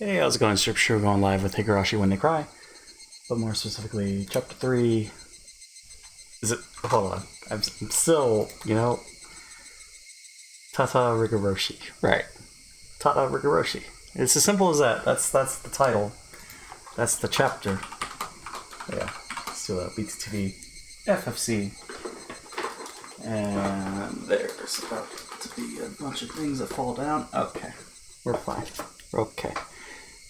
Hey, how's it going? Ch.3 going live with Higurashi When They Cry, but more specifically, Chapter 3. Is it? Hold on. I'm still, Tatarigoroshi. Right. Tatarigoroshi. It's as simple as that. That's the title. That's the chapter. Yeah. Let's do a BTTV FFC. And there's about to be a bunch of things that fall down. Okay. We're fine. Okay.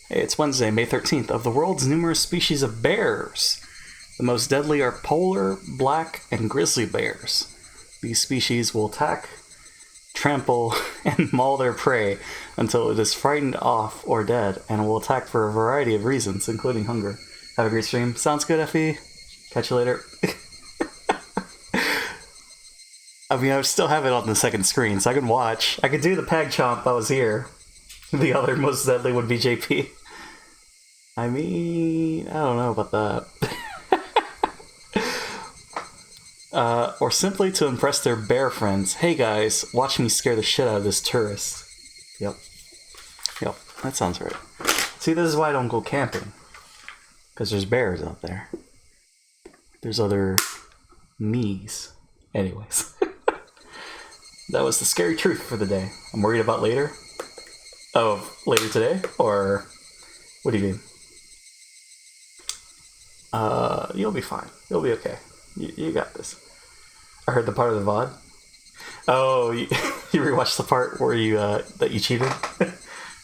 Hey, it's Wednesday, May 13th. Of the world's numerous species of bears, the most deadly are polar, black, and grizzly bears. These species will attack, trample, and maul their prey until it is frightened off or dead, and will attack for a variety of reasons, including hunger. Have a great stream. Sounds good, Effie. Catch you later. I mean, I still have it on the second screen, so I can watch. I could do the Pag Chomp I was here. The other most deadly would be JP. I mean, I don't know about that. Or simply to impress their bear friends. Hey guys, watch me scare the shit out of this tourist. Yep, that sounds right. See, this is why I don't go camping. Because there's bears out there. There's other me's. Anyways. That was the scary truth for the day. I'm worried about later. Oh, later today? Or what do you mean? You'll be fine. You'll be okay. You got this. I heard the part of the VOD. Oh, you rewatched the part where you that you cheated?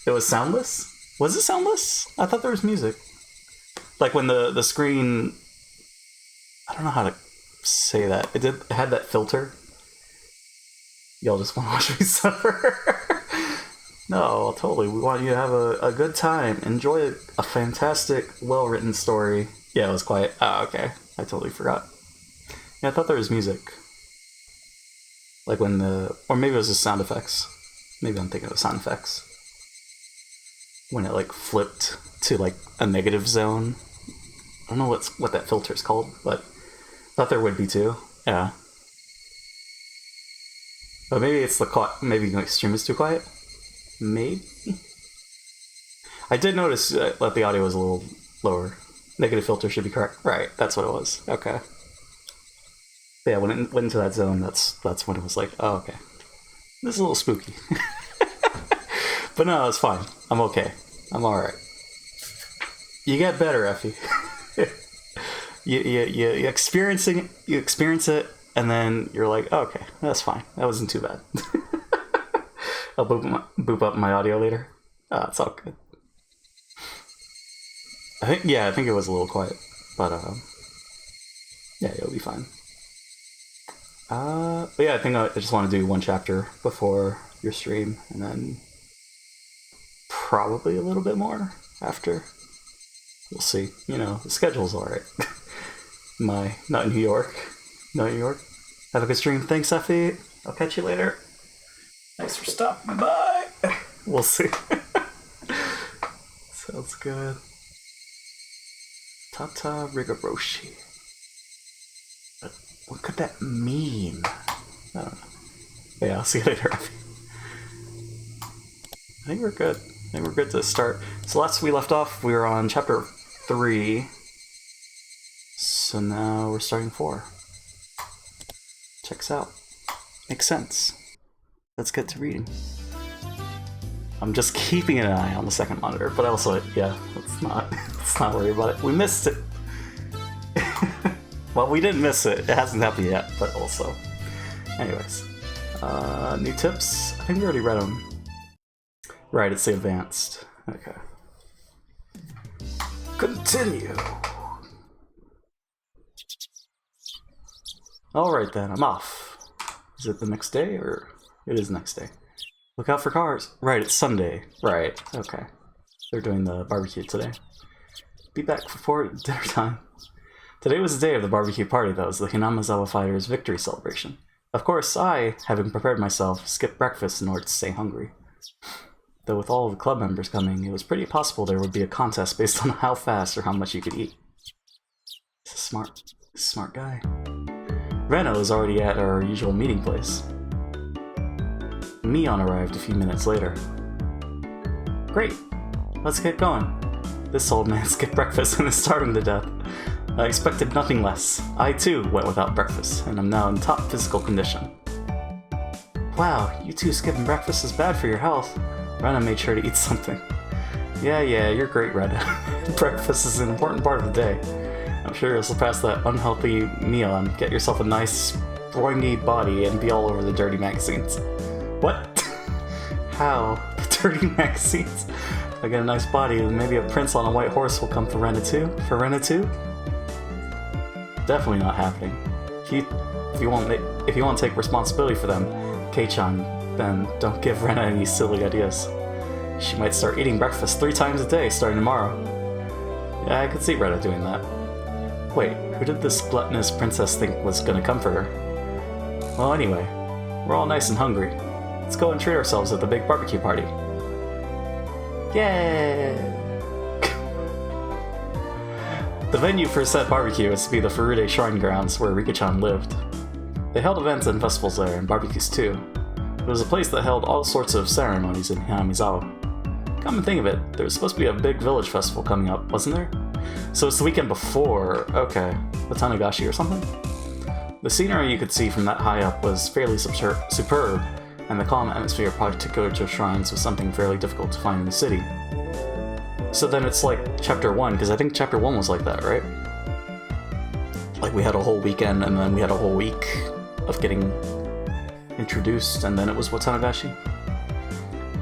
It was soundless? Was it soundless? I thought there was music. Like when the screen... I don't know how to say that. It had that filter. Y'all just want to watch me suffer. No, totally. We want you to have a good time. Enjoy a fantastic, well-written story. Yeah, it was quiet. Oh, okay. I totally forgot. Yeah, I thought there was music. Like when or maybe it was just sound effects. Maybe I'm thinking of sound effects. When it like flipped to like a negative zone. I don't know what that filter is called, but I thought there would be too. Yeah. But maybe it's maybe the stream is too quiet. Maybe? I did notice that the audio was a little lower. Negative filter should be correct. Right, that's what it was. Okay. But yeah, when it went into that zone, that's when it was like, oh, okay. This is a little spooky. But no, it's fine. I'm okay. I'm alright. You get better, Effie. you experience it, and then you're like, oh, okay, that's fine. That wasn't too bad. I'll boop up my audio later. It's all good. I think it was a little quiet, but yeah, it'll be fine. But yeah, I think I just want to do one chapter before your stream, and then probably a little bit more after. We'll see. The schedule's all right. Not in New York. Not New York. Have a good stream. Thanks, Effie. I'll catch you later. Thanks for stopping by. We'll see. Sounds good. Tatarigoroshi. But what could that mean? I don't know. But yeah, I'll see you later. I think we're good. I think we're good to start. So last we left off, we were on chapter 3. So now we're starting 4. Checks out. Makes sense. Let's get to reading. I'm just keeping an eye on the second monitor, but also, yeah, let's not worry about it. We missed it. Well, we didn't miss it. It hasn't happened yet, but also. Anyways. New tips. I think we already read them. Right, it's the advanced. Okay. Continue. Alright then, I'm off. Is it the next day, or... It is next day. Look out for cars. Right, it's Sunday. Right, okay. They're doing the barbecue today. Be back before dinner time. Today was the day of the barbecue party, though. It was the Hinamazawa Fighters' victory celebration. Of course, I, having prepared myself, skipped breakfast in order to stay hungry. Though with all of the club members coming, it was pretty possible there would be a contest based on how fast or how much you could eat. He's a smart guy. Reno is already at our usual meeting place. Mion arrived a few minutes later. Great! let's get going. This old man skipped breakfast and is starving to death. I expected nothing less. I too went without breakfast, and am now in top physical condition. Wow, you two skipping breakfast is bad for your health. Rena made sure to eat something. Yeah, you're great, Rena. Breakfast is an important part of the day. I'm sure you'll surpass that unhealthy meal and get yourself a nice, springy body and be all over the dirty magazines. What? How? The dirty magazines? If I get a nice body, maybe a prince on a white horse will come for Rena too? For Rena too? Definitely not happening. If you want to take responsibility for them, Kei-chan, then don't give Rena any silly ideas. She might start eating breakfast 3 times a day starting tomorrow. Yeah, I could see Rena doing that. Wait, who did this gluttonous princess think was gonna come for her? Well, anyway, we're all nice and hungry. Let's go and treat ourselves at the big barbecue party. Yay! The venue for said barbecue is to be the Furude Shrine Grounds where Rika-chan lived. They held events and festivals there, and barbecues too. It was a place that held all sorts of ceremonies in Hinamizawa. Come and think of it, there was supposed to be a big village festival coming up, wasn't there? So it's the weekend before, okay, the Tanagashi or something? The scenery you could see from that high up was fairly superb, and the calm atmosphere particular to shrines was something fairly difficult to find in the city. So then it's like Chapter 1, because I think Chapter 1 was like that, right? Like we had a whole weekend, and then we had a whole week of getting introduced, and then it was Watanagashi.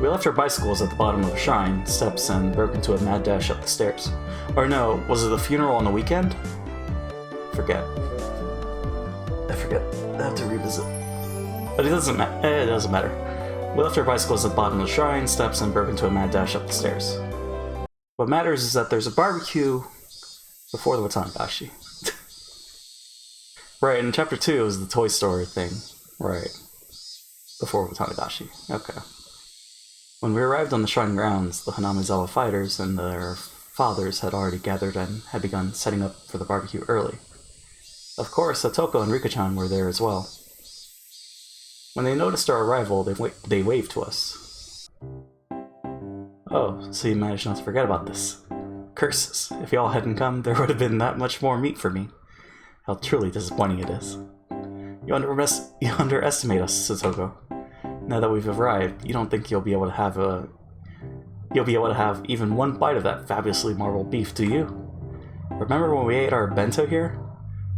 We left our bicycles at the bottom of the shrine steps and broke into a mad dash up the stairs. Or no, was it the funeral on the weekend? I forget. I have to revisit. But it doesn't matter. We left our bicycles at the bottom of the shrine steps and broke into a mad dash up the stairs. What matters is that there's a barbecue before the Watanagashi. Right, in Chapter 2 is the Toy Story thing. Right. Before Watanagashi. Okay. When we arrived on the shrine grounds, the Hinamizawa fighters and their fathers had already gathered and had begun setting up for the barbecue early. Of course, Satoko and Rika-chan were there as well. When they noticed our arrival, they waved to us. Oh, so you managed not to forget about this. Curses, if y'all hadn't come, there would have been that much more meat for me. How truly disappointing it is. You underestimate us, Satoko. Now that we've arrived, you don't think you'll be able to have even one bite of that fabulously marbled beef, do you? Remember when we ate our bento here?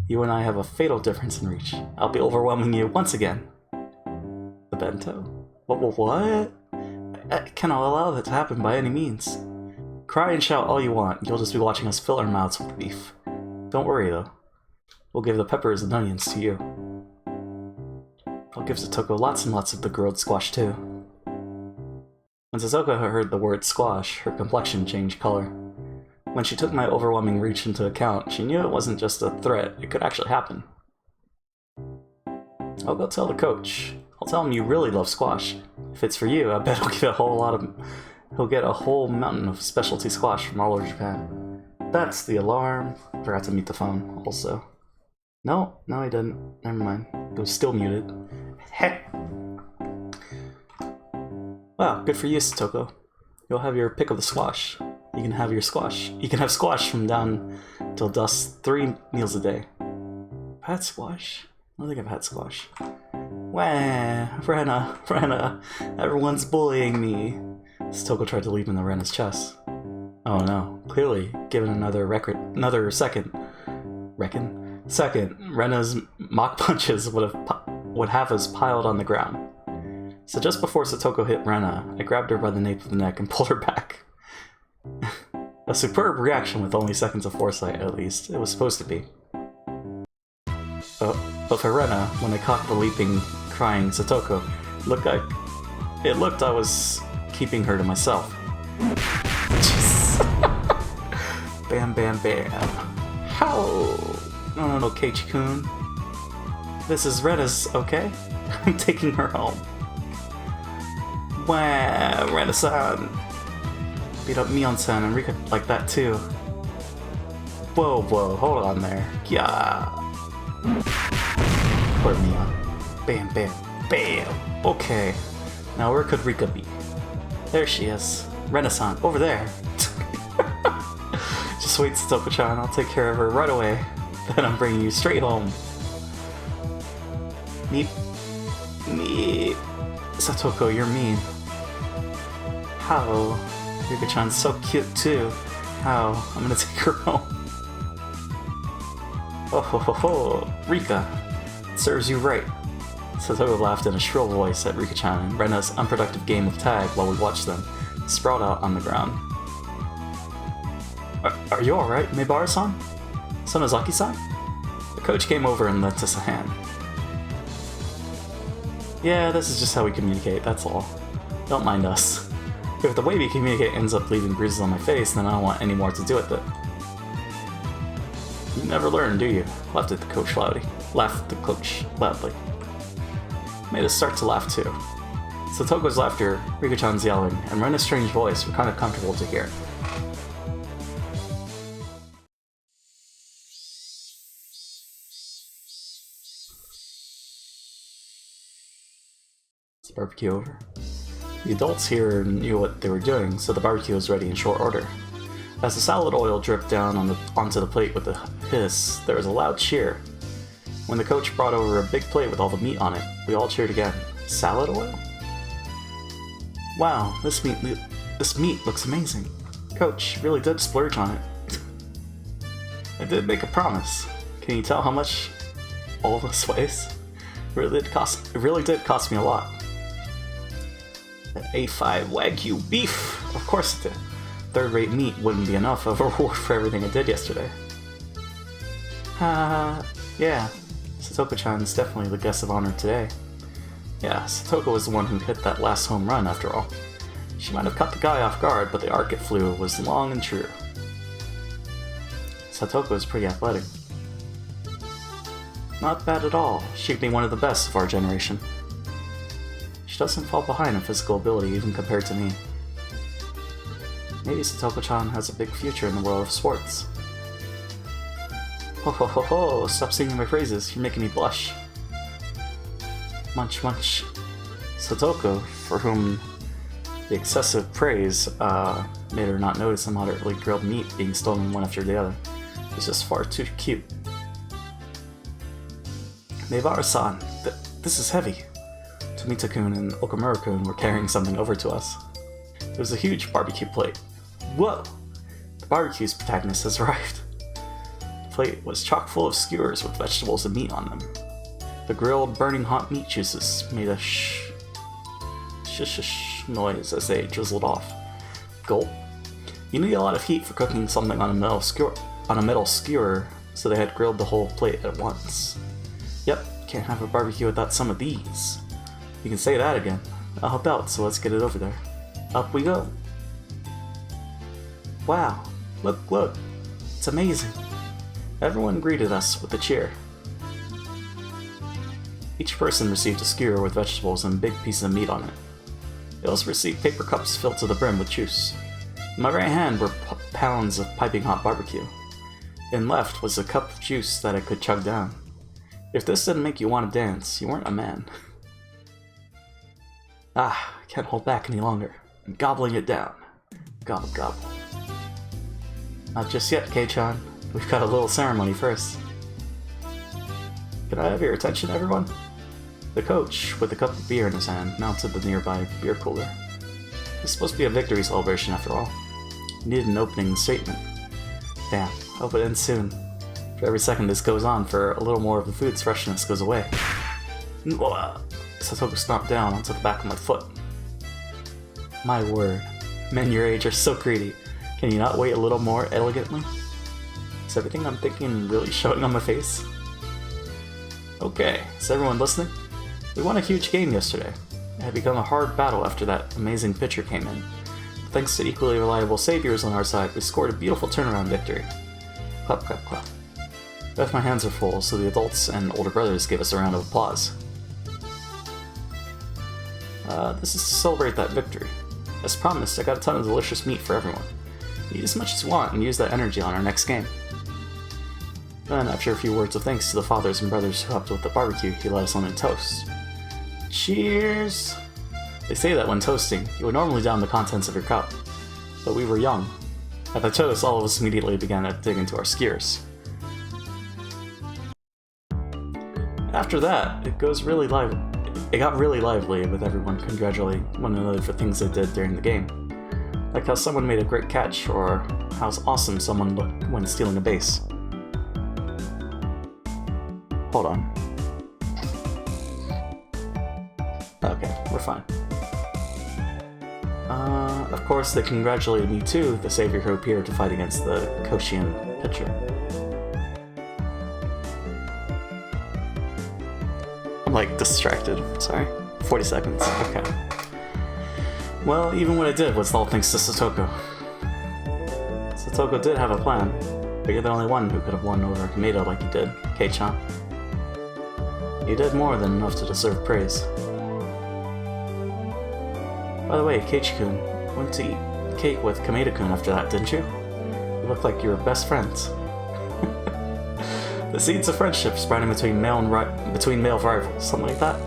You and I have a fatal difference in reach. I'll be overwhelming you once again. The bento? What? I cannot allow that to happen by any means. Cry and shout all you want, you'll just be watching us fill our mouths with beef. Don't worry though. We'll give the peppers and onions to you. I'll give Satoko lots and lots of the grilled squash too. When Satoko heard the word squash, her complexion changed color. When she took my overwhelming reach into account, she knew it wasn't just a threat, it could actually happen. I'll go tell the coach. I'll tell him you really love squash. If it's for you, I bet he'll get a whole mountain of specialty squash from all over Japan. That's the alarm. Forgot to mute the phone, also. No, I didn't. Never mind. It was still muted. Heck. Wow, good for you, Satoko. You'll have your pick of the squash. You can have squash from dawn till dusk 3 meals a day. I've had squash? I don't think I've had squash. Wah, Rena, everyone's bullying me. Satoko tried to leap into Rena's chest. Oh no, clearly, given another second, Rena's mock punches would have us piled on the ground. So just before Satoko hit Rena, I grabbed her by the nape of the neck and pulled her back. A superb reaction with only seconds of foresight, at least. It was supposed to be. But for Rena, when I caught the leaping, crying Satoko, it looked I was keeping her to myself. Bam, bam, bam. How? No, Keiichi-kun. This is Rena's, okay? I'm taking her home. Wow, Rena-san. Beat up Mion-san and Rika like that too. Whoa, hold on there. Yeah. Poor Mion. Bam, bam, bam. Okay. Now where could Rika be? There she is. Rena-san, over there. Just wait, Satoko-chan, I'll take care of her right away. Then I'm bringing you straight home. Me... Satoko, you're mean. How? Rika-chan's so cute too. How? I'm gonna take her home. Oh ho ho ho! Rika! It serves you right. Satoko laughed in a shrill voice at Rika-chan and Rena's unproductive game of tag while we watched them sprout out on the ground. Are you alright, Mibara-san? Sonozaki-san? The coach came over and lent us a hand. Yeah, this is just how we communicate, that's all. Don't mind us. If the way we communicate ends up leaving bruises on my face, then I don't want any more to do with it. You never learn, do you? Laughed the coach loudly. Made us start to laugh too. Satoko's laughter, Rika-chan's yelling, and Rena's strange voice were kind of comfortable to hear. Is the barbecue over? The adults here knew what they were doing, so the barbecue was ready in short order. As the salad oil dripped down onto the plate with a hiss, there was a loud cheer. When the coach brought over a big plate with all the meat on it, we all cheered again. Salad oil? Wow, this meat looks amazing. Coach, you really did splurge on it. I did make a promise. Can you tell how much all this weighs? It really did cost me a lot. That A5 Wagyu beef! Of course it did. Third-rate meat wouldn't be enough of a reward for everything I did yesterday. Yeah. Satoko-chan's definitely the guest of honor today. Yeah, Satoko was the one who hit that last home run after all. She might have caught the guy off guard, but the arc it flew was long and true. Satoko is pretty athletic. Not bad at all. She could be one of the best of our generation. She doesn't fall behind in physical ability even compared to me. Maybe Satoko-chan has a big future in the world of sports. Ho ho ho ho, stop singing my phrases, you're making me blush. Munch munch. Satoko, for whom the excessive praise made her not notice the moderately grilled meat being stolen one after the other, is just far too cute. Mibara-san, this is heavy. Tomita-kun and Okamura-kun were carrying something over to us. It was a huge barbecue plate. Whoa! The barbecue's protagonist has arrived. The plate was chock full of skewers with vegetables and meat on them. The grilled, burning hot meat juices made a shh noise as they drizzled off. Gulp. You need a lot of heat for cooking something on a metal skewer, so they had grilled the whole plate at once. Yep, can't have a barbecue without some of these. You can say that again. I'll help out, so let's get it over there. Up we go. Wow, look, it's amazing. Everyone greeted us with a cheer. Each person received a skewer with vegetables and big pieces of meat on it. They also received paper cups filled to the brim with juice. In my right hand were pounds of piping hot barbecue. In left was a cup of juice that I could chug down. If this didn't make you want to dance, you weren't a man. I can't hold back any longer. I'm gobbling it down. Gobble gobble. Not just yet, Kei-chan. We've got a little ceremony first. Can I have your attention, everyone? The coach, with a cup of beer in his hand, mounted the nearby beer cooler. It's supposed to be a victory celebration after all. We needed an opening statement. Damn, I hope it ends soon. For every second this goes on, for a little more of the food's freshness goes away. Satoko stomped down onto the back of my foot. My word, men your age are so greedy. Can you not wait a little more elegantly? Is everything I'm thinking really showing on my face? Okay, is everyone listening? We won a huge game yesterday. It had become a hard battle after that amazing pitcher came in. Thanks to equally reliable saviors on our side, we scored a beautiful turnaround victory. Clap, clap, clap. Both my hands are full, so the adults and older brothers gave us a round of applause. This is to celebrate that victory. As promised, I got a ton of delicious meat for everyone. Eat as much as you want and use that energy on our next game. Then, after a few words of thanks to the fathers and brothers who helped with the barbecue, he let us on a toast. Cheers! They say that when toasting, you would normally down the contents of your cup. But we were young. At the toast, all of us immediately began to dig into our skiers. After that, it got really lively with everyone congratulating one another for things they did during the game. Like how someone made a great catch, or how awesome someone looked when stealing a base. Hold on. Okay, we're fine. Of course, they congratulated me too, the savior who appeared to fight against the Koshian pitcher. I'm like distracted, sorry. 40 seconds, okay. Well, even what I did was all thanks to Satoko. Satoko did have a plan, but you're the only one who could have won over Kameda like you did, Kei-chan. You did more than enough to deserve praise. By the way, Keiichi-kun, went to eat cake with Kameda-kun after that, didn't you? You look like you were best friends. The seeds of friendship sprouting between male rivals, something like that?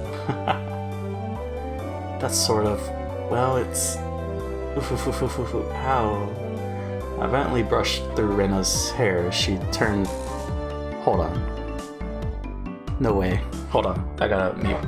That's sort of... well, it's... How? I violently brushed through Rena's hair as she turned... Hold on. No way. Hold on. I gotta mute.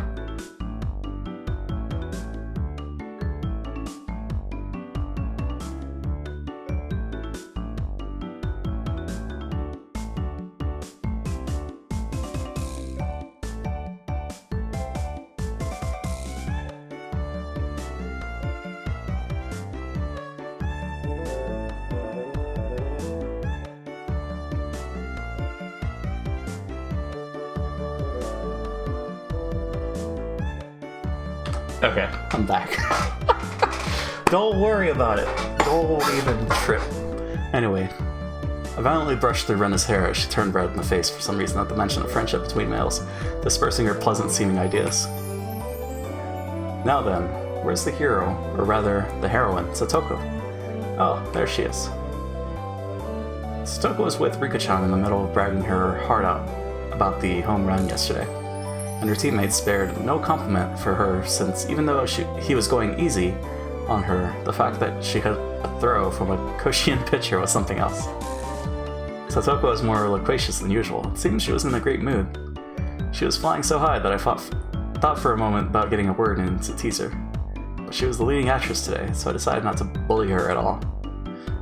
Okay, I'm back. Don't worry about it. Don't even trip. Anyway, I violently brushed through Rena's hair as she turned red in the face for some reason at the mention of friendship between males, dispersing her pleasant-seeming ideas. Now then, where's the hero, or rather, the heroine, Satoko? Oh, there she is. Satoko was with Rika-chan in the middle of bragging her heart out about the home run yesterday, and her teammates spared no compliment for her since even though he was going easy on her, the fact that she had a throw from a Koshian pitcher was something else. Satoko was more loquacious than usual. It seems she was in a great mood. She was flying so high that I thought for a moment about getting a word in to tease her. But she was the leading actress today, so I decided not to bully her at all.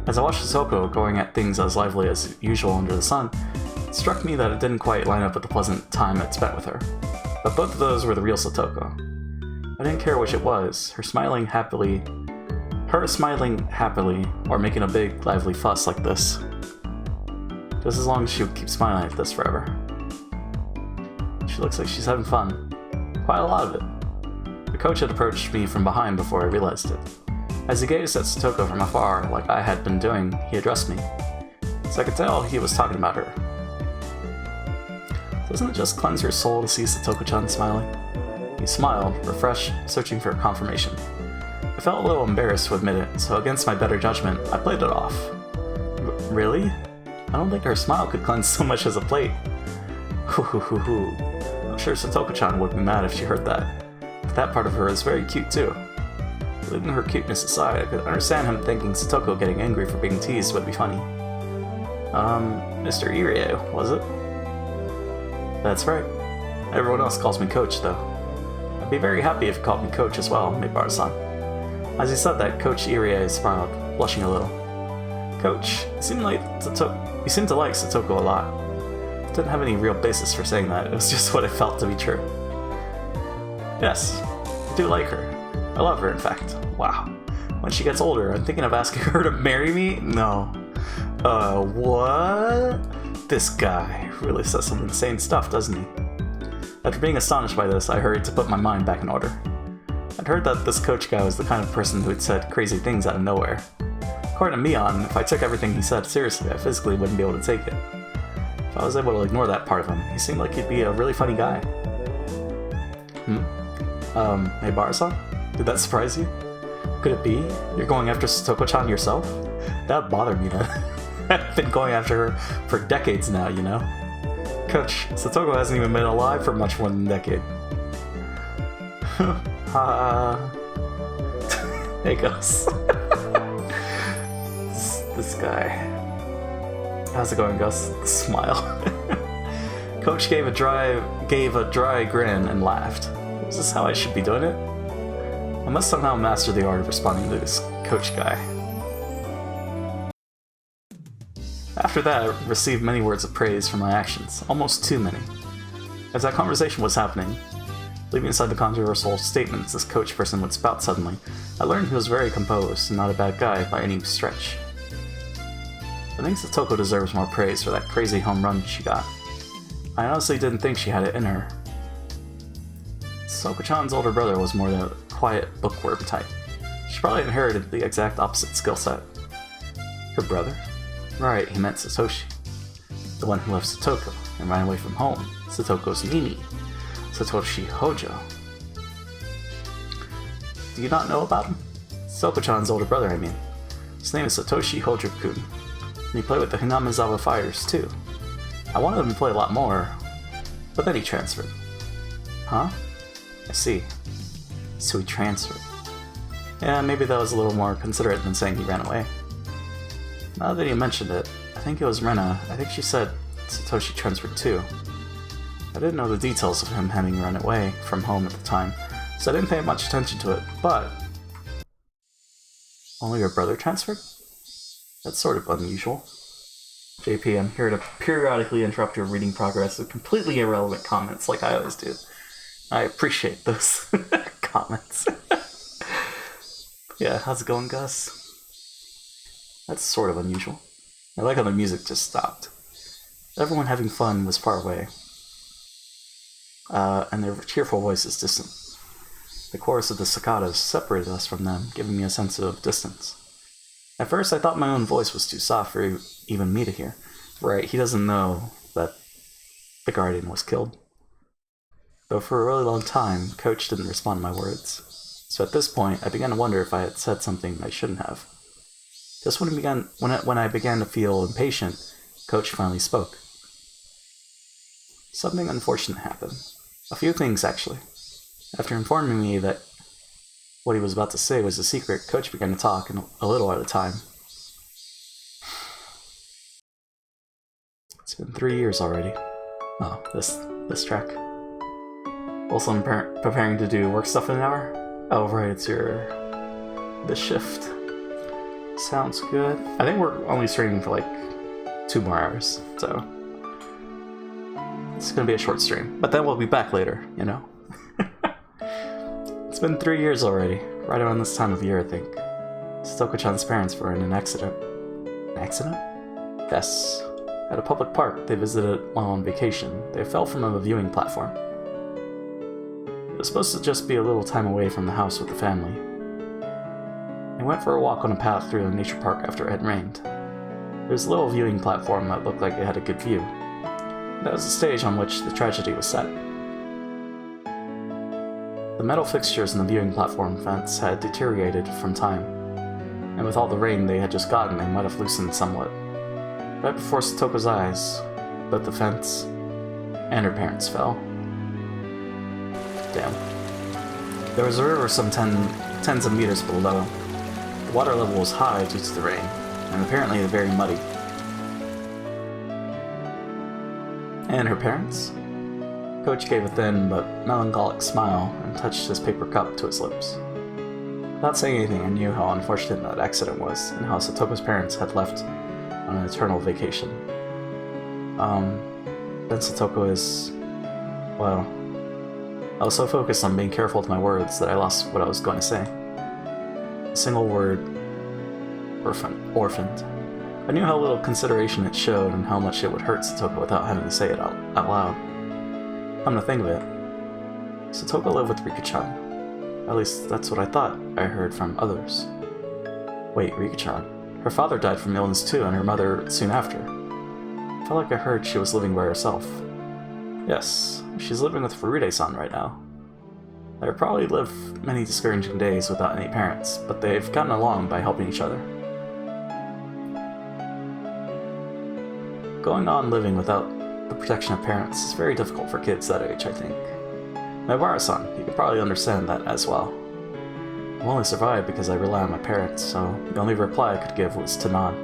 As I watched Satoko going at things as lively as usual under the sun, it struck me that it didn't quite line up with the pleasant time I'd spent with her. But both of those were the real Satoko. I didn't care which it was, her smiling happily, or making a big, lively fuss like this. Just as long as she would keep smiling like this forever. She looks like she's having fun. Quite a lot of it. The coach had approached me from behind before I realized it. As he gazed at Satoko from afar, like I had been doing, he addressed me. So I could tell he was talking about her. Doesn't it just cleanse your soul to see Satoko-chan smiling? He smiled, refreshed, searching for confirmation. I felt a little embarrassed to admit it, so against my better judgment, I played it off. Really? I don't think her smile could cleanse so much as a plate. Hoo. I'm sure Satoko-chan would be mad if she heard that. But that part of her is very cute too. Leaving her cuteness aside, I could understand him thinking Satoko getting angry for being teased would be funny. Mr. Irie, was it? That's right. Everyone else calls me Coach, though. I'd be very happy if you called me Coach as well, Meibara-san. As he said that, Coach Irie smiled, blushing a little. Coach, you seem to like Satoko a lot. Didn't have any real basis for saying that, it was just what I felt to be true. Yes, I do like her. I love her, in fact. Wow. When she gets older, I'm thinking of asking her to marry me? No. What? This guy really says some insane stuff, doesn't he? After being astonished by this, I hurried to put my mind back in order. I'd heard that this coach guy was the kind of person who had said crazy things out of nowhere. According to Mion, if I took everything he said seriously, I physically wouldn't be able to take it. If I was able to ignore that part of him, he seemed like he'd be a really funny guy. Hey Bar-san? Did that surprise you? Could it be? You're going after Satoko-chan yourself? That'd bother me then. I've been going after her for decades now, you know? Coach, Satoko hasn't even been alive for much more than a decade. There he goes. This guy. How's it going, Gus? Smile. Coach gave a dry grin and laughed. Is this how I should be doing it? I must somehow master the art of responding to this coach guy. After that, I received many words of praise for my actions, almost too many. As that conversation was happening, leaving aside the controversial statements this coach person would spout suddenly, I learned he was very composed and not a bad guy by any stretch. I think Satoko deserves more praise for that crazy home run she got. I honestly didn't think she had it in her. Satoko-chan's older brother was more the quiet bookworm type. She probably inherited the exact opposite skill set. Her brother? Right, he meant Satoshi. The one who left Satoko and ran away from home. Satoko's Nini. Satoshi Hojo. Do you not know about him? Satoko-chan's older brother, I mean. His name is Satoshi Hojo-kun. And he played with the Hinamizawa Fighters, too. I wanted him to play a lot more, but then he transferred. Huh? I see. So he transferred. Yeah, maybe that was a little more considerate than saying he ran away. Now that you mentioned it, I think it was Rena. I think she said Satoshi transferred too. I didn't know the details of him having run away from home at the time, so I didn't pay much attention to it, but... Only your brother transferred? That's sort of unusual. JP, I'm here to periodically interrupt your reading progress with completely irrelevant comments like I always do. I appreciate those comments. Yeah, how's it going, Gus? That's sort of unusual. I like how the music just stopped. Everyone having fun was far away. And their cheerful voices distant. The chorus of the cicadas separated us from them, giving me a sense of distance. At first I thought my own voice was too soft for even me to hear. Right, he doesn't know that the guardian was killed. Though for a really long time, Coach didn't respond to my words. So at this point, I began to wonder if I had said something I shouldn't have. Just when I began to feel impatient, Coach finally spoke. Something unfortunate happened. A few things, actually. After informing me that what he was about to say was a secret, Coach began to talk a little at a time. It's been 3 years already. Oh, this track. Also, I'm preparing to do work stuff in an hour. Oh, right, it's the shift. Sounds good. I think we're only streaming for like 2 more hours, so it's gonna be a short stream. But then we'll be back later, you know? It's been 3 years already, right around this time of year, I think. Satoko-chan's parents were in an accident. An accident? Yes. At a public park they visited while on vacation. They fell from a viewing platform. It was supposed to just be a little time away from the house with the family. They went for a walk on a path through the nature park after it had rained. There was a little viewing platform that looked like it had a good view. That was the stage on which the tragedy was set. The metal fixtures in the viewing platform fence had deteriorated from time, and with all the rain they had just gotten, they might have loosened somewhat. Right before Satoko's eyes, both the fence and her parents fell. Damn. There was a river some tens of meters below. The water level was high due to the rain, and apparently very muddy. And her parents? Coach gave a thin but melancholic smile and touched his paper cup to his lips. Without saying anything, I knew how unfortunate that accident was, and how Satoko's parents had left on an eternal vacation. Then Satoko is... well... I was so focused on being careful with my words that I lost what I was going to say. A single word... orphaned. I knew how little consideration it showed and how much it would hurt Satoko without having to say it out loud. Come to think of it, Satoko lived with Rika-chan. At least that's what I thought I heard from others. Wait, Rika-chan. Her father died from illness too, and her mother soon after. I felt like I heard she was living by herself. Yes, she's living with Furude-san right now. They probably lived many discouraging days without any parents, but they've gotten along by helping each other. Going on living without the protection of parents is very difficult for kids that age, I think. Naibara-san, you could probably understand that as well. I've only survived because I rely on my parents, so the only reply I could give was to nod.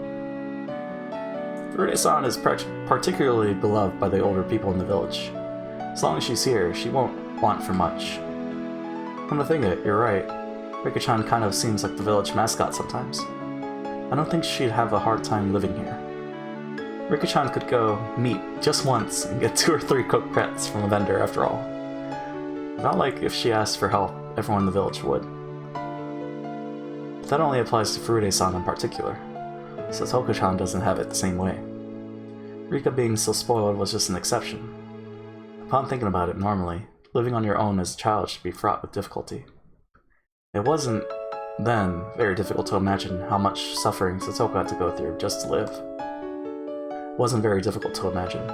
Furude-san is particularly beloved by the older people in the village. As long as she's here, she won't want for much. Come to think of it, you're right. Rika-chan kind of seems like the village mascot sometimes. I don't think she'd have a hard time living here. Rika-chan could go meet just once and get 2 or 3 cooked crets from a vendor after all. Not like if she asked for help, everyone in the village would. But that only applies to Furude-san in particular. Satoko-chan doesn't have it the same way. Rika being so spoiled was just an exception. Upon thinking about it normally, living on your own as a child should be fraught with difficulty. It wasn't, then, very difficult to imagine how much suffering Satoko had to go through just to live. It wasn't very difficult to imagine.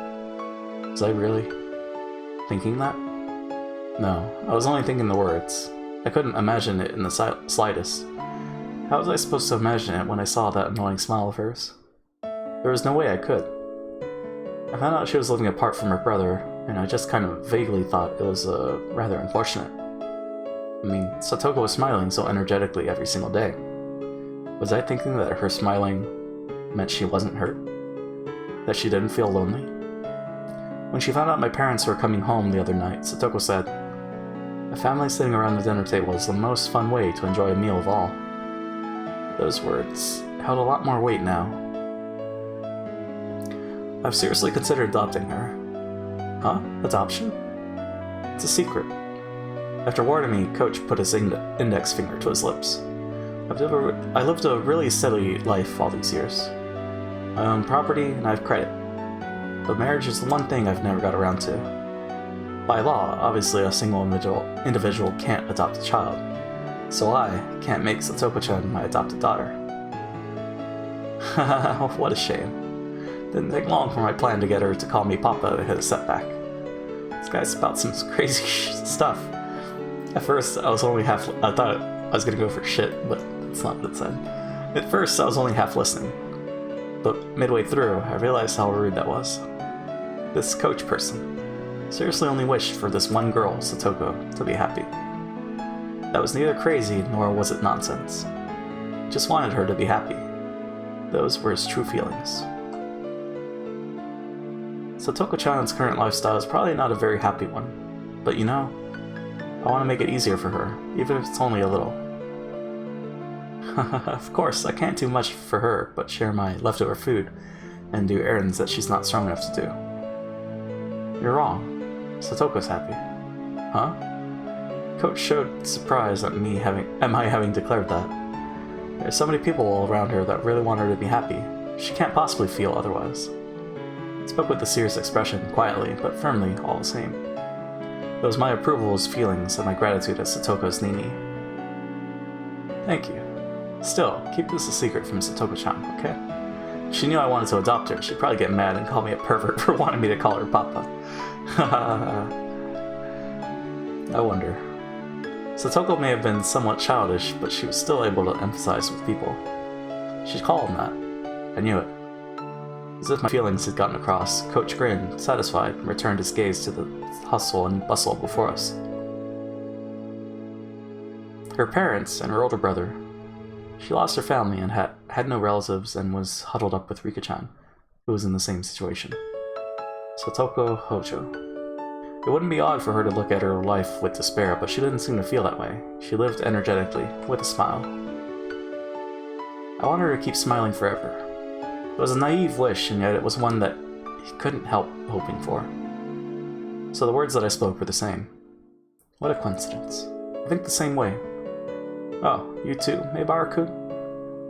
Was I really thinking that? No, I was only thinking the words. I couldn't imagine it in the slightest. How was I supposed to imagine it when I saw that annoying smile of hers? There was no way I could. I found out she was living apart from her brother, and I just kind of vaguely thought it was rather unfortunate. I mean, Satoko was smiling so energetically every single day. Was I thinking that her smiling meant she wasn't hurt? That she didn't feel lonely? When she found out my parents were coming home the other night, Satoko said, "A family sitting around the dinner table is the most fun way to enjoy a meal of all." Those words held a lot more weight now. I've seriously considered adopting her. Huh? Adoption? It's a secret. After warning me, Coach put his index finger to his lips. I lived a really steady life all these years. I own property and I have credit. But marriage is the one thing I've never got around to. By law, obviously a single individual can't adopt a child, so I can't make Satoko-chan my adopted daughter. Haha, what a shame. Didn't take long for my plan to get her to call me Papa to hit a setback. This guy's about some crazy stuff. At first, I thought I was gonna go for shit, but that's not what it said. At first, I was only half listening. But midway through, I realized how rude that was. This coach person seriously only wished for this one girl, Satoko, to be happy. That was neither crazy nor was it nonsense. Just wanted her to be happy. Those were his true feelings. Satoko-chan's current lifestyle is probably not a very happy one, but you know, I want to make it easier for her, even if it's only a little. Of course, I can't do much for her but share my leftover food and do errands that she's not strong enough to do. You're wrong. Satoko's happy. Huh? Coach showed surprise at my having declared that. There's so many people all around her that really want her to be happy. She can't possibly feel otherwise. I spoke with a serious expression, quietly, but firmly, all the same. It was my approval as feelings and my gratitude as Satoko's Nini. Thank you. Still, keep this a secret from Satoko-chan, okay? If she knew I wanted to adopt her, she'd probably get mad and call me a pervert for wanting me to call her Papa. I wonder. Satoko may have been somewhat childish, but she was still able to empathize with people. She'd call him that. I knew it. As if my feelings had gotten across, Coach grinned, satisfied, and returned his gaze to the hustle and bustle before us. Her parents and her older brother. She lost her family and had no relatives and was huddled up with Rika-chan, who was in the same situation. Satoko Hojo. It wouldn't be odd for her to look at her life with despair, but she didn't seem to feel that way. She lived energetically, with a smile. I wanted her to keep smiling forever. It was a naive wish, and yet it was one that he couldn't help hoping for. So the words that I spoke were the same. What a coincidence. I think the same way. Oh, you too, Meibaru-kun?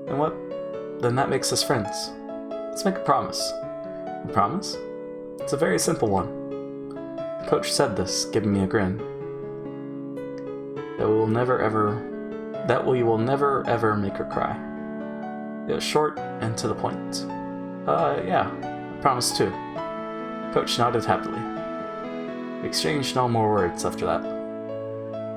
Then what? Then that makes us friends. Let's make a promise. A promise? It's a very simple one. The coach said this, giving me a grin. That we will never ever make her cry. It was short and to the point. Yeah, I promise too. Coach nodded happily. We exchanged no more words after that.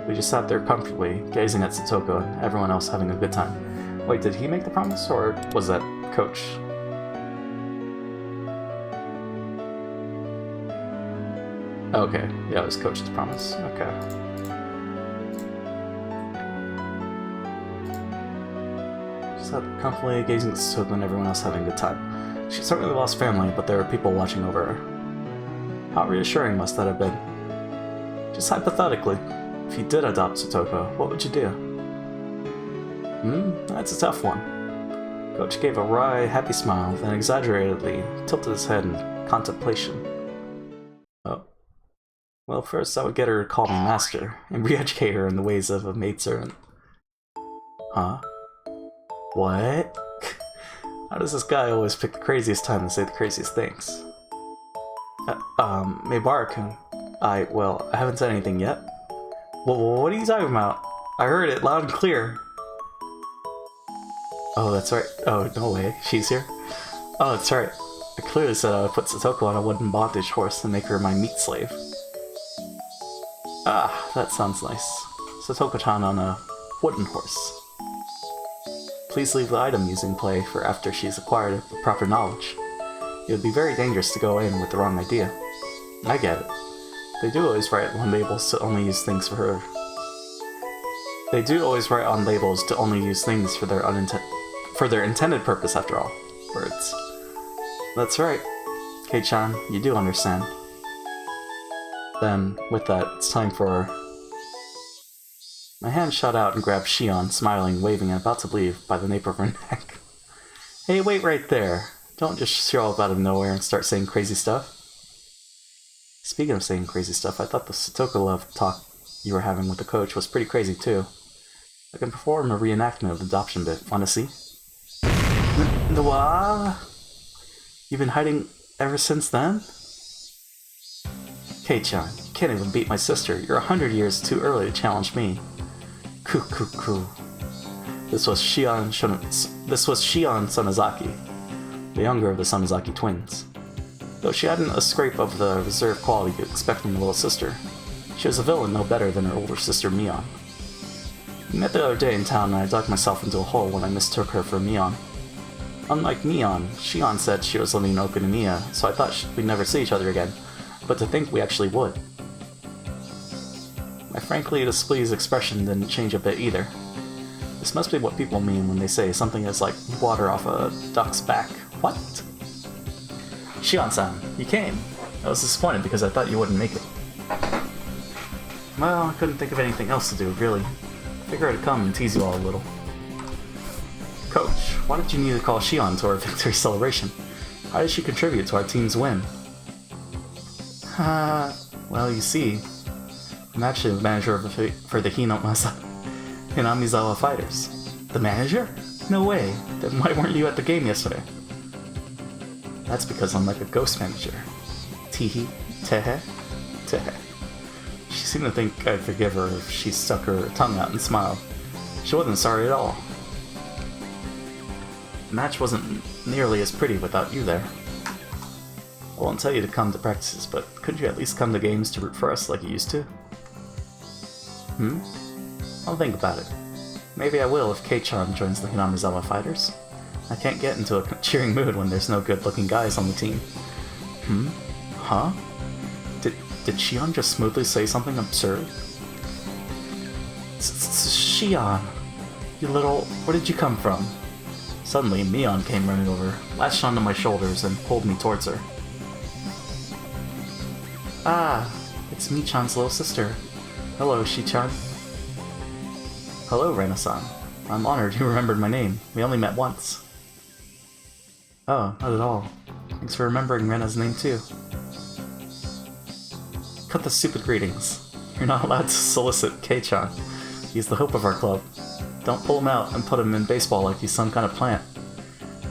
We just sat there comfortably, gazing at Satoko and everyone else having a good time. Wait, did he make the promise, or was that Coach? Okay, yeah, it was Coach's promise. Okay. Just sat there comfortably, gazing at Satoko and everyone else having a good time. She certainly lost family, but there were people watching over her. How reassuring must that have been? Just hypothetically, if you did adopt Satoko, what would you do? That's a tough one. Coach gave a wry, happy smile, then exaggeratedly tilted his head in contemplation. Oh. Well, first I would get her to call me master, and re-educate her in the ways of a maidservant. Huh? What? How does this guy always pick the craziest time to say the craziest things? Maybara-kun. I haven't said anything yet. Well, what are you talking about? I heard it loud and clear. Oh, that's right. Oh, no way. She's here? Oh, that's right. I clearly said I would put Satoko on a wooden bondage horse and make her my meat slave. Ah, that sounds nice. Satoko-chan on a wooden horse. Please leave the item using play for after she's acquired the proper knowledge. It would be very dangerous to go in with the wrong idea. I get it. They do always write on labels to only use things for her. They do always write on labels to only use things for their intended purpose, after all. Words. That's right. Kei-chan, you do understand. Then, with that, it's time for... My hand shot out and grabbed Shion, smiling, waving, and about to leave by the nape of her neck. Hey, wait right there. Don't just show up out of nowhere and start saying crazy stuff. Speaking of saying crazy stuff, I thought the Satoko love talk you were having with the coach was pretty crazy too. I can perform a reenactment of the adoption bit. Wanna see? What? You've been hiding ever since then? Kei-chan, you can't even beat my sister. You're 100 years too early to challenge me. Coo. This was Shion Sonozaki, the younger of the Sonozaki twins. Though she hadn't a scrape of the reserved quality you'd expect from a little sister, she was a villain no better than her older sister Mion. We met the other day in town and I dug myself into a hole when I mistook her for Mion. Unlike Mion, Shion said she was living in Okuniya, so I thought we'd never see each other again, but to think we actually would. My frankly displeased expression didn't change a bit either. This must be what people mean when they say something is like water off a duck's back. What? Shion-san, you came. I was disappointed because I thought you wouldn't make it. Well, I couldn't think of anything else to do, really. I figured I'd come and tease you all a little. Coach, why did you need to call Shion to our victory celebration? How did she contribute to our team's win? Well, you see, I'm actually the manager for the Hinamizawa Fighters. The manager? No way. Then why weren't you at the game yesterday? That's because I'm like a ghost manager. Tehe. She seemed to think I'd forgive her if she stuck her tongue out and smiled. She wasn't sorry at all. The match wasn't nearly as pretty without you there. I won't tell you to come to practices, but couldn't you at least come to games to root for us like you used to? I'll think about it. Maybe I will if Kei-chan joins the Hinamizawa Fighters. I can't get into a cheering mood when there's no good-looking guys on the team. Huh? Did Shion just smoothly say something absurd? Shion! You little... Where did you come from? Suddenly, Mion came running over, latched onto my shoulders, and pulled me towards her. Ah, it's Mi-chan's little sister. Hello, Shi-chan. Hello, Rena-san. I'm honored you remembered my name. We only met once. Oh, not at all. Thanks for remembering Rena's name too. Cut the stupid greetings. You're not allowed to solicit Kei-chan. He's the hope of our club. Don't pull him out and put him in baseball like he's some kind of plant.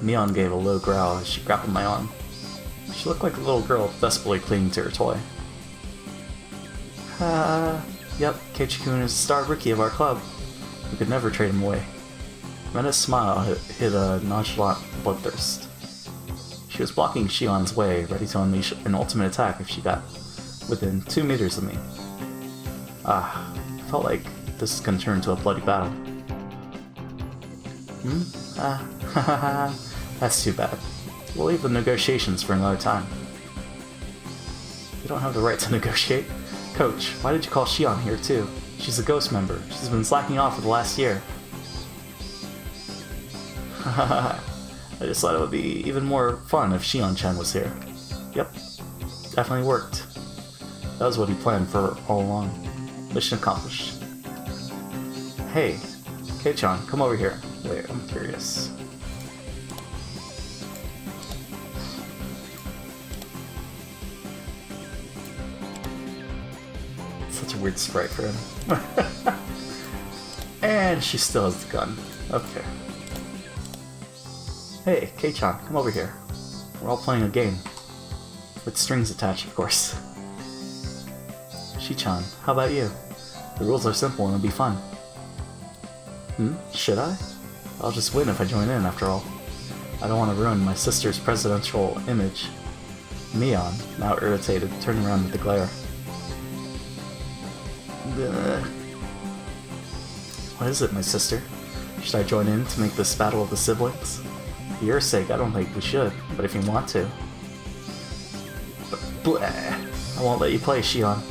Mion gave a low growl as she grappled my arm. She looked like a little girl desperately clinging to her toy. Yep, Keiichi-kun is the star rookie of our club. We could never trade him away. Rena's smile hid a nonchalant bloodthirst. She was blocking Shion's way, ready to unleash an ultimate attack if she got within 2 meters of me. I felt like this is gonna turn into a bloody battle. That's too bad. We'll leave the negotiations for another time. You don't have the right to negotiate. Coach, why did you call Shion here too? She's a ghost member. She's been slacking off for the last year. I just thought it would be even more fun if Shion-chan was here. Yep, definitely worked. That was what he planned for all along. Mission accomplished. Hey, Kei-chan, come over here. Wait, I'm curious. Such a weird sprite for him. And she still has the gun. Okay. Hey, Kei-chan, come over here. We're all playing a game. With strings attached, of course. Shi-chan, how about you? The rules are simple and it'll be fun. Should I? I'll just win if I join in, after all. I don't want to ruin my sister's presidential image. Mion, now irritated, turned around with the glare. What is it, my sister? Should I join in to make this battle of the siblings? For your sake, I don't think we should, but if you want to. Bleh. I won't let you play, Shion.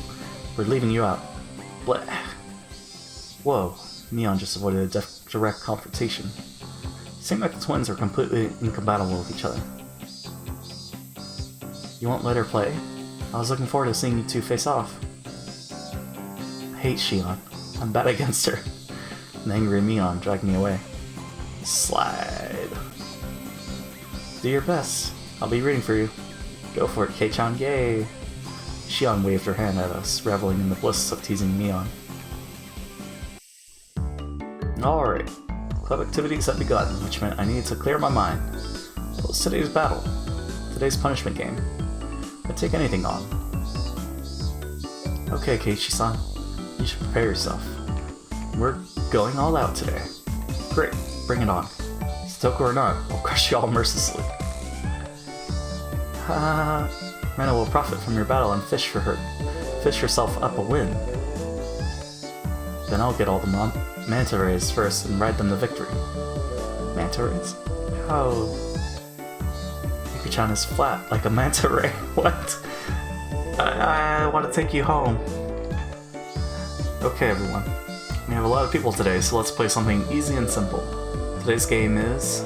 We're leaving you out. Bleh. Whoa. Mion just avoided a direct confrontation. It seemed like the twins were completely incompatible with each other. You won't let her play? I was looking forward to seeing you two face off. I hate Shion. I'm bad against her. An angry Mion dragged me away. Slide. Do your best. I'll be rooting for you. Go for it, Kei-chan, yay! Shion waved her hand at us, reveling in the bliss of teasing Mion. Alright, club activities have begun, which meant I needed to clear my mind. What was today's battle? Today's punishment game. I'd take anything on. Okay, Keiichi-san, you should prepare yourself. We're going all out today. Great, bring it on. Satoko or not, I'll crush you all mercilessly. Rena will profit from your battle and fish herself up a win. Then I'll get all the manta rays first and ride them to victory. Manta rays? How? Yuki-chan is flat like a manta ray. What? I want to take you home. Okay, everyone. We have a lot of people today, so let's play something easy and simple. Today's game is...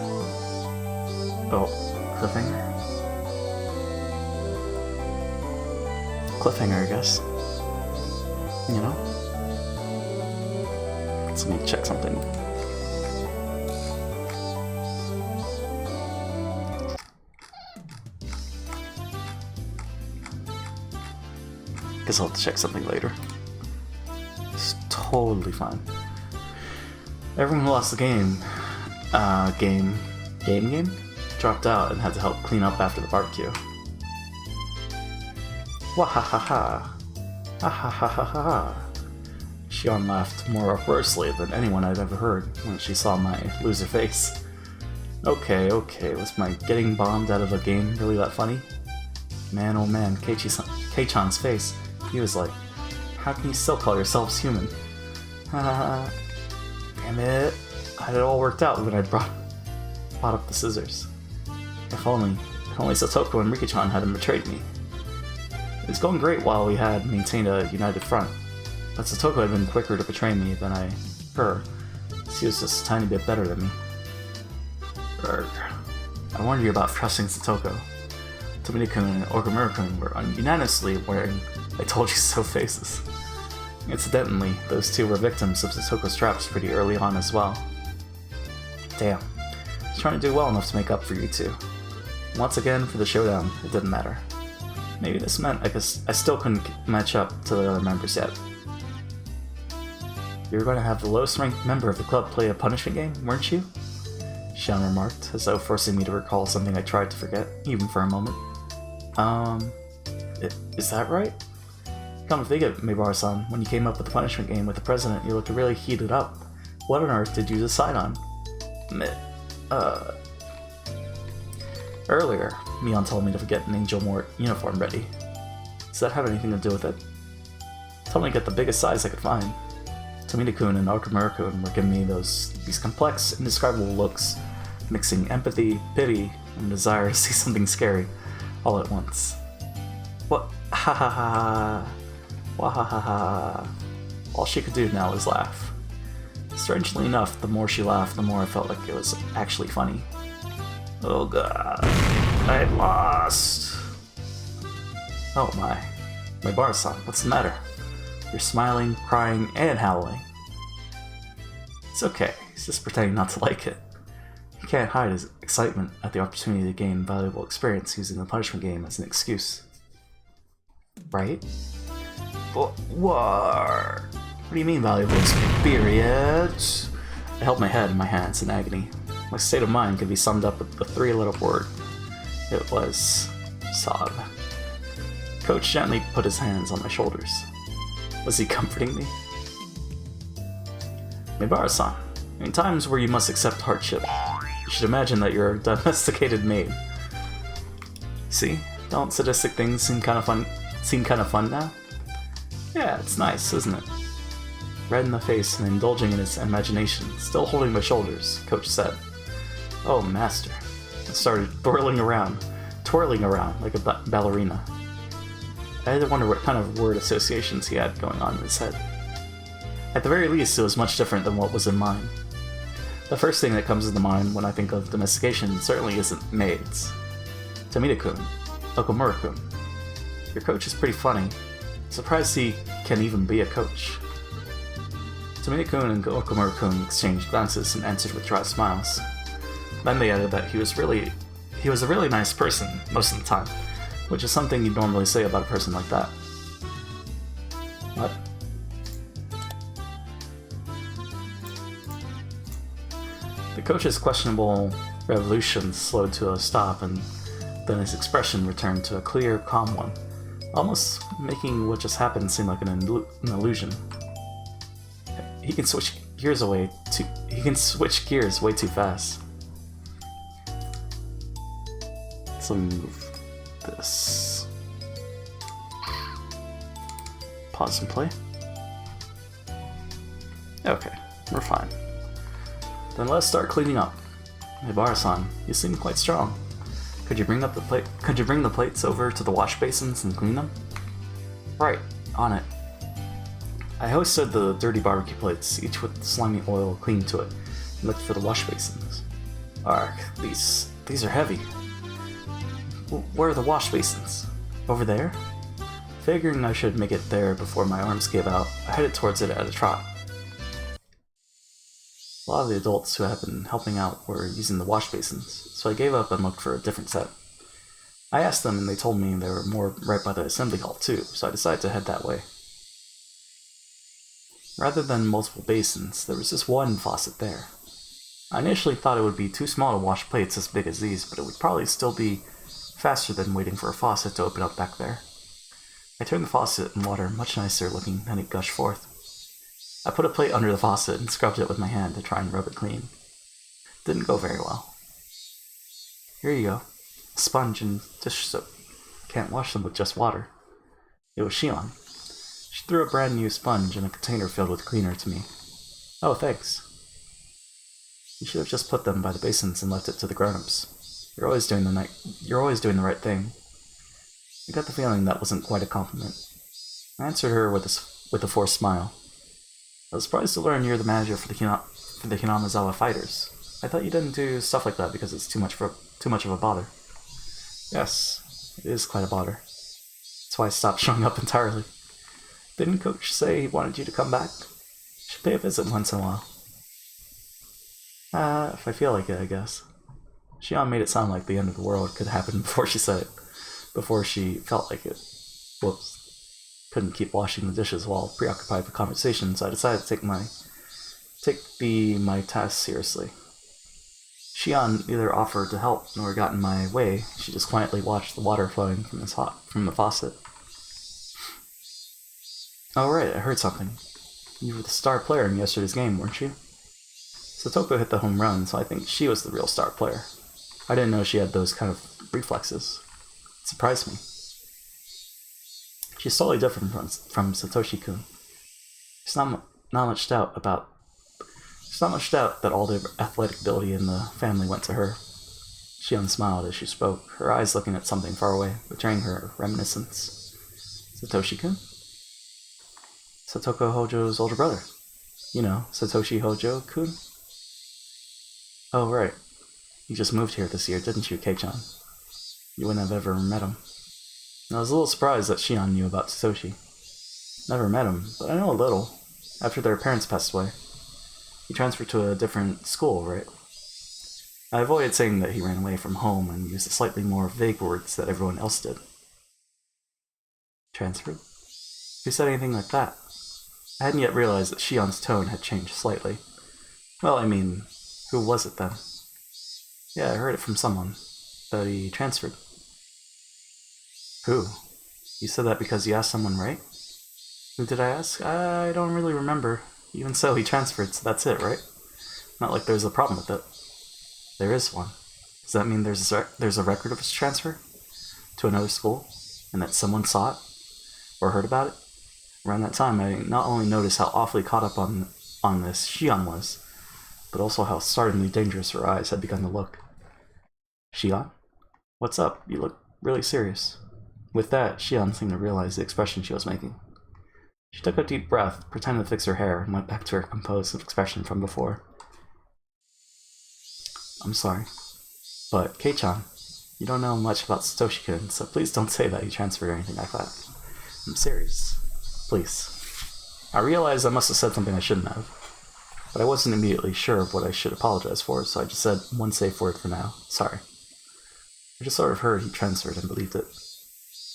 Oh, cliffhanger? Cliffhanger, I guess. You know? Let me check something. Guess I'll have to check something later. It's totally fine. Everyone who lost the game, dropped out and had to help clean up after the barbecue. Wahahaha! Ahahaha! Shion laughed more uproariously than anyone I'd ever heard when she saw my loser face. Okay, was my getting bombed out of a game really that funny? Man, oh man, Kei-chan's face. He was like, how can you still call yourselves human? Haha. Damn it. I had it all worked out when I brought up the scissors. If only Satoko and Riki-chan hadn't betrayed me. It was going great while we had maintained a united front. But Satoko had been quicker to betray me than her. She was just a tiny bit better than me. Urgh. I warned you about trusting Satoko. Tomine-kun and Okamura-kun were unanimously wearing I told you so faces. Incidentally, those two were victims of Satoko's traps pretty early on as well. Damn. I was trying to do well enough to make up for you two. Once again, for the showdown, it didn't matter. Maybe this meant I still couldn't match up to the other members yet. You were going to have the lowest ranked member of the club play a punishment game, weren't you? Shion remarked, as though forcing me to recall something I tried to forget, even for a moment. Is that right? Come to think of it, Mibara-san, when you came up with the punishment game with the president, you looked really heated up. What on earth did you decide on? Earlier, Mion told me to get an Angel Mort uniform ready. Does that have anything to do with it? Told me to get the biggest size I could find. Tomine-kun and Okamura-kun were giving me these complex, indescribable looks, mixing empathy, pity, and desire to see something scary, all at once. What? Ha ha ha! Wahahaha! All she could do now was laugh. Strangely enough, the more she laughed, the more I felt like it was actually funny. Oh god. I lost. Oh my. Maibara-san, what's the matter? You're smiling, crying, and howling. It's okay, he's just pretending not to like it. He can't hide his excitement at the opportunity to gain valuable experience using the punishment game as an excuse. Right? What do you mean valuable experience? I held my head in my hands in agony. My state of mind could be summed up with the three-letter word. It was sob. Coach gently put his hands on my shoulders. Was he comforting me? Maibara-san, in times where you must accept hardship, you should imagine that you're a domesticated maid. See? Don't sadistic things seem kind of fun now? Yeah, it's nice, isn't it? Red in the face and indulging in his imagination, still holding my shoulders, Coach said. Oh, master. I started twirling around like a ballerina. I had to wonder what kind of word associations he had going on in his head. At the very least, it was much different than what was in mine. The first thing that comes to mind when I think of domestication certainly isn't maids. Tomita-kun, Okumura-kun. Your coach is pretty funny. Surprised he can even be a coach. Tomita-kun and Okumura-kun exchanged glances and answered with dry smiles. Then they added that he was a really nice person most of the time, which is something you'd normally say about a person like that. What? The coach's questionable revolution slowed to a stop, and then his expression returned to a clear, calm one, almost making what just happened seem like an illusion. He can switch gears way too fast. So move this. Pause and play. Okay, we're fine. Then let's start cleaning up. Maibara-san, you seem quite strong. Could you bring the plates over to the wash basins and clean them? Right, on it. I hoisted the dirty barbecue plates, each with slimy oil clinging to it, and looked for the wash basins. Ark, these are heavy. Where are the wash basins? Over there? Figuring I should make it there before my arms gave out, I headed towards it at a trot. A lot of the adults who had been helping out were using the wash basins, so I gave up and looked for a different set. I asked them and they told me there were more right by the assembly hall too, so I decided to head that way. Rather than multiple basins, there was just one faucet there. I initially thought it would be too small to wash plates as big as these, but it would probably still be faster than waiting for a faucet to open up back there. I turned the faucet and water much nicer looking than it gushed forth. I put a plate under the faucet and scrubbed it with my hand to try and rub it clean. Didn't go very well. Here you go. A sponge and dish soap. Can't wash them with just water. It was Shion. She threw a brand new sponge and a container filled with cleaner to me. Oh, thanks. You should have just put them by the basins and left it to the grown-ups. You're always doing the right thing. I got the feeling that wasn't quite a compliment. I answered her with a forced smile. I was surprised to learn you're the manager for the Hinamizawa fighters. I thought you didn't do stuff like that because it's too much of a bother. Yes, it is quite a bother. That's why I stopped showing up entirely. Didn't Coach say he wanted you to come back? Should pay a visit once in a while. If I feel like it, I guess. Shion made it sound like the end of the world could happen before she said it. Before she felt like it. Whoops. Couldn't keep washing the dishes while preoccupied with conversation, so I decided to take my task seriously. Shion neither offered to help nor got in my way. She just quietly watched the water flowing from the faucet. Oh right, I heard something. You were the star player in yesterday's game, weren't you? Satoko hit the home run, so I think she was the real star player. I didn't know she had those kind of reflexes. It surprised me. She's totally different from Satoshi-kun. There's not much doubt that all the athletic ability in the family went to her. Shion smiled as she spoke, her eyes looking at something far away, betraying her reminiscence. Satoshi-kun? Satoko Hojo's older brother. You know, Satoshi Hojo-kun? Oh, right. You just moved here this year, didn't you, Kei-chan? You wouldn't have ever met him. And I was a little surprised that Shion knew about Satoshi. Never met him, but I know a little. After their parents passed away, he transferred to a different school, right? I avoided saying that he ran away from home and used slightly more vague words that everyone else did. Transferred? Who said anything like that? I hadn't yet realized that Shion's tone had changed slightly. Well, I mean, who was it then? Yeah, I heard it from someone. That he transferred. Who? You said that because you asked someone, right? Who did I ask? I don't really remember. Even so, he transferred, so that's it, right? Not like there's a problem with it. There is one. Does that mean there's a record of his transfer? To another school? And that someone saw it? Or heard about it? Around that time, I not only noticed how awfully caught up on this Shion was, but also how startlingly dangerous her eyes had begun to look. Shion? What's up? You look really serious. With that, Shion seemed to realize the expression she was making. She took a deep breath, pretended to fix her hair, and went back to her composed expression from before. I'm sorry, but Kei-chan, you don't know much about Satoshi-kun, so please don't say that he transferred or anything like that. I'm serious. Please. I realized I must have said something I shouldn't have, but I wasn't immediately sure of what I should apologize for, so I just said one safe word for now. Sorry. I just sort of heard he transferred and believed it.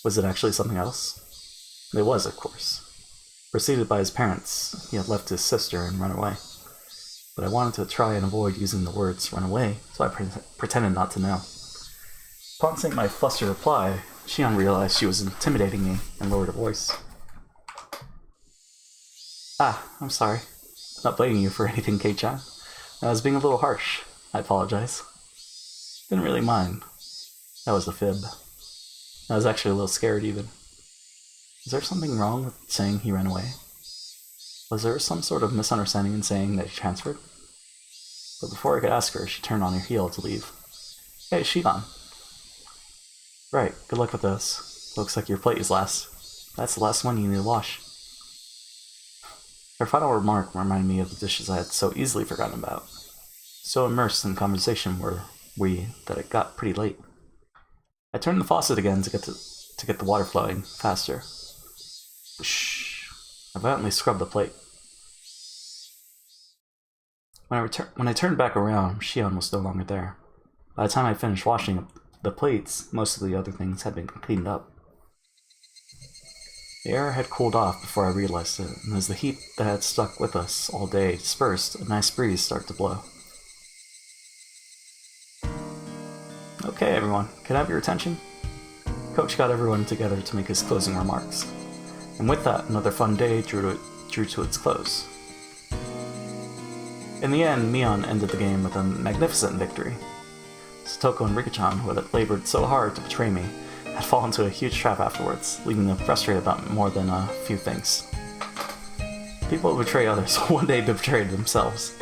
Was it actually something else? It was, of course. Preceded by his parents, he had left his sister and run away. But I wanted to try and avoid using the words run away, so I pretended not to know. Upon seeing my flustered reply, Shion realized she was intimidating me and lowered her voice. I'm sorry. Not blaming you for anything, Kei-chan. I was being a little harsh. I apologize. Didn't really mind. That was a fib. I was actually a little scared, even. Is there something wrong with saying he ran away? Was there some sort of misunderstanding in saying that he transferred? But before I could ask her, she turned on her heel to leave. Hey, Shion. Right, good luck with those. Looks like your plate is last. That's the last one you need to wash. Her final remark reminded me of the dishes I had so easily forgotten about. So immersed in conversation were we that it got pretty late. I turned the faucet again to get the water flowing faster. Shh. I violently scrubbed the plate. When I turned back around, Shion was no longer there. By the time I finished washing the plates, most of the other things had been cleaned up. The air had cooled off before I realized it, and as the heat that had stuck with us all day dispersed, a nice breeze started to blow. Okay, everyone, can I have your attention? Coach got everyone together to make his closing remarks. And with that, another fun day drew to its close. In the end, Mion ended the game with a magnificent victory. Satoko and Rika-chan, who had labored so hard to betray me, had fallen into a huge trap afterwards, leaving them frustrated about more than a few things. People who betray others will one day betray themselves.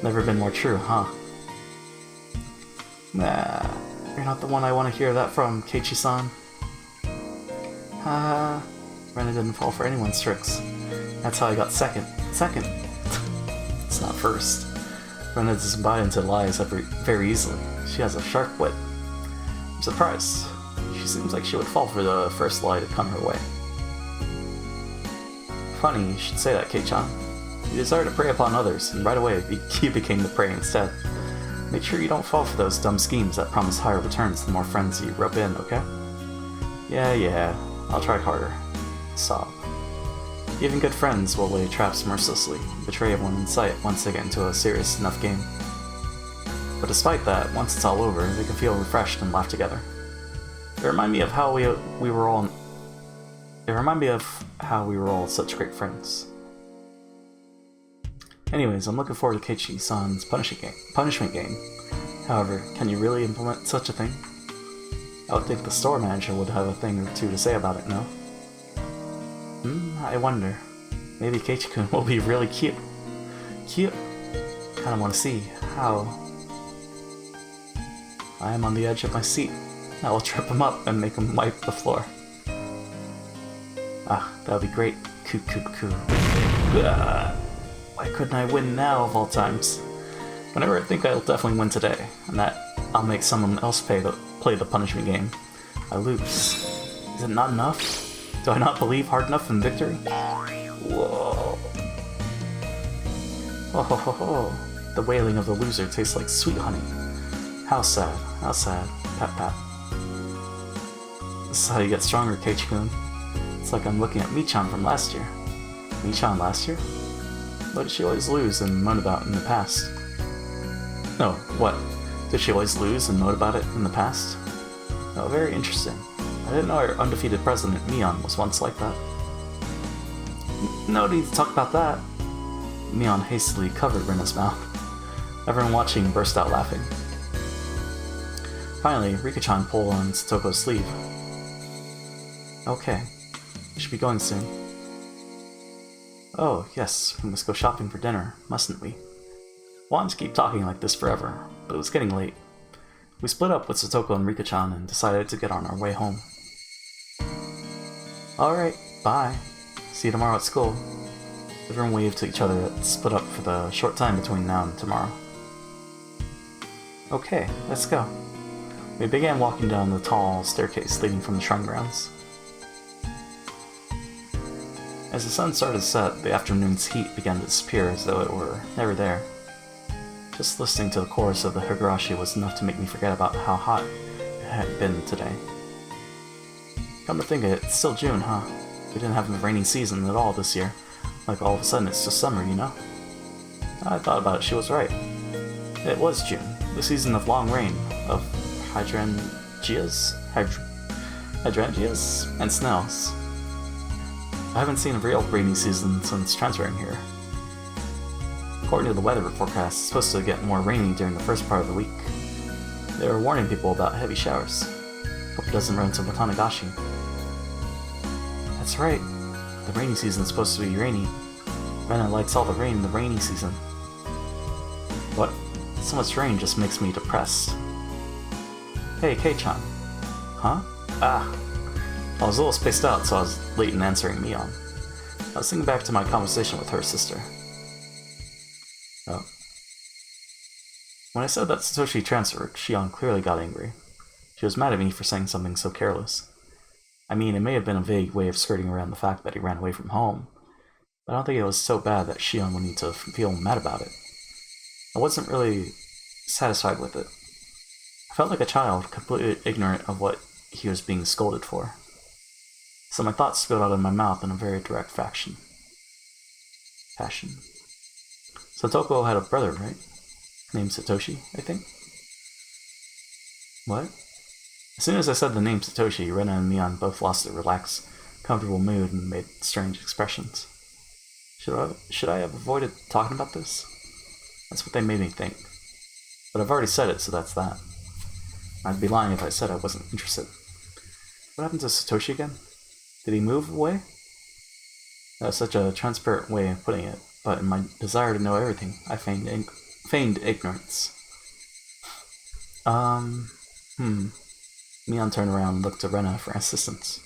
Never been more true, huh? Nah, you're not the one I want to hear that from, Keiichi-san. Rena didn't fall for anyone's tricks. That's how I got second. Second! It's not first. Rena doesn't buy into lies very easily. She has a sharp wit. I'm surprised. She seems like she would fall for the first lie to come her way. Funny you should say that, Kei-chan. You desire to prey upon others, and right away you became the prey instead. Make sure you don't fall for those dumb schemes that promise higher returns the more friends you rub in, okay? Yeah, I'll try harder. Sob. Even good friends will lay traps mercilessly, and betray everyone in sight once they get into a serious enough game. But despite that, once it's all over, they can feel refreshed and laugh together. It reminded me of how we were all such great friends. Anyways, I'm looking forward to Keiichi-san's punishment game. However, can you really implement such a thing? I would think the store manager would have a thing or two to say about it, no? I wonder. Maybe Keiichi-kun will be really cute. Cute? Kinda wanna see how. I am on the edge of my seat. I will trip him up and make him wipe the floor. That would be great. Coo. Why couldn't I win now of all times? Whenever I think I'll definitely win today, and that I'll make someone else play the punishment game, I lose. Is it not enough? Do I not believe hard enough in victory? Whoa. Oh ho ho ho. The wailing of the loser tastes like sweet honey. How sad, how sad. Pat pat. This is how you get stronger, Keiichi-kun. It's like I'm looking at Michan from last year. Michan last year? What did she always lose and moan about in the past? No, what? Did she always lose and moan about it in the past? Oh, very interesting. I didn't know our undefeated president, Mion, was once like that. No need to talk about that. Mion hastily covered Rena's mouth. Everyone watching burst out laughing. Finally, Rika-chan pulled on Satoko's sleeve. Okay, we should be going soon. Oh, yes, we must go shopping for dinner, mustn't we? Wanted to keep talking like this forever, but it was getting late. We split up with Satoko and Rika-chan and decided to get on our way home. Alright, bye. See you tomorrow at school. Everyone waved to each other and split up for the short time between now and tomorrow. Okay, let's go. We began walking down the tall staircase leading from the shrine grounds. As the sun started to set, the afternoon's heat began to disappear as though it were never there. Just listening to the chorus of the Higurashi was enough to make me forget about how hot it had been today. Come to think of it, it's still June, huh? We didn't have a rainy season at all this year. Like all of a sudden it's just summer, you know? I thought about it, she was right. It was June, the season of long rain, of hydrangeas and snails. I haven't seen a real rainy season since transferring here. According to the weather forecast, it's supposed to get more rainy during the first part of the week. They were warning people about heavy showers. Hope it doesn't run to Watanagashi. That's right. The rainy season is supposed to be rainy. Rena likes all the rain in the rainy season. What? So much rain just makes me depressed. Hey, Kei-chan. Huh? Ah. I was a little spaced out, so I was late in answering Mion. I was thinking back to my conversation with her sister. Oh. When I said that Satoshi transferred, Shion clearly got angry. She was mad at me for saying something so careless. I mean, it may have been a vague way of skirting around the fact that he ran away from home, but I don't think it was so bad that Shion would need to feel mad about it. I wasn't really satisfied with it. I felt like a child, completely ignorant of what he was being scolded for. So my thoughts spilled out of my mouth in a very direct fashion. Satoko had a brother, right? Named Satoshi, I think? What? As soon as I said the name Satoshi, Rena and Mion both lost their relaxed, comfortable mood and made strange expressions. Should I have avoided talking about this? That's what they made me think. But I've already said it, so that's that. I'd be lying if I said I wasn't interested. What happened to Satoshi again? Did he move away? That was such a transparent way of putting it, but in my desire to know everything, I feigned ignorance. Mion turned around and looked to Rena for assistance.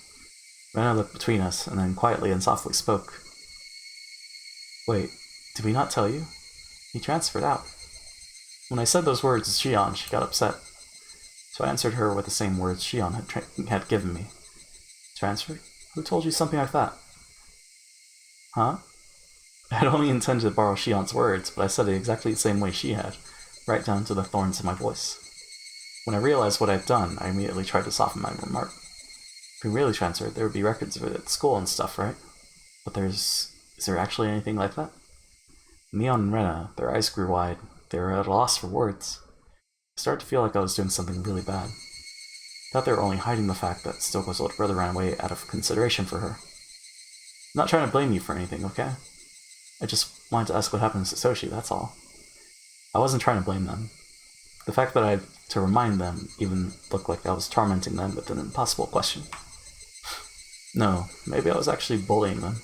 Rena looked between us, and then quietly and softly spoke. Wait, did we not tell you? He transferred out. When I said those words to Shion, she got upset. So I answered her with the same words Shion had given me. Transferred? Who told you something like that? Huh? I had only intended to borrow Shion's words, but I said it exactly the same way she had, right down to the thorns in my voice. When I realized what I had done, I immediately tried to soften my remark. If we really transferred, there would be records of it at school and stuff, right? But is there actually anything like that? Mion and Rena, their eyes grew wide. They were at a loss for words. I started to feel like I was doing something really bad. I thought they were only hiding the fact that Stoko's older brother ran away out of consideration for her. I'm not trying to blame you for anything, okay? I just wanted to ask what happened to Satoshi, that's all. I wasn't trying to blame them. The fact that I had to remind them even looked like I was tormenting them with an impossible question. No, maybe I was actually bullying them.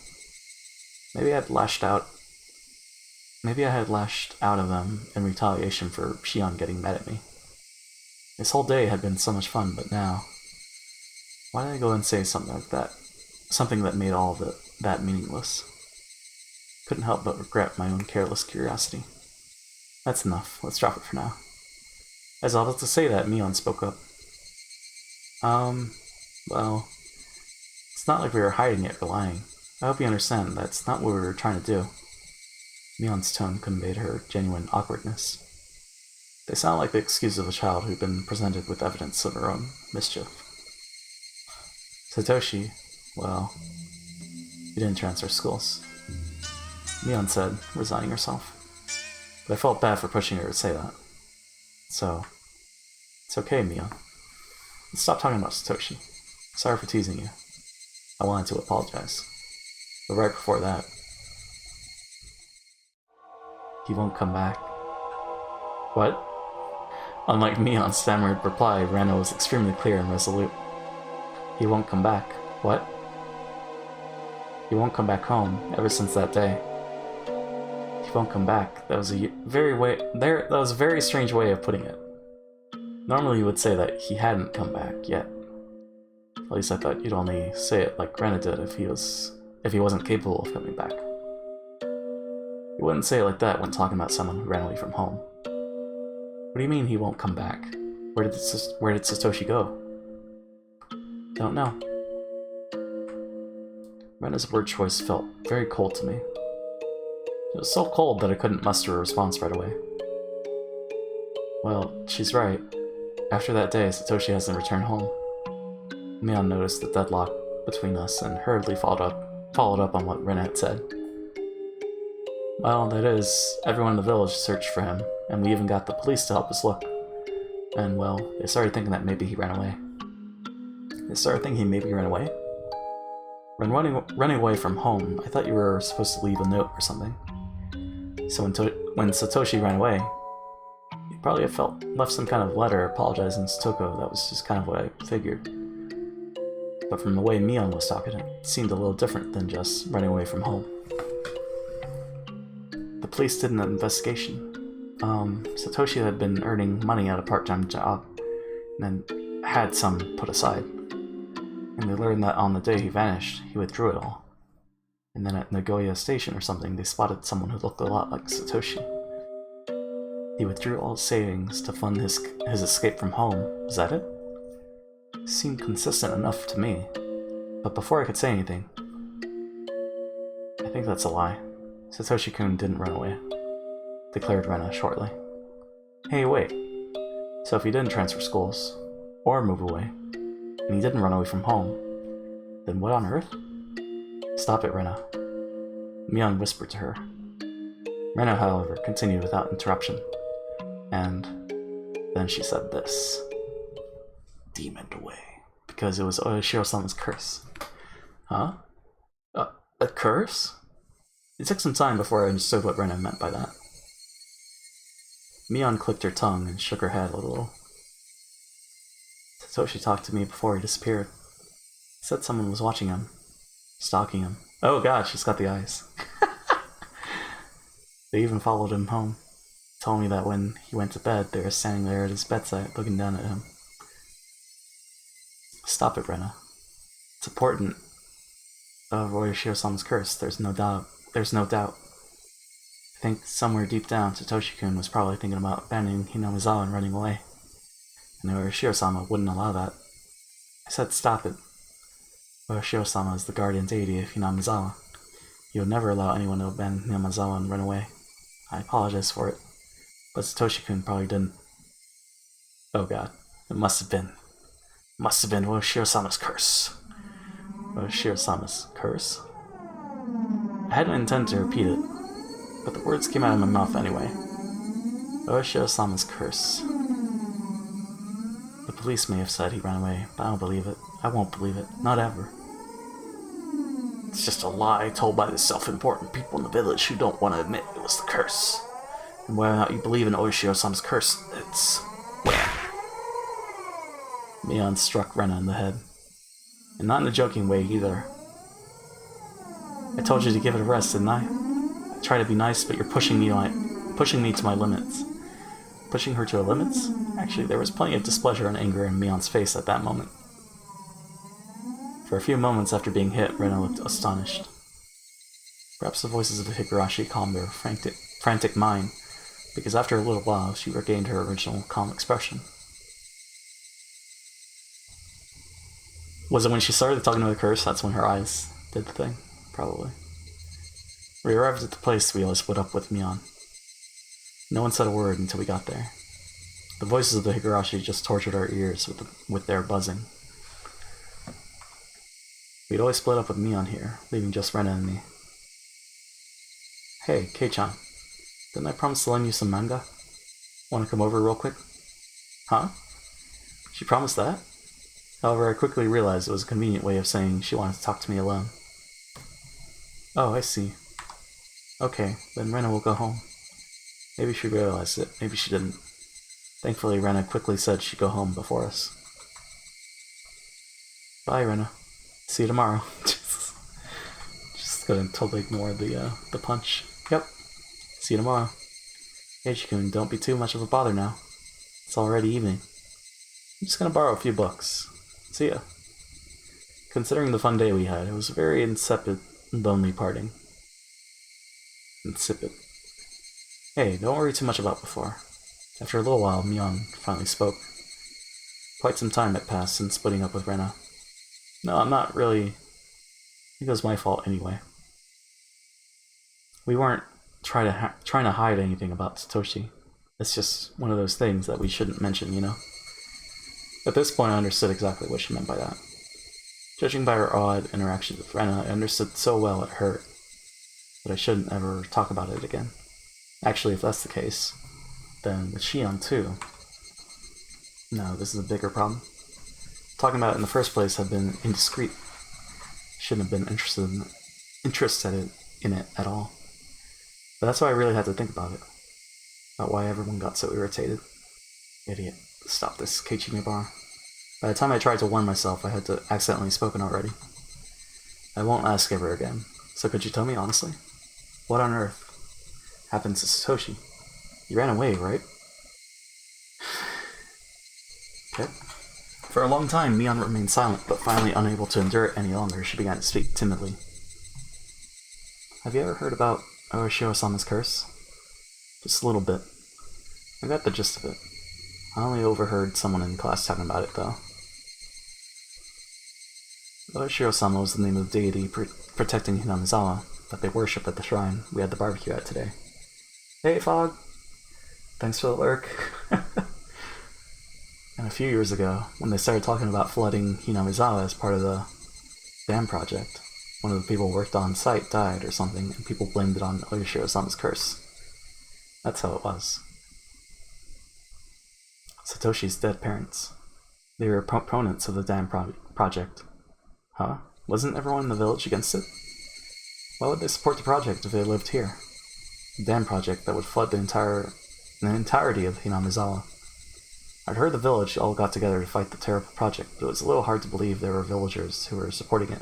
Maybe I had lashed out of them in retaliation for Shion getting mad at me. This whole day had been so much fun, but now... Why did I go and say something like that? Something that made all of that meaningless. Couldn't help but regret my own careless curiosity. That's enough. Let's drop it for now. As I was about to say that, Mion spoke up. Well, it's not like we were hiding it or lying. I hope you understand that's not what we were trying to do. Mion's tone conveyed her genuine awkwardness. They sound like the excuse of a child who'd been presented with evidence of her own mischief. Satoshi, well, you didn't transfer schools, Mion said, resigning herself. But I felt bad for pushing her to say that. So, it's okay, Mion. Let's stop talking about Satoshi. Sorry for teasing you. I wanted to apologize. But right before that, he won't come back. What? Unlike Mion's stammered reply, Rena was extremely clear and resolute. He won't come back. What? He won't come back home ever since that day. He won't come back. That was a very strange way of putting it. Normally you would say that he hadn't come back yet. At least I thought you'd only say it like Rena did if he wasn't capable of coming back. You wouldn't say it like that when talking about someone who ran away from home. What do you mean he won't come back? Where did Satoshi go? Don't know. Rena's word choice felt very cold to me. It was so cold that I couldn't muster a response right away. Well, she's right. After that day, Satoshi hasn't returned home. Mion noticed the deadlock between us and hurriedly followed up on what Rena had said. Well, that is, everyone in the village searched for him, and we even got the police to help us look. And, well, they started thinking that maybe he ran away. They started thinking maybe he ran away? When running away from home, I thought you were supposed to leave a note or something. So when Satoshi ran away, he probably have left some kind of letter apologizing to Toko. That was just kind of what I figured. But from the way Mion was talking, it seemed a little different than just running away from home. The police did an investigation. Satoshi had been earning money at a part-time job, and then had some put aside. And they learned that on the day he vanished, he withdrew it all. And then at Nagoya Station or something, they spotted someone who looked a lot like Satoshi. He withdrew all his savings to fund his escape from home. Was that it? It seemed consistent enough to me. But before I could say anything, I think that's a lie. Satoshi-kun didn't run away, declared Rena shortly. Hey, wait. So if he didn't transfer schools, or move away, and he didn't run away from home, then what on earth? Stop it, Rena. Mion whispered to her. Rena, however, continued without interruption. And then she said this. Demoned away. Because it was Oyoshiro-sama's curse. Huh? A curse? It took some time before I understood what Rena meant by that. Mion clicked her tongue and shook her head a little. Satoshi talked to me before he disappeared. He said someone was watching him. Stalking him. Oh god, she's got the eyes. They even followed him home. Told me that when he went to bed, they were standing there at his bedside, looking down at him. Stop it, Rena. It's important of Oyoshiro-sama's curse, there's no doubt. I think somewhere deep down, Satoshi-kun was probably thinking about abandoning Hinamizawa and running away. And Oyoshiro-sama wouldn't allow that. I said stop it. Oyoshiro-sama is the guardian deity of Hinamizawa. He would never allow anyone to abandon Hinamizawa and run away. I apologize for it. But Satoshi-kun probably didn't. Oh god. It must have been Oyoshiro-sama's curse. Oyoshiro-sama's curse? I hadn't intended to repeat it, but the words came out of my mouth anyway. Oyoshiro-sama's curse. The police may have said he ran away, but I don't believe it. I won't believe it. Not ever. It's just a lie told by the self-important people in the village who don't want to admit it was the curse. And whether or not you believe in Oyoshiro-sama's curse, it's... well. Mion struck Rena in the head. And not in a joking way either. I told you to give it a rest, didn't I? I try to be nice, but you're pushing me to my limits. Pushing her to her limits? Actually, there was plenty of displeasure and anger in Mion's face at that moment. For a few moments after being hit, Rena looked astonished. Perhaps the voices of Higurashi calmed her frantic mind, because after a little while she regained her original calm expression. Was it when she started talking to the curse that's when her eyes did the thing? Probably. We arrived at the place we all split up with Mion. No one said a word until we got there. The voices of the Higurashi just tortured our ears with their buzzing. We'd always split up with Mion here, leaving just Rena and me. Hey, Kei-chan. Didn't I promise to lend you some manga? Want to come over real quick? Huh? She promised that? However, I quickly realized it was a convenient way of saying she wanted to talk to me alone. Oh, I see. Okay, then Rena will go home. Maybe she realized it, maybe she didn't. Thankfully, Rena quickly said she'd go home before us. Bye, Rena. See you tomorrow. Just gonna totally ignore the punch. Yep. See you tomorrow. Eiji-kun, don't be too much of a bother now. It's already evening. I'm just gonna borrow a few books. See ya. Considering the fun day we had, it was a very insipid, lonely parting. Insipid. Hey, don't worry too much about before. After a little while, Mion finally spoke. Quite some time had passed since splitting up with Rena. No, I'm not really... I think it was my fault anyway. We weren't trying to hide anything about Satoshi. It's just one of those things that we shouldn't mention, you know? At this point, I understood exactly what she meant by that. Judging by her odd interactions with Rena, I understood so well it hurt that I shouldn't ever talk about it again. Actually, if that's the case, then with Shion too. No, this is a bigger problem. Talking about it in the first place had been indiscreet. Shouldn't have been interested in it at all. But that's why I really had to think about it. About why everyone got so irritated. Idiot. Stop this, Kei-chan. By the time I tried to warn myself, I had to accidentally spoken already. I won't ask ever again. So could you tell me honestly? What on earth happened to Satoshi? You ran away, right? Okay. For a long time, Mion remained silent, but finally unable to endure it any longer, she began to speak timidly. Have you ever heard about Oishiro-sama's curse? Just a little bit. I got the gist of it. I only overheard someone in class talking about it, though. Oishiro-sama was the name of the deity protecting Hinamizawa that they worship at the shrine we had the barbecue at today. Hey, Fog! Thanks for the lurk. And a few years ago, when they started talking about flooding Hinamizawa as part of the dam project, one of the people who worked on site died or something, and people blamed it on Oishiro-sama's curse. That's how it was. Satoshi's dead parents. They were proponents of the dam project. Huh? Wasn't everyone in the village against it? Why would they support the project if they lived here? The dam project that would flood the entirety of Hinamizawa. I'd heard the village all got together to fight the terrible project, but it was a little hard to believe there were villagers who were supporting it.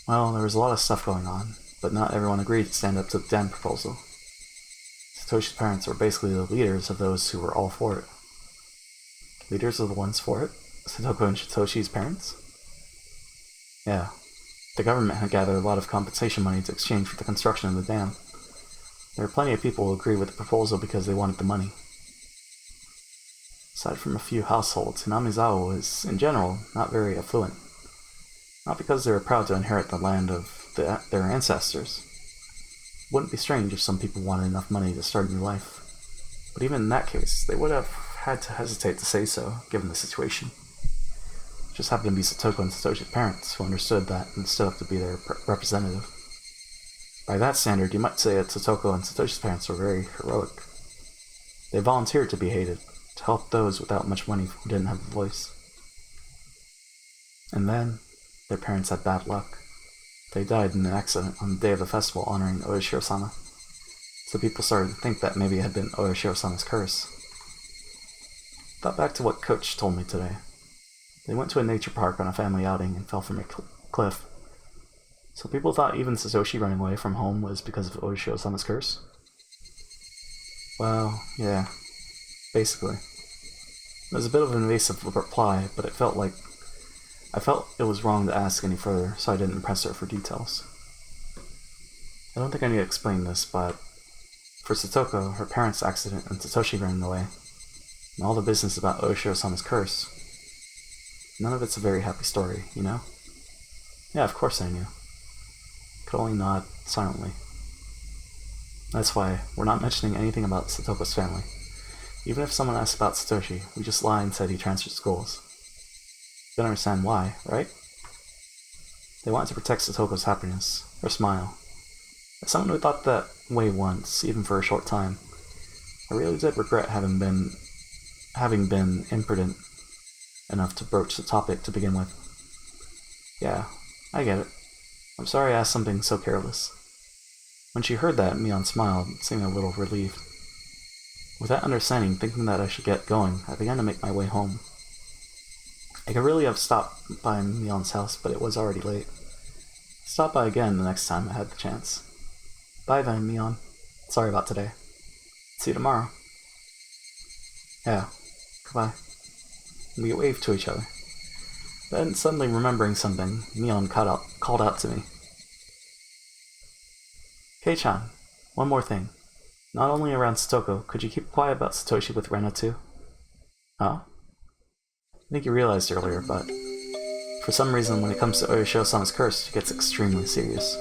Well, there was a lot of stuff going on, but not everyone agreed to stand up to the dam proposal. Satoshi's parents were basically the leaders of those who were all for it. Leaders are the ones for it? Satoko and Satoshi's parents? Yeah. The government had gathered a lot of compensation money to exchange for the construction of the dam. There were plenty of people who agreed with the proposal because they wanted the money. Aside from a few households, Hinamizawa was, in general, not very affluent. Not because they were proud to inherit the land of their ancestors. It wouldn't be strange if some people wanted enough money to start a new life. But even in that case, they would have had to hesitate to say so, given the situation. It just happened to be Satoko and Satoshi's parents who understood that and stood up to be their representative. By that standard, you might say that Satoko and Satoshi's parents were very heroic. They volunteered to be hated, to help those without much money who didn't have a voice. And then, their parents had bad luck. They died in an accident on the day of the festival honoring Oishiro-sama. So people started to think that maybe it had been Oishiro-sama's curse. Thought back to what Coach told me today. They went to a nature park on a family outing and fell from a cliff. So people thought even Satoshi running away from home was because of Oishiro-sama's curse? Well, yeah. Basically. It was a bit of an evasive reply, but I felt it was wrong to ask any further, so I didn't press her for details. I don't think I need to explain this, but For Satoko, her parents' accident and Satoshi running away, and all the business about Oshiro-sama's curse, none of it's a very happy story, you know? Yeah, of course I knew. Could only nod silently. That's why we're not mentioning anything about Satoko's family. Even if someone asks about Satoshi, we just lie and said he transferred schools. You don't understand why, right? They wanted to protect Satoko's happiness, her smile. As someone who thought that way once, even for a short time, I really did regret having been imprudent enough to broach the topic to begin with. Yeah, I get it. I'm sorry I asked something so careless. When she heard that, Mion smiled, seeming a little relieved. With that understanding, thinking that I should get going, I began to make my way home. I could really have stopped by Mion's house, but it was already late. Stop by again the next time I had the chance. Bye then, Mion. Sorry about today. See you tomorrow. Yeah, goodbye. We waved to each other. Then, suddenly remembering something, Mion called out to me. Kei-chan, one more thing. Not only around Satoko, could you keep quiet about Satoshi with Rena too? Huh? I think you realized earlier, but for some reason when it comes to Oyoshiro-sama's curse, she gets extremely serious.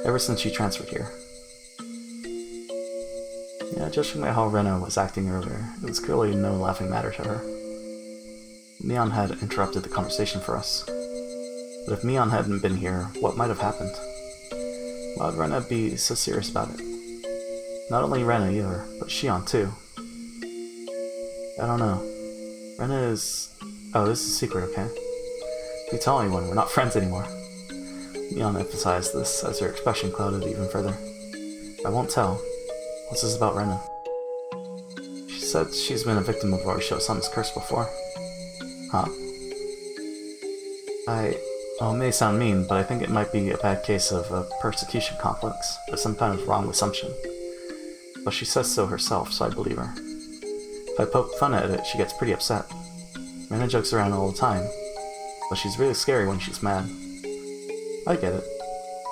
Ever since she transferred here. Yeah, judging by how Rena was acting earlier, it was clearly no laughing matter to her. Mion had interrupted the conversation for us. But if Mion hadn't been here, what might have happened? Why would Rena be so serious about it? Not only Rena either, but Shion too. I don't know. Rena is... Oh, this is a secret, okay? If you tell anyone, we're not friends anymore. Mion emphasized this as her expression clouded even further. I won't tell. What's this about Rena? She said she's been a victim of Oyoshiro-sama's curse before. Huh? Well, it may sound mean, but I think it might be a bad case of a persecution complex, or some kind of wrong assumption. But she says so herself, so I believe her. If I poke fun at it, she gets pretty upset. Rena jokes around all the time, but she's really scary when she's mad. I get it.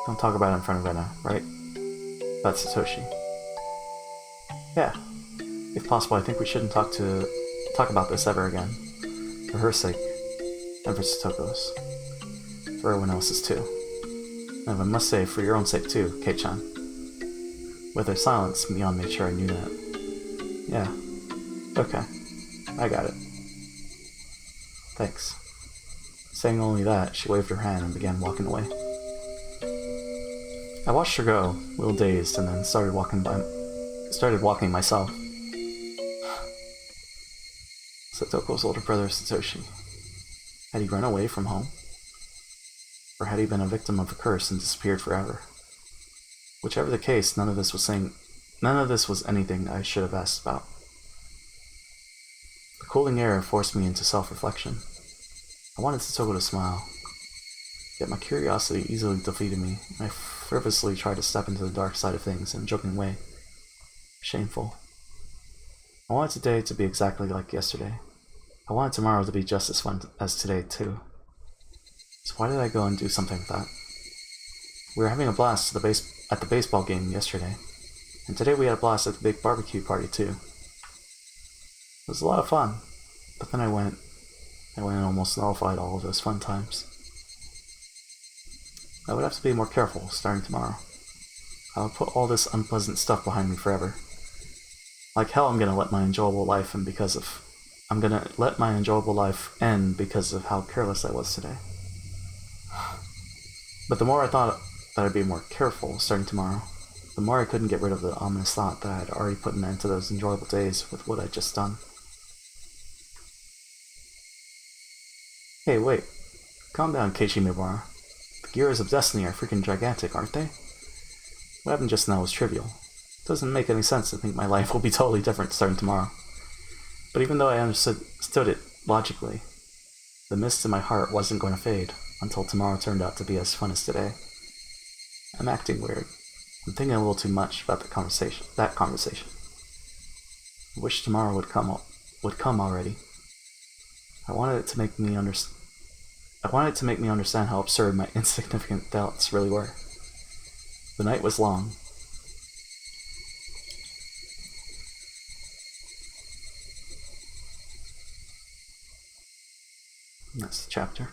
Don't talk about it in front of Rena, right? About Satoshi. Yeah. If possible, I think we shouldn't talk about this ever again. For her sake, and for Satoko's. For everyone else's too. And I must say, for your own sake too, Kei-chan. With her silence, Mion made sure I knew that. Yeah. Okay. I got it. Thanks. Saying only that, she waved her hand and began walking away. I watched her go, a little dazed, and then started walking myself. Satoko's older brother, Satoshi. Had he run away from home? Or had he been a victim of a curse and disappeared forever? Whichever the case, none of this was anything I should have asked about. The cooling air forced me into self-reflection. I wanted Satoko to smile. Yet my curiosity easily defeated me, and I frivolously tried to step into the dark side of things in a joking way. Shameful. I wanted today to be exactly like yesterday. I wanted tomorrow to be just as fun as today, too. So why did I go and do something like that? We were having a blast at the baseball game yesterday, and today we had a blast at the big barbecue party, too. It was a lot of fun, but then I went and almost nullified all of those fun times. I would have to be more careful starting tomorrow. I would put all this unpleasant stuff behind me forever. Like hell, I'm gonna let my enjoyable life end because of how careless I was today. But the more I thought that I'd be more careful starting tomorrow, the more I couldn't get rid of the ominous thought that I had already put an end to those enjoyable days with what I'd just done. Hey, wait. Calm down, Keiichi Mibara. The gears of destiny are freaking gigantic, aren't they? What happened just now was trivial. It doesn't make any sense to think my life will be totally different starting tomorrow. But even though I understood it logically, the mist in my heart wasn't going to fade until tomorrow turned out to be as fun as today. I'm acting weird. I'm thinking a little too much about that conversation. I wish tomorrow would come already. I wanted it to make me understand how absurd my insignificant doubts really were. The night was long. That's the chapter.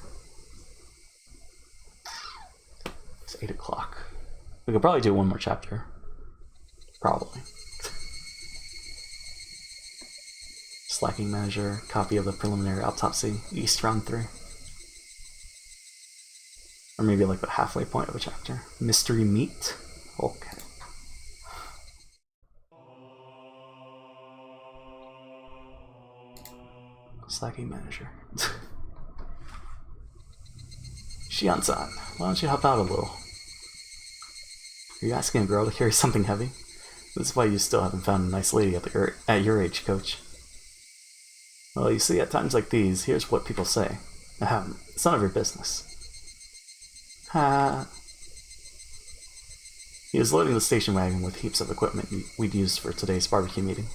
It's 8 o'clock. We could probably do one more chapter. Probably. Slacking manager, copy of the preliminary autopsy, East round 3. Or maybe like the halfway point of a chapter. Mystery meat? Okay. Slacking manager. Shion-san, why don't you help out a little? Are you asking a girl to carry something heavy? This is why you still haven't found a nice lady at your age, coach. Well, you see, at times like these, here's what people say. Ahem, it's none of your business. Ha. He was loading the station wagon with heaps of equipment we'd used for today's barbecue meeting.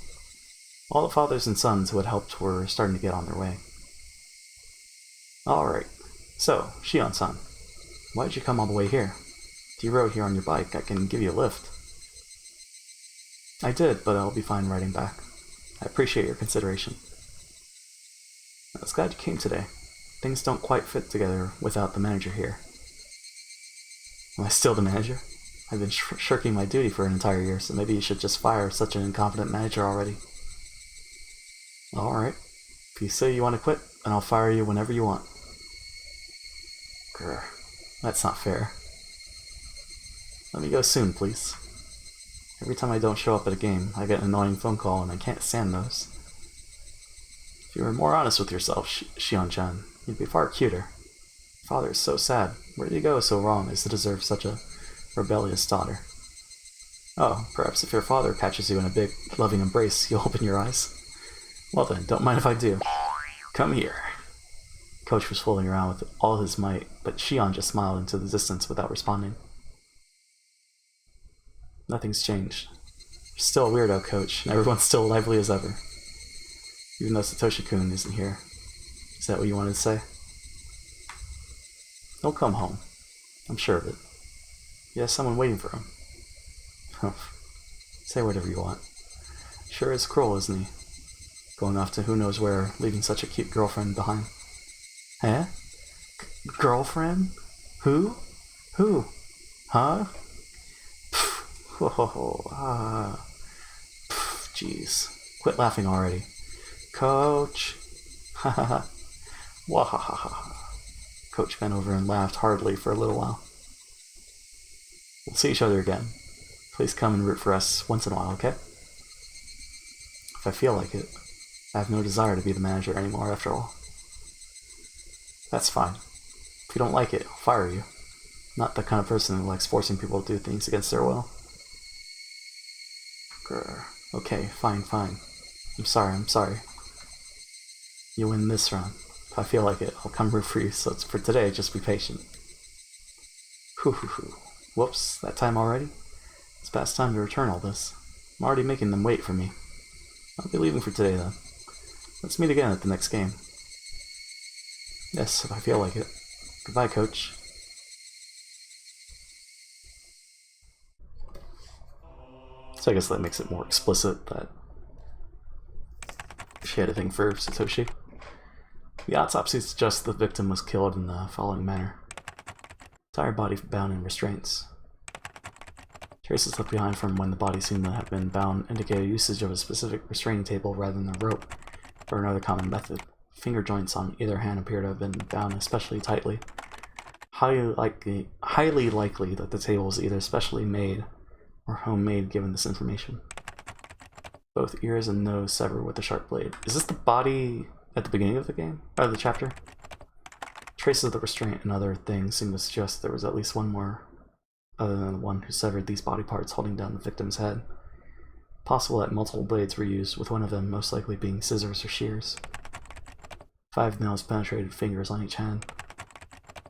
All the fathers and sons who had helped were starting to get on their way. Alright, so, Shion-san, why did you come all the way here? If you rode here on your bike, I can give you a lift. I did, but I'll be fine riding back. I appreciate your consideration. I was glad you came today. Things don't quite fit together without the manager here. Am I still the manager? I've been shirking my duty for an entire year, so maybe you should just fire such an incompetent manager already. Alright. If you say you want to quit, then I'll fire you whenever you want. Grr. That's not fair. Let me go soon, please. Every time I don't show up at a game, I get an annoying phone call, and I can't stand those. If you were more honest with yourself, Shion-chan, you'd be far cuter. Your father is so sad. Where did he go so wrong as to deserve such a rebellious daughter? Oh, perhaps if your father catches you in a big, loving embrace, you'll open your eyes? Well then, don't mind if I do. Come here. Coach was fooling around with all his might, but Shion just smiled into the distance without responding. Nothing's changed. You're still a weirdo, Coach, and everyone's still lively as ever. Even though Satoshi-kun isn't here. Is that what you wanted to say? He'll come home. I'm sure of it. He has someone waiting for him. Humph. Say whatever you want. Sure is cruel, isn't he? Going off to who knows where, leaving such a cute girlfriend behind. Eh? Girlfriend? Who? Who? Huh? Jeez. Quit laughing already. Coach. Ha ha ha. Wahahaha. Coach bent over and laughed heartily for a little while. We'll see each other again. Please come and root for us once in a while, okay? If I feel like it. I have no desire to be the manager anymore, after all. That's fine. If you don't like it, I'll fire you. I'm not the kind of person who likes forcing people to do things against their will. Grr. Okay, fine. I'm sorry. You win this round. If I feel like it, I'll come root for you, so for today, just be patient. Hoo. Whoops, that time already? It's past time to return all this. I'm already making them wait for me. I'll be leaving for today, then. Let's meet again at the next game. Yes, if I feel like it. Goodbye, Coach. So I guess that makes it more explicit that she had a thing for Satoshi. The autopsy suggests the victim was killed in the following manner. Entire body bound in restraints. Traces left behind from when the body seemed to have been bound indicate a usage of a specific restraining table rather than a rope, or another common method. Finger joints on either hand appear to have been bound especially tightly. Highly likely that the table was either specially made or homemade given this information. Both ears and nose severed with a sharp blade. Is this the body at the beginning of the game? Or the chapter? Traces of the restraint and other things seem to suggest there was at least one more other than the one who severed these body parts holding down the victim's head. Possible that multiple blades were used, with one of them most likely being scissors or shears. 5 nails penetrated fingers on each hand.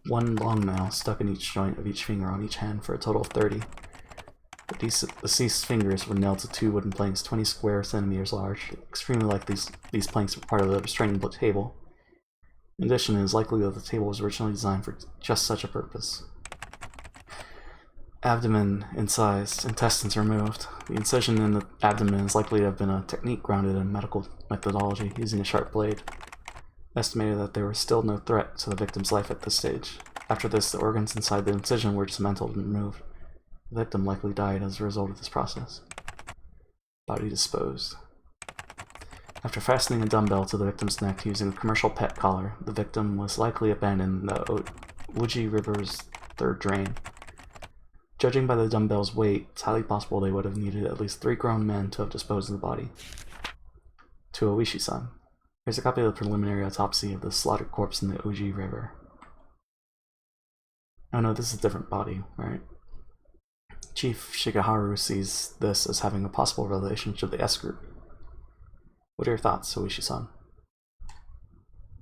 1 long nail stuck in each joint of each finger on each hand for a total of 30. The deceased fingers were nailed to 2 wooden planks 20 square centimeters large, extremely likely these planks were part of the restraining table. In addition, it is likely that the table was originally designed for just such a purpose. Abdomen incised, intestines removed. The incision in the abdomen is likely to have been a technique grounded in medical methodology, using a sharp blade. estimated that there was still no threat to the victim's life at this stage. After this, the organs inside the incision were dismantled and removed. The victim likely died as a result of this process. Body disposed. After fastening a dumbbell to the victim's neck using a commercial pet collar, the victim was likely abandoned in the Uji River's third drain. Judging by the dumbbell's weight, it's highly possible they would have needed at least 3 grown men to have disposed of the body. To Oishi-san. Here's a copy of the preliminary autopsy of the slaughtered corpse in the Uji River. Oh no, this is a different body, right? Chief Shigeharu sees this as having a possible relation to the S group. What are your thoughts, Oishi-san?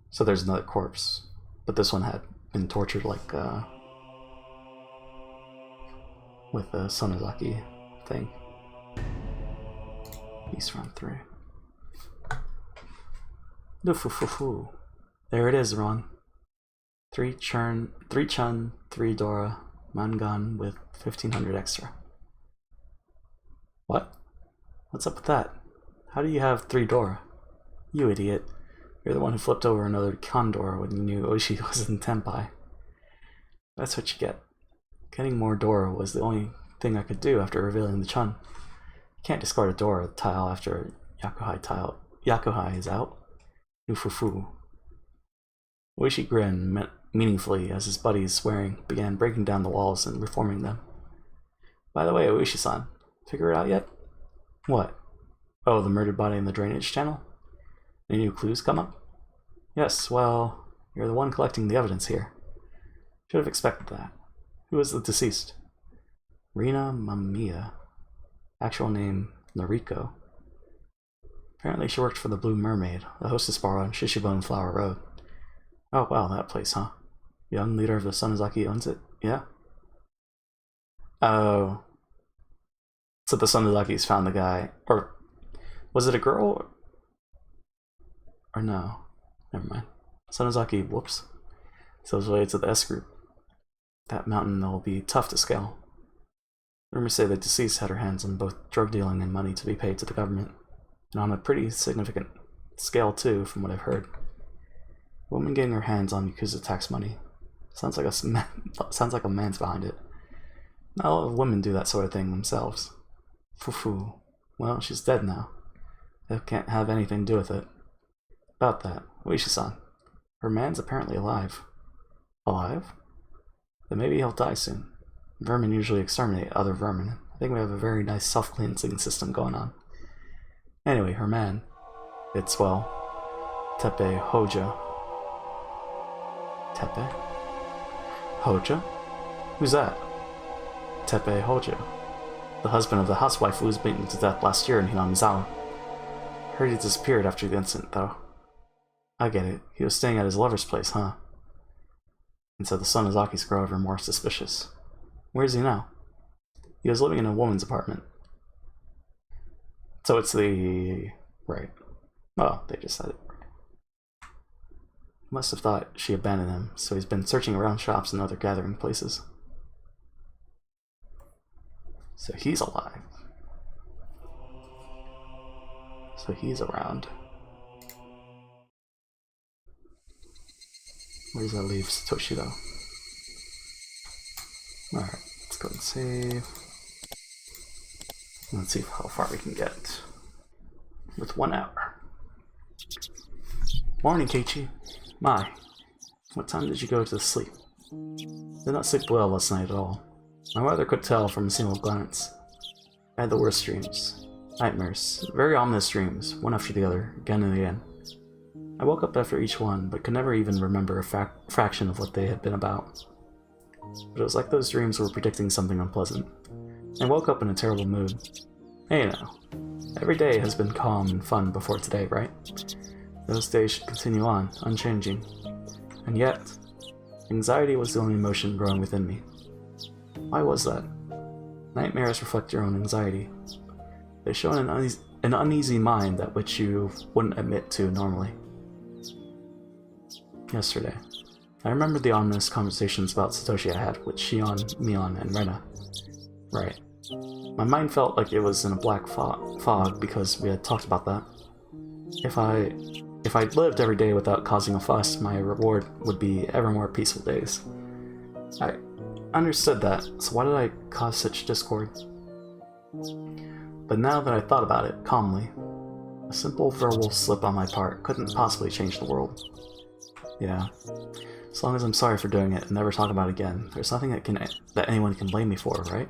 So there's another corpse, but this one had been tortured like, with the Sonozaki thing. Beast round 3. Doofufufu. There it is, Ron. 3 chun, 3 Dora, Mangan with 1500 extra. What? What's up with that? How do you have 3 Dora? You idiot. You're the one who flipped over another Condor when you knew Oishi was in Tenpai. That's what you get. Getting more Dora was the only thing I could do after revealing the chun. You can't discard a Dora tile after Yakuhai is out. Ufufu. Oishi grinned meaningfully as his buddies, swearing, began breaking down the walls and reforming them. By the way, Oishi-san, figure it out yet? What? Oh, the murdered body in the drainage channel? Any new clues come up? Yes, well, you're the one collecting the evidence here. Should have expected that. Who was the deceased? Rina Mamiya. Actual name, Noriko. Apparently she worked for the Blue Mermaid, the hostess bar on Shishibone Flower Road. Oh wow, that place, huh? Young leader of the Sonozaki owns it? Yeah? Oh. So the Sonozakis found the guy. Or was it a girl? Or no? Never mind. Sonozaki, whoops. So it's related to the S group. That mountain will be tough to scale. Rumors say the deceased had her hands on both drug dealing and money to be paid to the government. And on a pretty significant scale too, from what I've heard. A woman getting her hands on Yakuza tax money. Sounds like a man's behind it. Not a lot of women do that sort of thing themselves. Fufu. Well, she's dead now. They can't have anything to do with it. About that, Oishi-san. Her man's apparently alive. Alive? Then maybe he'll die soon. Vermin usually exterminate other vermin. I think we have a very nice self-cleansing system going on. Anyway, her man. It's, well, Tepe Hoja. Tepe? Hoja? Who's that? Tepe Hoja. The husband of the housewife who was beaten to death last year in Hinamizawa. Heard he disappeared after the incident, though. I get it. He was staying at his lover's place, huh? And so the Sonozakis grow ever more suspicious. Where is he now? He was living in a woman's apartment. So it's the... right. Oh, they just said it. He must have thought she abandoned him, so he's been searching around shops and other gathering places. So he's alive. So he's around. Where does that leave Satoshi, though? Alright, let's go and save. Let's see how far we can get with 1 hour. Morning, Keiichi. My, what time did you go to sleep? Did not sleep well last night at all. My mother could tell from a single glance. I had the worst dreams. Nightmares. Very ominous dreams, one after the other, again and again. I woke up after each one, but could never even remember a fraction of what they had been about. But it was like those dreams were predicting something unpleasant. I woke up in a terrible mood. Hey now, every day has been calm and fun before today, right? Those days should continue on, unchanging. And yet, anxiety was the only emotion growing within me. Why was that? Nightmares reflect your own anxiety. They show an uneasy mind that which you wouldn't admit to normally. Yesterday, I remembered the ominous conversations about Satoshi I had with Shion, Mion, and Rena. Right. My mind felt like it was in a black fog because we had talked about that. If If I'd lived every day without causing a fuss, my reward would be ever more peaceful days. I understood that, so why did I cause such discord? But now that I thought about it calmly, a simple verbal slip on my part couldn't possibly change the world. Yeah, as long as I'm sorry for doing it and never talk about it again, there's nothing that anyone can blame me for, right?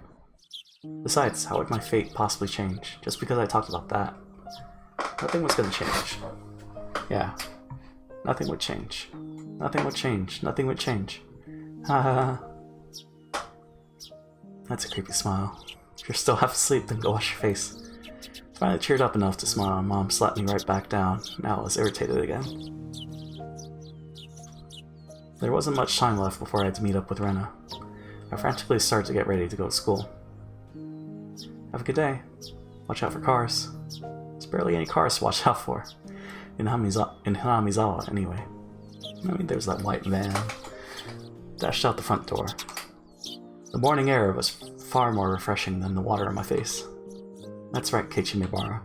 Besides, how would my fate possibly change just because I talked about that? Nothing was gonna change. Yeah, nothing would change. Nothing would change. Nothing would change. Ha ha ha. That's a creepy smile. If you're still half asleep, then go wash your face. Finally cheered up enough to smile, and Mom slapped me right back down. Now I was irritated again. There wasn't much time left before I had to meet up with Rena. I frantically started to get ready to go to school. Have a good day. Watch out for cars. There's barely any cars to watch out for. In Hanamizawa, anyway. I mean, there's that white van. Dashed out the front door. The morning air was far more refreshing than the water on my face. That's right, Ch.3.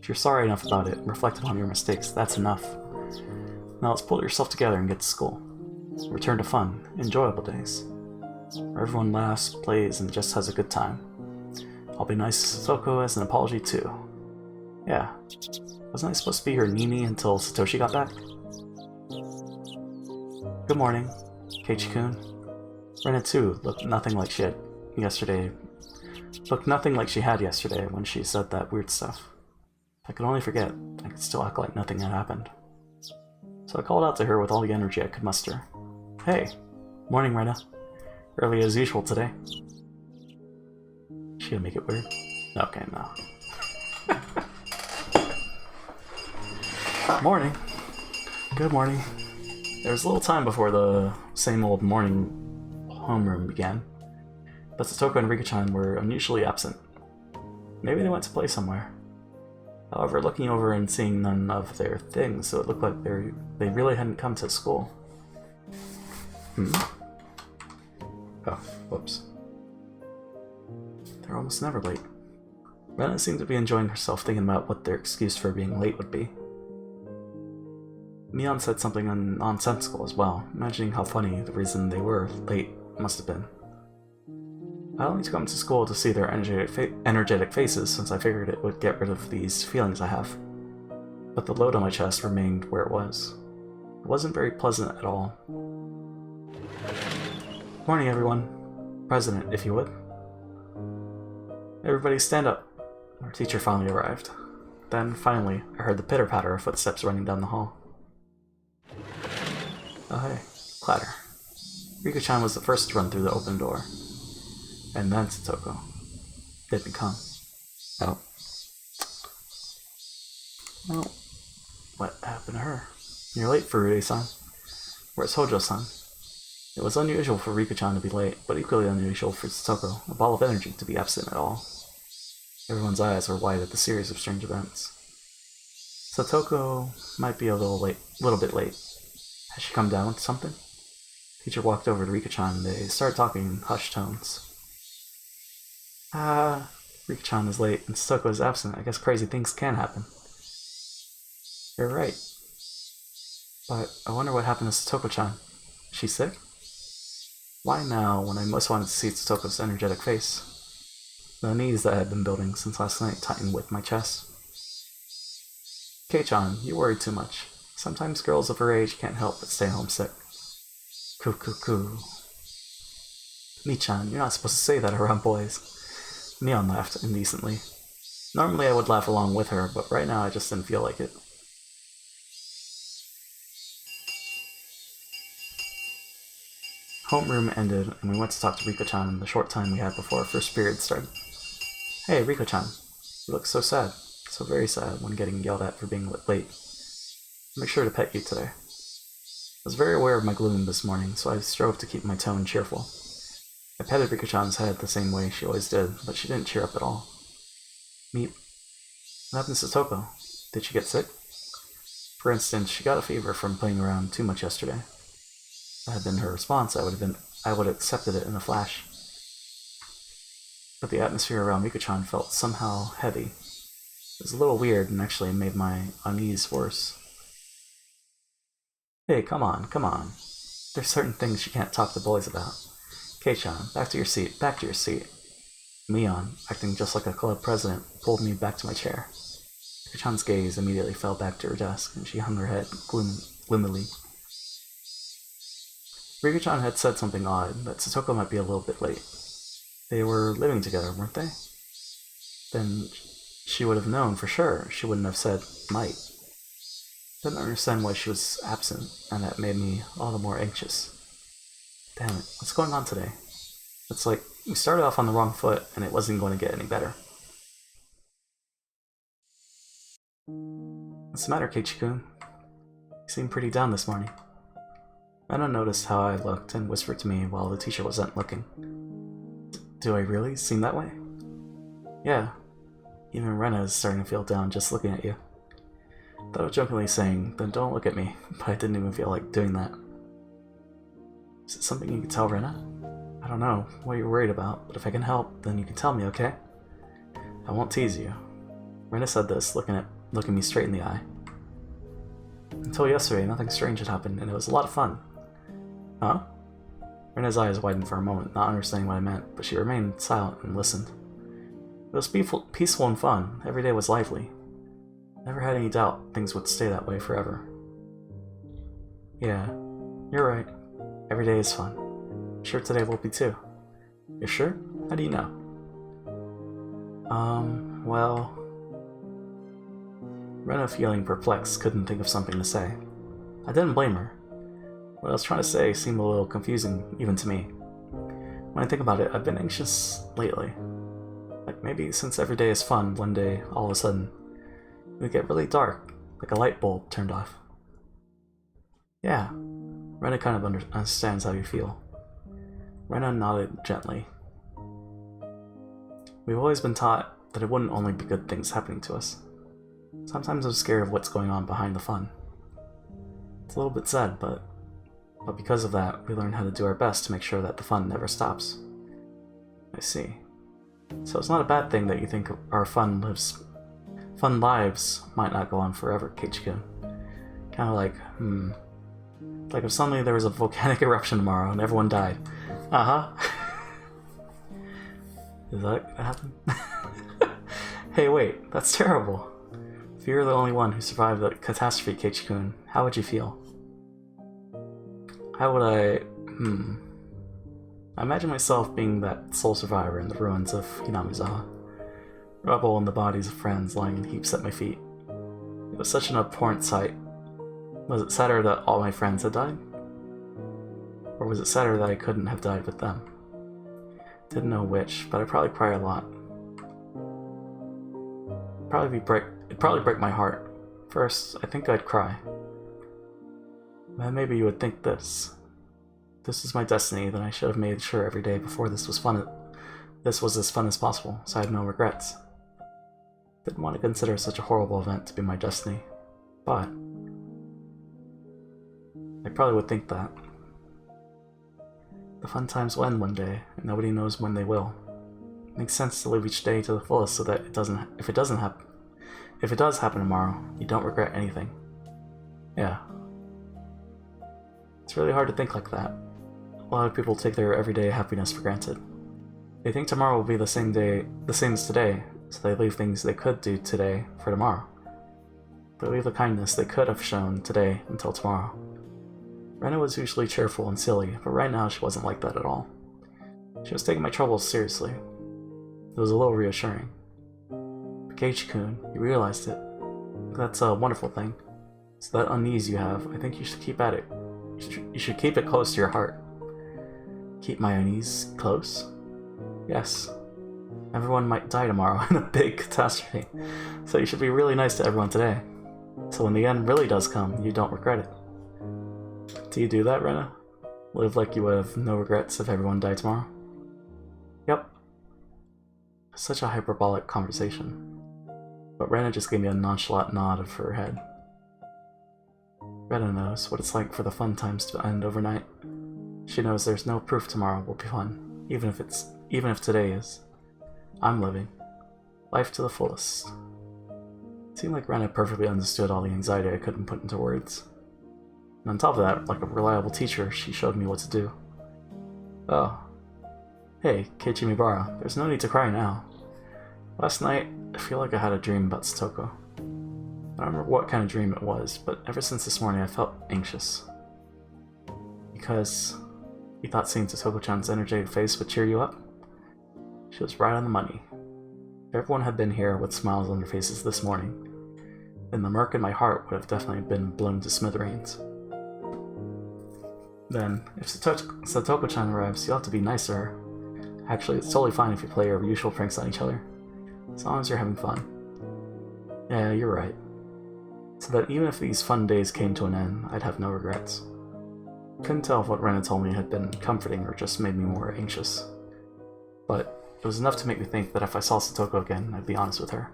If you're sorry enough about it and reflect upon your mistakes, that's enough. Now let's pull yourself together and get to school. Return to fun, enjoyable days, where everyone laughs, plays, and just has a good time. I'll be nice to Satoko as an apology too. Yeah, wasn't I supposed to be your Nini until Satoshi got back? Good morning, Keiichi-kun. Rena too looked nothing like she had yesterday. Looked nothing like she had yesterday when she said that weird stuff. If I could only forget, I could still act like nothing had happened. So I called out to her with all the energy I could muster. Hey, morning, Rena. Early as usual today. She gonna make it weird? Okay, no. Morning. Good morning. There was a little time before the same old morning homeroom began, but Satoko and Rika-chan were unusually absent. Maybe they went to play somewhere. However, looking over and seeing none of their things, so it looked like they really hadn't come to school. Oh, whoops. They're almost never late. Rena seemed to be enjoying herself thinking about what their excuse for being late would be. Mion said something nonsensical as well, imagining how funny the reason they were late must have been. I only come to school to see their energetic faces, since I figured it would get rid of these feelings I have. But the load on my chest remained where it was. It wasn't very pleasant at all. Morning, everyone. President, if you would. Everybody stand up. Our teacher finally arrived. Then, finally, I heard the pitter-patter of footsteps running down the hall. Oh hey, clatter. Rika-chan was the first to run through the open door. And then Satoko. Didn't come. Oh. Well, what happened to her? You're late, Furude-san. Where's Hojo-san? It was unusual for Rika-chan to be late, but equally unusual for Satoko, a ball of energy, to be absent at all. Everyone's eyes were wide at the series of strange events. Satoko might be a little bit late. Has she come down with something? Teacher walked over to Rika-chan and they started talking in hushed tones. Rika-chan is late and Satoko is absent. I guess crazy things can happen. You're right. But I wonder what happened to Satoko-chan. Is she sick? Why now, when I most wanted to see Satoko's energetic face? The unease that I had been building since last night tightened with my chest. Kei-chan, you worry too much. Sometimes girls of her age can't help but stay homesick. Coo. Mi-chan, you're not supposed to say that around boys. Mion laughed indecently. Normally I would laugh along with her, but right now I just didn't feel like it. Homeroom ended, and we went to talk to Rika-chan in the short time we had before our first period started. Hey, Rika-chan. You look so sad. So very sad when getting yelled at for being late. I'll make sure to pet you today. I was very aware of my gloom this morning, so I strove to keep my tone cheerful. I petted Rika-chan's head the same way she always did, but she didn't cheer up at all. Meep. What happened to Satoko? Did she get sick? For instance, she got a fever from playing around too much yesterday. If that had been her response, I would have accepted it in a flash. But the atmosphere around Rika-chan felt somehow heavy. It was a little weird and actually made my unease worse. Hey, come on, come on. There's certain things you can't talk to boys about. Kei-chan, back to your seat, back to your seat. Mion, acting just like a club president, pulled me back to my chair. Kei-chan's gaze immediately fell back to her desk, and she hung her head gloomily. Rika-chan had said something odd, that Satoko might be a little bit late. They were living together, weren't they? Then she would have known for sure. She wouldn't have said might. Didn't understand why she was absent, and that made me all the more anxious. Damn it, what's going on today? It's like we started off on the wrong foot, and it wasn't going to get any better. What's the matter, Keiichi-kun? You seem pretty down this morning. Rena noticed how I looked and whispered to me while the teacher wasn't looking. Do I really seem that way? Yeah. Even Rena is starting to feel down just looking at you. Thought of jokingly saying, then don't look at me, but I didn't even feel like doing that. Is it something you can tell Rena? I don't know what you're worried about, but if I can help, then you can tell me, okay? I won't tease you. Rena said this, looking me straight in the eye. Until yesterday, nothing strange had happened, and it was a lot of fun. Huh? Rena's eyes widened for a moment, not understanding what I meant, but she remained silent and listened. It was peaceful and fun. Every day was lively. Never had any doubt things would stay that way forever. Yeah, you're right. Every day is fun. I'm sure today will be too. You're sure? How do you know? Well... Rena, feeling perplexed, couldn't think of something to say. I didn't blame her. What I was trying to say seemed a little confusing, even to me. When I think about it, I've been anxious lately. Like maybe since every day is fun, one day, all of a sudden, it would get really dark, like a light bulb turned off. Yeah, Rena kind of understands how you feel. Rena nodded gently. We've always been taught that it wouldn't only be good things happening to us. Sometimes I'm scared of what's going on behind the fun. It's a little bit sad, but because of that, we learn how to do our best to make sure that the fun never stops. I see. So it's not a bad thing that you think our fun lives might not go on forever, Keiichi-kun. Kind of like, like if suddenly there was a volcanic eruption tomorrow and everyone died. Uh-huh. Is that gonna happen? Hey, wait, that's terrible. If you were the only one who survived the catastrophe, Keiichi-kun, how would you feel? How would I... I imagine myself being that sole survivor in the ruins of Hinamizawa. Rubble and the bodies of friends lying in heaps at my feet. It was such an abhorrent sight. Was it sadder that all my friends had died? Or was it sadder that I couldn't have died with them? Didn't know which, but I'd probably cry a lot. It'd probably break my heart. First, I think I'd cry. Then maybe you would think this. This is my destiny, then I should have made sure every day before this was as fun as possible, so I had no regrets. Didn't want to consider such a horrible event to be my destiny, but I probably would think that. The fun times will end one day, and nobody knows when they will. It makes sense to live each day to the fullest so that if it does happen tomorrow, you don't regret anything. Yeah. It's really hard to think like that. A lot of people take their everyday happiness for granted. They think tomorrow will be the same as today, so they leave things they could do today for tomorrow. They leave the kindness they could have shown today until tomorrow. Rena was usually cheerful and silly, but right now she wasn't like that at all. She was taking my troubles seriously. It was a little reassuring. But Keiichi-kun, you realized it. That's a wonderful thing. So that unease you have, I think you should keep at it. You should keep it close to your heart. Keep my unease close? Yes. Everyone might die tomorrow in a big catastrophe, so you should be really nice to everyone today. So when the end really does come, you don't regret it. Do you do that, Rena? Live like you would have no regrets if everyone died tomorrow? Yep. Such a hyperbolic conversation. But Rena just gave me a nonchalant nod of her head. Rena knows what it's like for the fun times to end overnight. She knows there's no proof tomorrow will be fun, even if today is. I'm living. Life to the fullest. It seemed like Rena perfectly understood all the anxiety I couldn't put into words. And on top of that, like a reliable teacher, she showed me what to do. Oh. Hey, Ch.3, there's no need to cry now. Last night, I feel like I had a dream about Satoko. I don't remember what kind of dream it was, but ever since this morning I felt anxious. Because you thought seeing Satoko-chan's energetic face would cheer you up? She was right on the money. If everyone had been here with smiles on their faces this morning, then the murk in my heart would have definitely been blown to smithereens. Then, if Satoko-chan arrives, you'll have to be nice to her. Actually, it's totally fine if you play your usual pranks on each other, as long as you're having fun. Yeah, you're right. So that even if these fun days came to an end, I'd have no regrets. Couldn't tell if what Rena told me had been comforting or just made me more anxious. But it was enough to make me think that if I saw Satoko again, I'd be honest with her.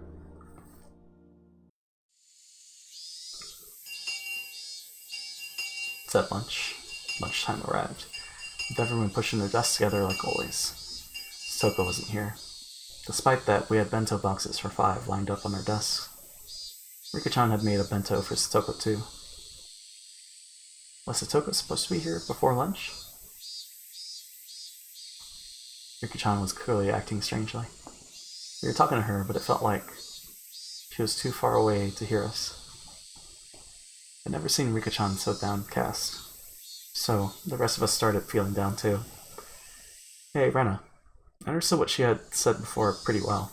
It's at lunch. Lunchtime arrived, with everyone pushing their desks together like always. Satoko wasn't here. Despite that, we had bento boxes for 5 lined up on our desks. Rika-chan had made a bento for Satoko too. Was Satoko supposed to be here before lunch? Rika-chan was clearly acting strangely. We were talking to her, but it felt like she was too far away to hear us. I'd never seen Rika-chan so downcast. So, the rest of us started feeling down too. Hey, Rena. I understood what she had said before pretty well.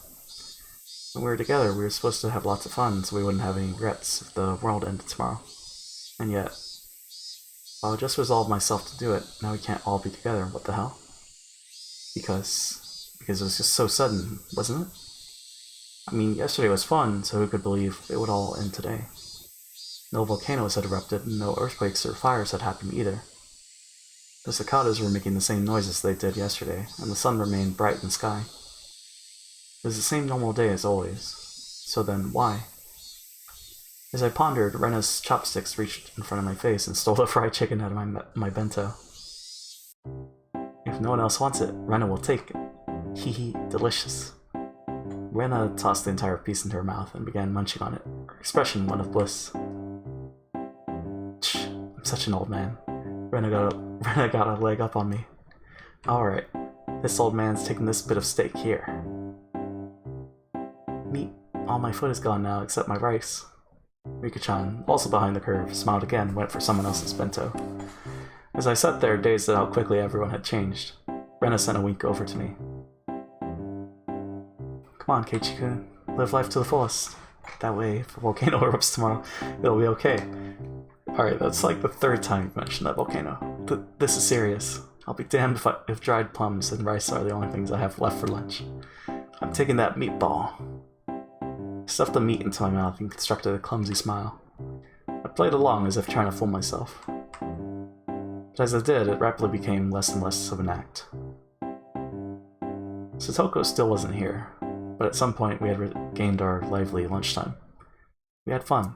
When we were together, we were supposed to have lots of fun so we wouldn't have any regrets if the world ended tomorrow. And yet, while I just resolved myself to do it, now we can't all be together. What the hell? Because it was just so sudden, wasn't it? I mean, yesterday was fun, so who could believe it would all end today? No volcanoes had erupted, and no earthquakes or fires had happened either. The cicadas were making the same noises they did yesterday, and the sun remained bright in the sky. It was the same normal day as always. So then, why? As I pondered, Rena's chopsticks reached in front of my face and stole the fried chicken out of my bento. If no one else wants it, Rena will take it. Hee, delicious. Rena tossed the entire piece into her mouth and began munching on it, her expression one of bliss. I'm such an old man. Rena got a leg up on me. Alright, this old man's taking this bit of steak here. Meat, all my food is gone now except my rice. Rika-chan, also behind the curve, smiled again and went for someone else's bento. As I sat there, dazed at how quickly everyone had changed, Rena sent a wink over to me. Come on, Keiichi-kun, live life to the fullest. That way, if a volcano erupts tomorrow, it'll be okay. Alright, that's like the 3rd time you've mentioned that volcano. This is serious. I'll be damned if dried plums and rice are the only things I have left for lunch. I'm taking that meatball. I stuffed the meat into my mouth and constructed a clumsy smile. I played along as if trying to fool myself. But as I did, it rapidly became less and less of an act. Satoko still wasn't here, but at some point we had regained our lively lunchtime. We had fun.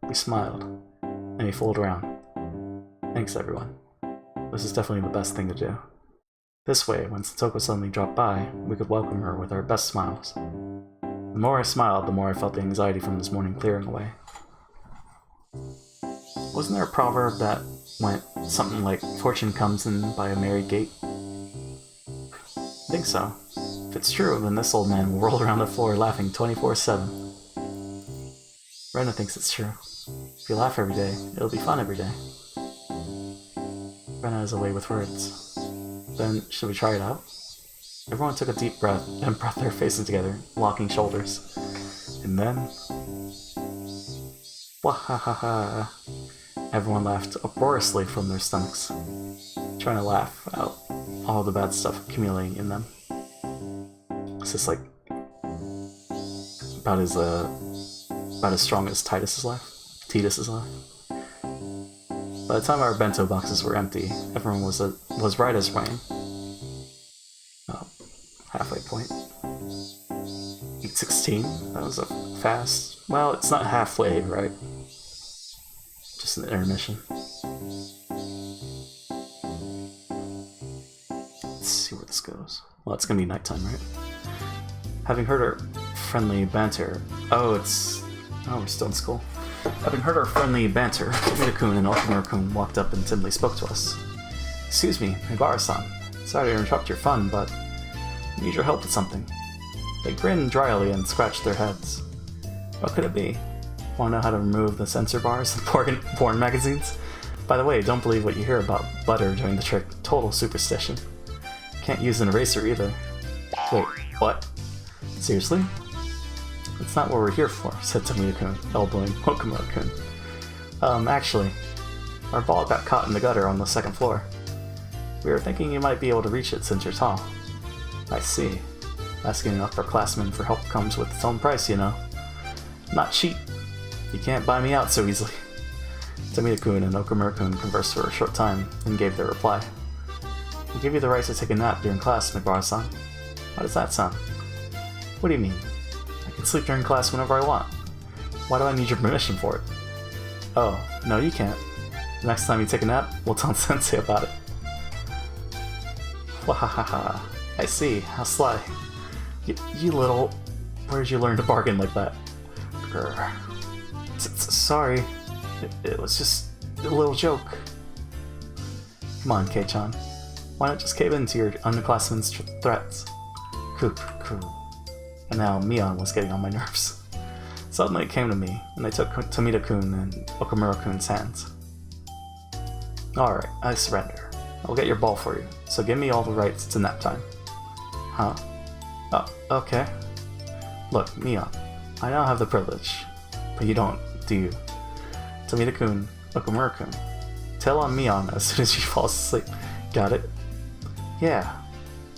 We smiled. And he fooled around. Thanks, everyone. This is definitely the best thing to do. This way, when Satoko suddenly dropped by, we could welcome her with our best smiles. The more I smiled, the more I felt the anxiety from this morning clearing away. Wasn't there a proverb that went something like, fortune comes in by a merry gate? I think so. If it's true, then this old man will roll around the floor laughing 24/7. Rena thinks it's true. If you laugh every day, it'll be fun every day. Rena is away with words. Then, should we try it out? Everyone took a deep breath and brought their faces together, locking shoulders. And then... Wahahaha! Everyone laughed uproariously from their stomachs, trying to laugh out all the bad stuff accumulating in them. It's just like... about as strong as Titus's laugh. By the time our bento boxes were empty, everyone was right as rain. Oh, halfway point. 8:16? That was a fast... Well, it's not halfway, right? Just an intermission. Let's see where this goes. Well, it's gonna be nighttime, right? Having heard our friendly banter... Oh, we're still in school. Having heard our friendly banter, Tomita-kun and Okumura-kun walked up and timidly spoke to us. Excuse me, Higurashi-san. Sorry to interrupt your fun, but I need your help with something. They grinned dryly and scratched their heads. What could it be? Want to know how to remove the censor bars in porn magazines? By the way, don't believe what you hear about butter doing the trick. Total superstition. Can't use an eraser either. Wait, what? Seriously? That's not what we're here for, said Tomita-kun, elbowing Okumura-kun. Actually, our ball got caught in the gutter on the second floor. We were thinking you might be able to reach it since you're tall. I see. Asking an upperclassman for help comes with its own price, you know. Not cheap. You can't buy me out so easily. Tomita-kun and Okumura-kun conversed for a short time, then gave their reply. We give you the right to take a nap during class, Mibara-san. How does that sound? What do you mean? I can sleep during class whenever I want. Why do I need your permission for it? Oh, no you can't. The next time you take a nap, we'll tell Sensei about it. Wahahaha. I see. How sly. You little... Where did you learn to bargain like that? Grr. Sorry. It was just a little joke. Come on, Kei-chan. Why not just cave into your underclassmen's threats? Coop. And now Mion was getting on my nerves. Suddenly it came to me, and I took Tomita-kun and Okumura-kun's hands. Alright, I surrender. I'll get your ball for you, so give me all the rights to nap time. Huh? Oh, okay. Look, Mion, I now have the privilege, but you don't, do you? Tomita-kun, Okumura-kun. Tell on Mion as soon as she falls asleep. Got it? Yeah.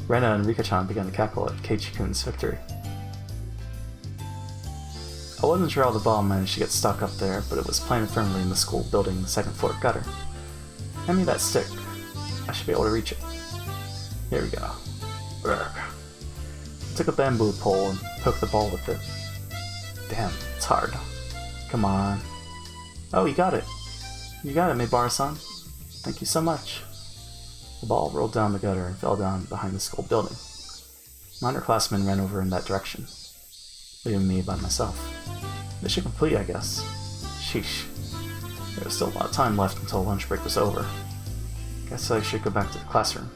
Rena and Rika-chan began to cackle at Keiichi-kun's victory. I wasn't sure how the ball managed to get stuck up there, but it was planted firmly in the school building's second floor gutter. Hand me that stick. I should be able to reach it. Here we go. Urgh. I took a bamboo pole and poked the ball with it. Damn, it's hard. Come on. Oh, you got it. You got it, Mibara-san. Thank you so much. The ball rolled down the gutter and fell down behind the school building. My underclassmen ran over in that direction, leaving me by myself. Mission complete, I guess. Sheesh. There was still a lot of time left until lunch break was over. Guess I should go back to the classroom.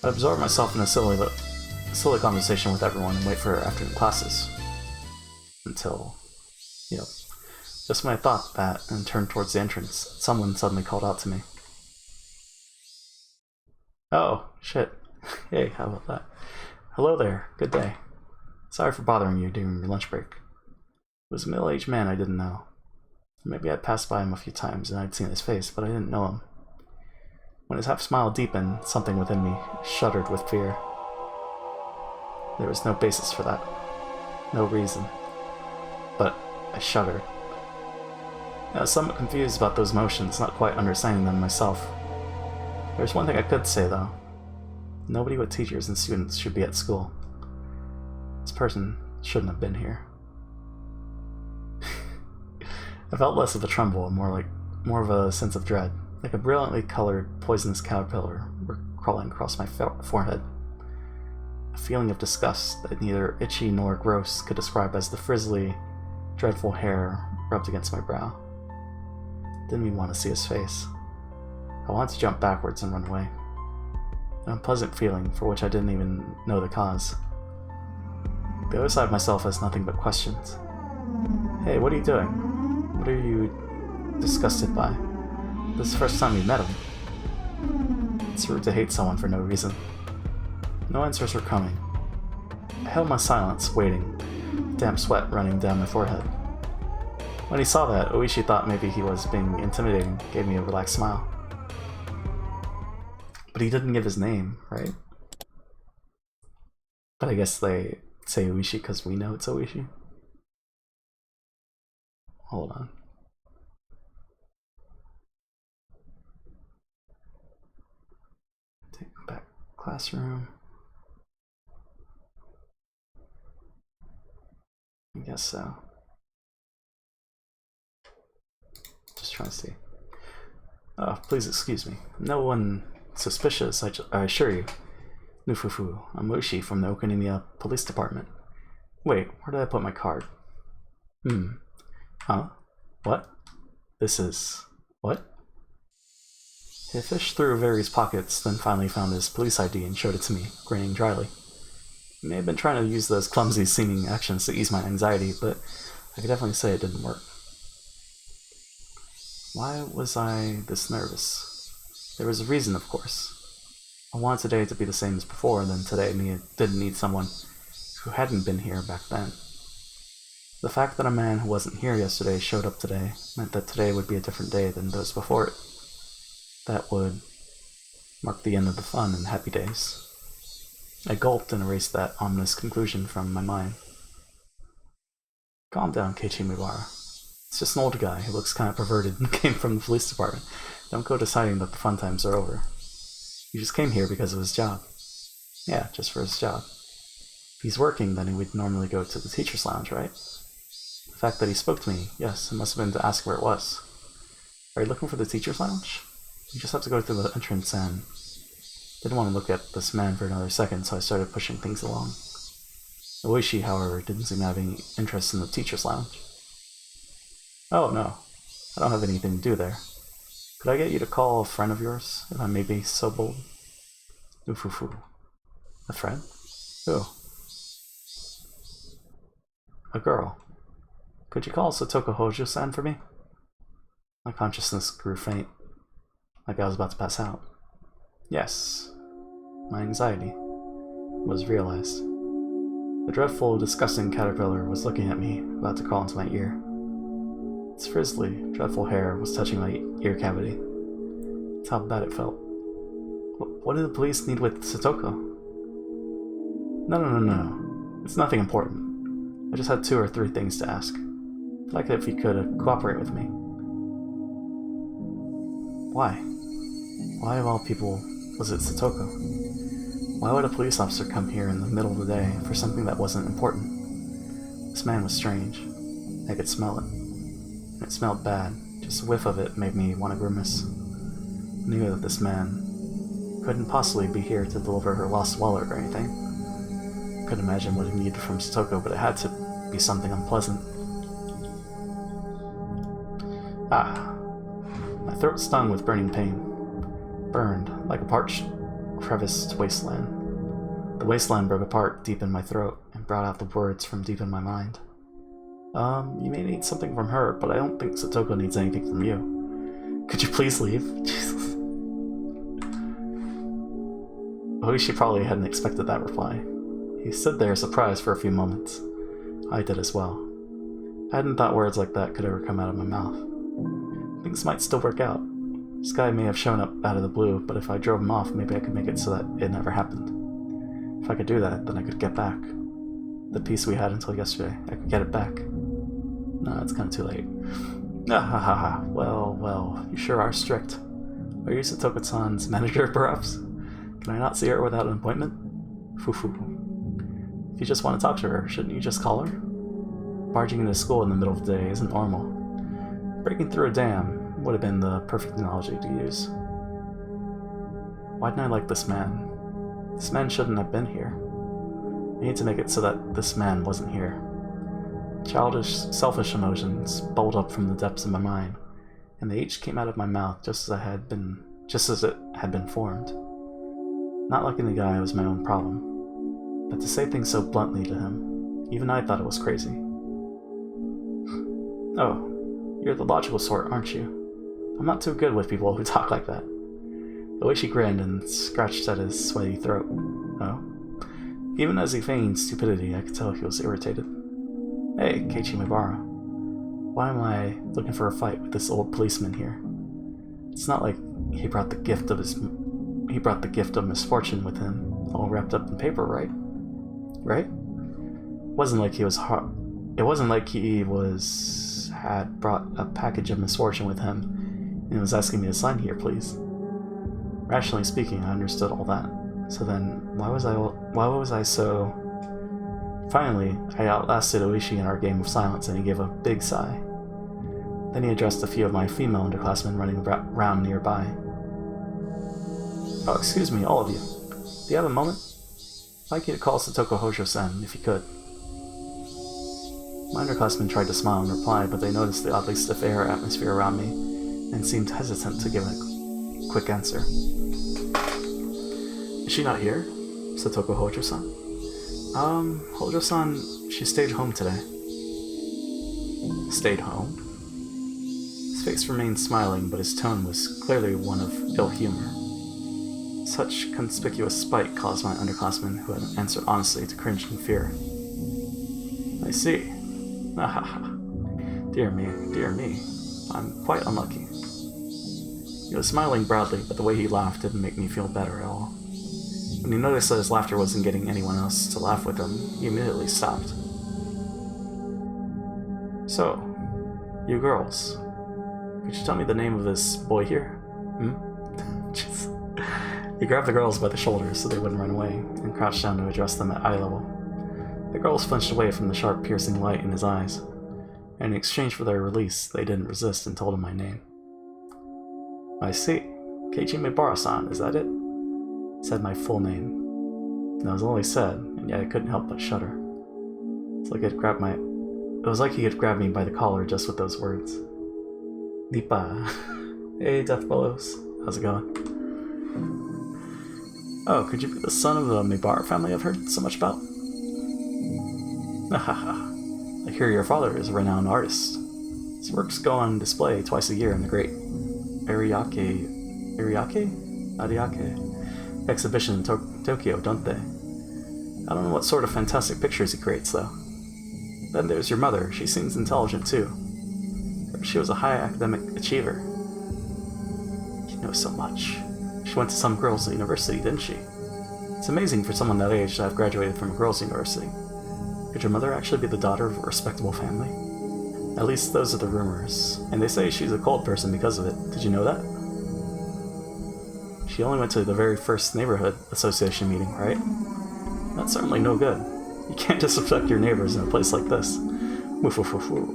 I absorbed myself in a silly conversation with everyone and wait for afternoon classes. Until, just when I thought that and turned towards the entrance, someone suddenly called out to me. Oh, shit. Hey, how about that? Hello there, good day. Sorry for bothering you during your lunch break. It was a middle-aged man I didn't know. Maybe I'd passed by him a few times and I'd seen his face, but I didn't know him. When his half-smile deepened, something within me shuddered with fear. There was no basis for that. No reason. But I shuddered. I was somewhat confused about those emotions, not quite understanding them myself. There's one thing I could say, though. Nobody but teachers and students should be at school. This person shouldn't have been here. I felt less of a tremble and more of a sense of dread, like a brilliantly colored, poisonous caterpillar crawling across my forehead. A feeling of disgust that neither itchy nor gross could describe as the frizzly, dreadful hair rubbed against my brow. Didn't even want to see his face. I wanted to jump backwards and run away. An unpleasant feeling for which I didn't even know the cause. The other side of myself has nothing but questions. Hey, what are you doing? What are you disgusted by? This is the first time you met him. It's rude to hate someone for no reason. No answers were coming. I held my silence, waiting, damp sweat running down my forehead. When he saw that, Oishi thought maybe he was being intimidating, gave me a relaxed smile. But he didn't give his name, right? But I guess they say Oishi because we know it's Oishi. Hold on. Take back classroom. I guess so. Just trying to see. Oh, please excuse me. No one suspicious, I assure you. Nufufu, I'm Oishi from the Okanimiya Police Department. Wait, where did I put my card? Huh? What? This is... what? He fished through various pockets, then finally found his police ID and showed it to me, grinning dryly. He may have been trying to use those clumsy-seeming actions to ease my anxiety, but I could definitely say it didn't work. Why was I this nervous? There was a reason, of course. I wanted today to be the same as before, and then today didn't need someone who hadn't been here back then. The fact that a man who wasn't here yesterday showed up today meant that today would be a different day than those before it. That would mark the end of the fun and happy days. I gulped and erased that ominous conclusion from my mind. Calm down, Ch.3. It's just an old guy who looks kind of perverted and came from the police department. Don't go deciding that the fun times are over. He just came here because of his job. Yeah, just for his job. If he's working, then he would normally go to the teacher's lounge, right? The fact that he spoke to me, yes, it must have been to ask where it was. Are you looking for the teacher's lounge? You just have to go through the entrance and... Didn't want to look at this man for another second, so I started pushing things along. Higurashi, however, didn't seem to have any interest in the teacher's lounge. Oh, no. I don't have anything to do there. Could I get you to call a friend of yours, if I may be so bold? Oof. A friend? Who? A girl. Could you call Satoko Hojo-san for me? My consciousness grew faint, like I was about to pass out. Yes, my anxiety was realized. The dreadful, disgusting caterpillar was looking at me, about to crawl into my ear. Its frizzly, dreadful hair was touching my ear cavity. That's how bad it felt. What do the police need with Satoko? No. It's nothing important. I just had 2 or 3 things to ask. I'd like it if you could cooperate with me. Why? Why of all people was it Satoko? Why would a police officer come here in the middle of the day for something that wasn't important? This man was strange. I could smell it. And it smelled bad. Just a whiff of it made me want to grimace. I knew that this man couldn't possibly be here to deliver her lost wallet or anything. Couldn't imagine what he needed from Satoko, but it had to be something unpleasant. My throat stung with burning pain. Burned, like a parched, creviced wasteland. The wasteland broke apart deep in my throat and brought out the words from deep in my mind. You may need something from her, but I don't think Satoko needs anything from you. Could you please leave? Jesus. Higurashi probably hadn't expected that reply. He stood there surprised for a few moments. I did as well. I hadn't thought words like that could ever come out of my mouth. Things might still work out. This guy may have shown up out of the blue, but if I drove him off, maybe I could make it so that it never happened. If I could do that, then I could get back. The peace we had until yesterday, I could get it back. No, it's kind of too late. Well, you sure are strict. Are you Satoko-san's manager, perhaps? Can I not see her without an appointment? Foo. If you just want to talk to her, shouldn't you just call her? Barging into school in the middle of the day isn't normal. Breaking through a dam would have been the perfect analogy to use. Why didn't I like this man? This man shouldn't have been here. I need to make it so that this man wasn't here. Childish, selfish emotions bubbled up from the depths of my mind, and they each came out of my mouth just as it had been formed. Not liking the guy was my own problem, but to say things so bluntly to him, even I thought it was crazy. Oh, you're the logical sort, aren't you? I'm not too good with people who talk like that. The way she grinned and scratched at his sweaty throat. Oh. Even as he feigned stupidity, I could tell he was irritated. Hey, Ch.3. Why am I looking for a fight with this old policeman here? It's not like he brought the gift of misfortune with him, all wrapped up in paper, right? Right? It wasn't like he had brought a package of misfortune with him and was asking me to sign here, please. Rationally speaking, I understood all that. So then, why was I so... Finally, I outlasted Oishi in our game of silence, and he gave a big sigh. Then he addressed a few of my female underclassmen running around nearby. Oh, excuse me, all of you. Do you have a moment? I'd like you to call Satoko Hojo-san, if you could. My underclassmen tried to smile and reply, but they noticed the oddly stiff air atmosphere around me and seemed hesitant to give a quick answer. Is she not here? Satoko Hojo-san? Hojo-san, she stayed home today. Stayed home? His face remained smiling, but his tone was clearly one of ill humor. Such conspicuous spite caused my underclassmen, who had answered honestly, to cringe in fear. I see. Dear me, I'm quite unlucky. He was smiling broadly, but the way he laughed didn't make me feel better at all. When he noticed that his laughter wasn't getting anyone else to laugh with him, he immediately stopped. So, you girls, could you tell me the name of this boy here? He grabbed the girls by the shoulders so they wouldn't run away, and crouched down to address them at eye level. The girls flinched away from the sharp, piercing light in his eyes, and in exchange for their release, they didn't resist and told him my name. I see. Keiichi Mibara-san, is that it? Said my full name. And it was all he said, and yet I couldn't help but shudder. It was like he had grabbed me by the collar just with those words. Nipa. Hey, Death Bellows. How's it going? Oh, could you be the son of the Mibara family I've heard so much about? I hear your father is a renowned artist. His works go on display twice a year in the great Ariake exhibition in Tokyo, don't they? I don't know what sort of fantastic pictures he creates, though. Then there's your mother. She seems intelligent, too. She was a high academic achiever. You know so much. She went to some girls' university, didn't she? It's amazing for someone that age to have graduated from a girls' university. Could your mother actually be the daughter of a respectable family? At least those are the rumors, and they say she's a cold person because of it. Did you know that? She only went to the very first neighborhood association meeting, right? That's certainly no good. You can't disrespect your neighbors in a place like this. Woof woof woof woof.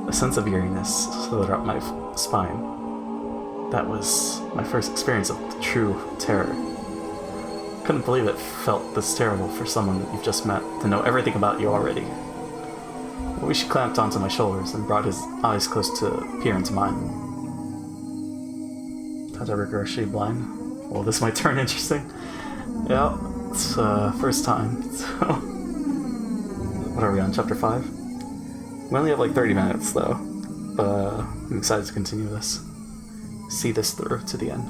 A sense of eeriness slithered up my spine. That was my first experience of true terror. Couldn't believe it felt this terrible for someone you've just met to know everything about you already. Oishi clamped onto my shoulders and brought his eyes close to peer into mine. Tatarigoroshi blind. Well, this might turn interesting. Yeah, it's first time. So, what are we on, chapter 5? We only have like 30 minutes though, but I'm excited to continue this. See this through to the end.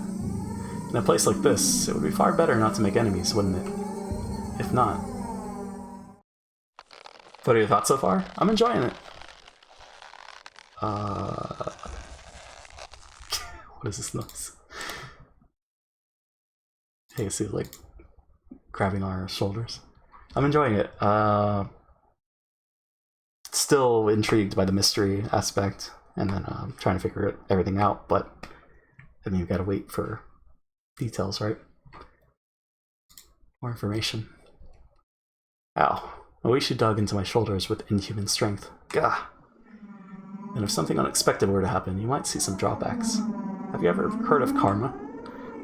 In a place like this, it would be far better not to make enemies, wouldn't it? If not. What are your thoughts so far? I'm enjoying it. What is this noise? Hey, you see, like, grabbing our shoulders. I'm enjoying it. Still intrigued by the mystery aspect, and then trying to figure everything out, but I mean, you gotta wait for details, right? More information. Ow. Oishi dug into my shoulders with inhuman strength. Gah! And if something unexpected were to happen, you might see some drawbacks. Have you ever heard of karma?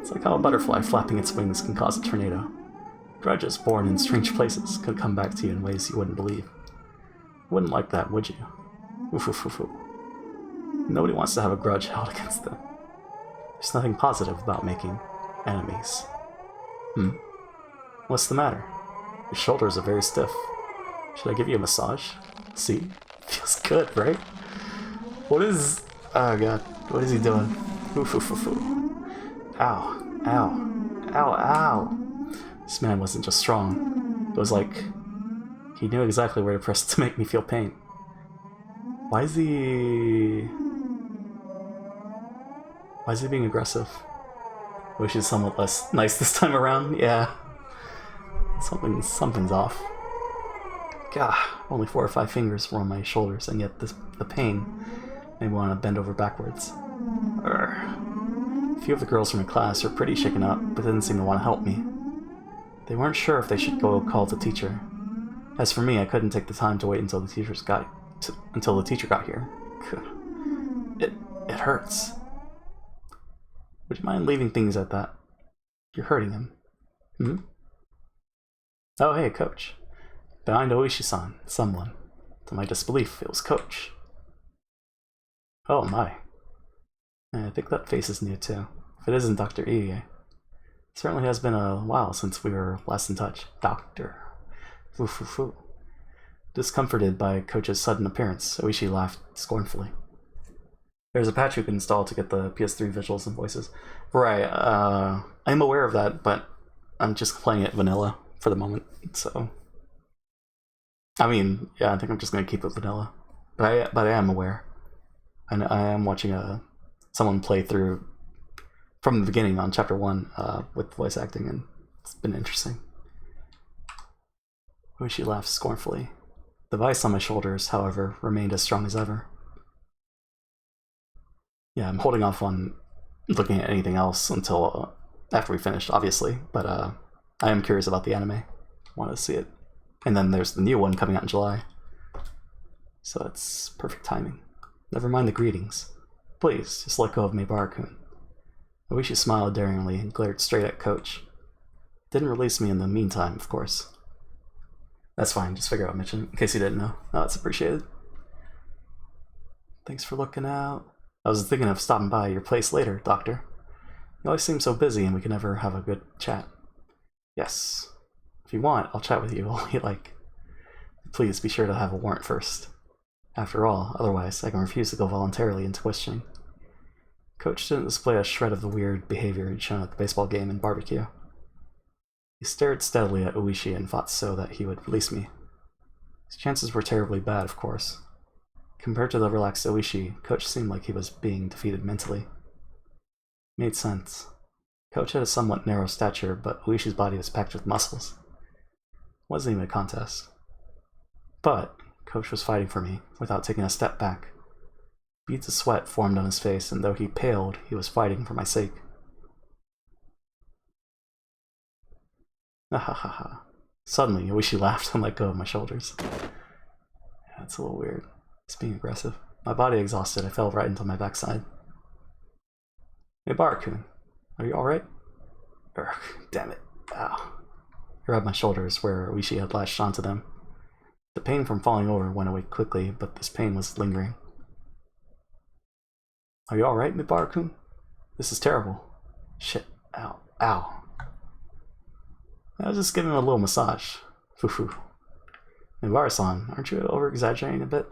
It's like how a butterfly flapping its wings can cause a tornado. Grudges born in strange places could come back to you in ways you wouldn't believe. You wouldn't like that, would you? Oof, oof, oof, oof. Nobody wants to have a grudge held against them. There's nothing positive about making enemies. What's the matter? Your shoulders are very stiff. Should I give you a massage? See? Feels good, right? What is... Oh god. What is he doing? Oof, oof, oof, oof. Ow. Ow. Ow, ow. This man wasn't just strong. It was like... he knew exactly where to press to make me feel pain. Why is he being aggressive? I wish he's somewhat less nice this time around. Yeah. Something's off. Gah, only 4 or 5 fingers were on my shoulders, and yet the pain made me want to bend over backwards. Urgh. A few of the girls from my class were pretty shaken up, but didn't seem to want to help me. They weren't sure if they should go call the teacher. As for me, I couldn't take the time to wait until the teacher got here. It hurts. Would you mind leaving things at that? You're hurting him. Oh, hey, coach. Behind Oishi-san, someone. To my disbelief, it was Coach. Oh my. I think that face is new too. If it isn't Dr. Irie. It certainly has been a while since we were last in touch. Doctor. Foo foo foo. Discomforted by Coach's sudden appearance, Oishi laughed scornfully. There's a patch you can install to get the PS3 visuals and voices. Right, I'm aware of that, but I'm just playing it vanilla for the moment, so... I mean, yeah, I think I'm just going to keep it vanilla. But I am aware. And I am watching someone play through from the beginning on Chapter 1 with voice acting, and it's been interesting. Oishi laughed scornfully. The vice on my shoulders, however, remained as strong as ever. Yeah, I'm holding off on looking at anything else until after we finished, obviously, but I am curious about the anime. Want to see it. And then there's the new one coming out in July. So that's perfect timing. Never mind the greetings. Please, just let go of Meibara-kun. Oishi smiled daringly and glared straight at Coach. Didn't release me in the meantime, of course. That's fine, just figure out mention in case you didn't know. Oh, that's appreciated. Thanks for looking out. I was thinking of stopping by your place later, Doctor. You always seem so busy and we can never have a good chat. Yes. If you want, I'll chat with you all you like. Please be sure to have a warrant first. After all, otherwise I can refuse to go voluntarily into questioning. Coach didn't display a shred of the weird behavior he'd shown at the baseball game and barbecue. He stared steadily at Oishi and fought so that he would release me. His chances were terribly bad, of course. Compared to the relaxed Oishi, Coach seemed like he was being defeated mentally. Made sense. Coach had a somewhat narrow stature, but Oishi's body was packed with muscles. It wasn't even a contest. But Coach was fighting for me, without taking a step back. Beads of sweat formed on his face, and though he paled, he was fighting for my sake. Ahahaha. Suddenly, Oishi laughed and let go of my shoulders. Yeah, that's a little weird. It's being aggressive. My body exhausted, I fell right into my backside. Meibara-kun, are you alright? Urgh, damn it. Ow. I rubbed my shoulders where Oishi had latched onto them. The pain from falling over went away quickly, but this pain was lingering. Are you alright, Meibara-kun? This is terrible. Shit. Ow. Ow. I was just giving him a little massage. Foo-foo. Meibara-san, aren't you over-exaggerating a bit?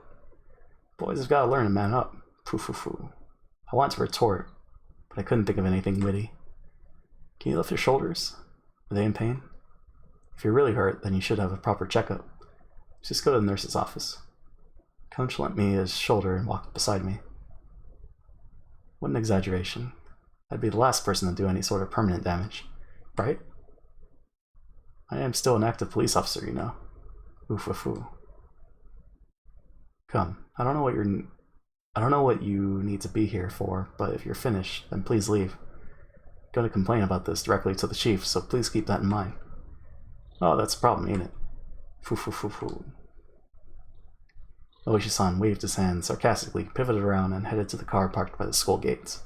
Boys have got to learn to man up. Foo-foo-foo. I wanted to retort, but I couldn't think of anything witty. Can you lift your shoulders? Are they in pain? If you're really hurt, then you should have a proper checkup. Just go to the nurse's office. Coach lent me his shoulder and walked beside me. What an exaggeration. I'd be the last person to do any sort of permanent damage, right? I am still an active police officer, you know. Oof-oof-oof. Come, I don't know what you need to be here for, but if you're finished, then please leave. I'm going to complain about this directly to the chief, so please keep that in mind. Oh, that's a problem, ain't it? Foo-foo-foo-foo. Oishi-san waved his hand sarcastically, pivoted around, and headed to the car parked by the school gates.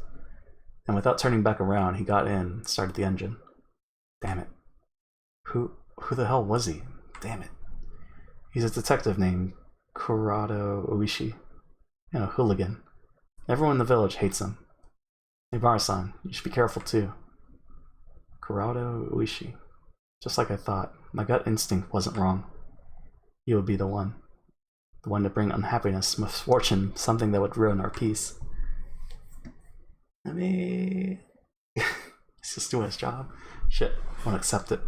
And without turning back around, he got in and started the engine. Damn it. Who the hell was he? Damn it. He's a detective named Kurado Oishi. You know, hooligan. Everyone in the village hates him. Meibara-san, you should be careful too. Kurado Oishi. Just like I thought, my gut instinct wasn't wrong. He would be the one. The one to bring unhappiness, misfortune, something that would ruin our peace. I mean... he's just doing his job. Shit, I won't accept it.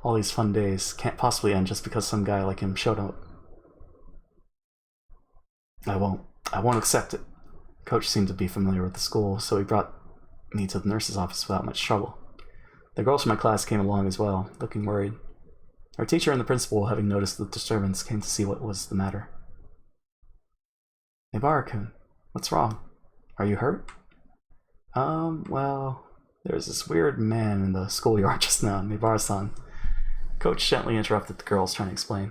All these fun days can't possibly end just because some guy like him showed up. I won't accept it. Coach seemed to be familiar with the school, so he brought me to the nurse's office without much trouble. The girls from my class came along as well, looking worried. Our teacher and the principal, having noticed the disturbance, came to see what was the matter. Meibara-kun, what's wrong? Are you hurt? Well, there's this weird man in the schoolyard just now, Meibara-san. Coach gently interrupted the girls trying to explain.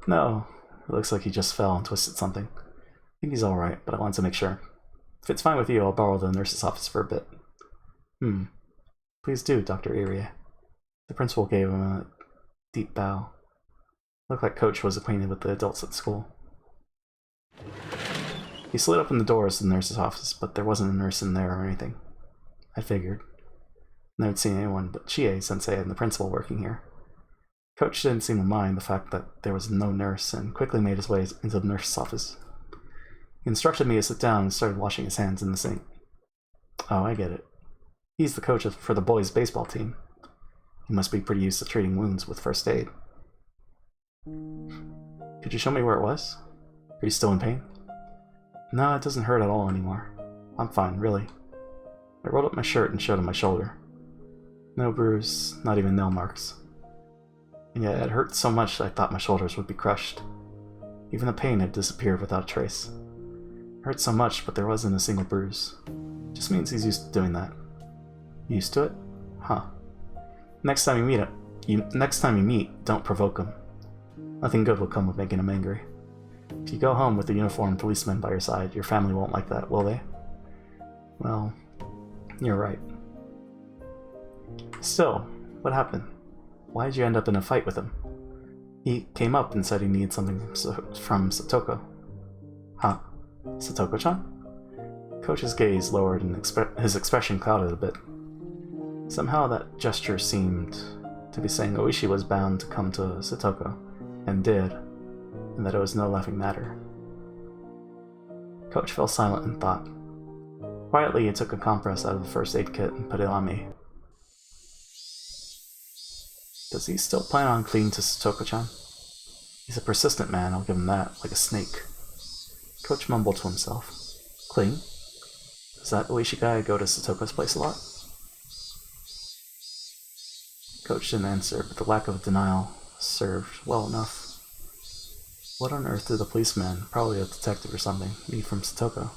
No, it looks like he just fell and twisted something. I think he's alright, but I wanted to make sure. If it's fine with you, I'll borrow the nurse's office for a bit. Please do, Dr. Irie. The principal gave him a deep bow. Looked like Coach was acquainted with the adults at school. He slid open the doors to the nurse's office, but there wasn't a nurse in there or anything. I figured. Never seen anyone but Chie-sensei and the principal working here. Coach didn't seem to mind the fact that there was no nurse and quickly made his way into the nurse's office. He instructed me to sit down and started washing his hands in the sink. Oh, I get it. He's the coach for the boys' baseball team. He must be pretty used to treating wounds with first aid. Could you show me where it was? Are you still in pain? No, it doesn't hurt at all anymore. I'm fine, really. I rolled up my shirt and showed him my shoulder. No bruise, not even nail marks. And yet it hurt so much that I thought my shoulders would be crushed. Even the pain had disappeared without a trace. It hurt so much, but there wasn't a single bruise. Just means he's used to doing that. Used to it? Huh. Next time you meet, don't provoke him. Nothing good will come of making him angry. If you go home with a uniformed policeman by your side, your family won't like that, will they? Well, you're right. Still, what happened? Why did you end up in a fight with him? He came up and said he needed something from Satoko. Huh? Satoko-chan? Coach's gaze lowered and his expression clouded a bit. Somehow that gesture seemed to be saying Oishi was bound to come to Satoko, and did, and that it was no laughing matter. Coach fell silent in thought. Quietly, he took a compress out of the first aid kit and put it on me. Does he still plan on clinging to Satoko-chan? He's a persistent man, I'll give him that, like a snake. Coach mumbled to himself. Cling? Does that Oishi guy go to Satoko's place a lot? Coach didn't answer, but the lack of denial served well enough. What on earth did the policeman, probably a detective or something, need from Satoko?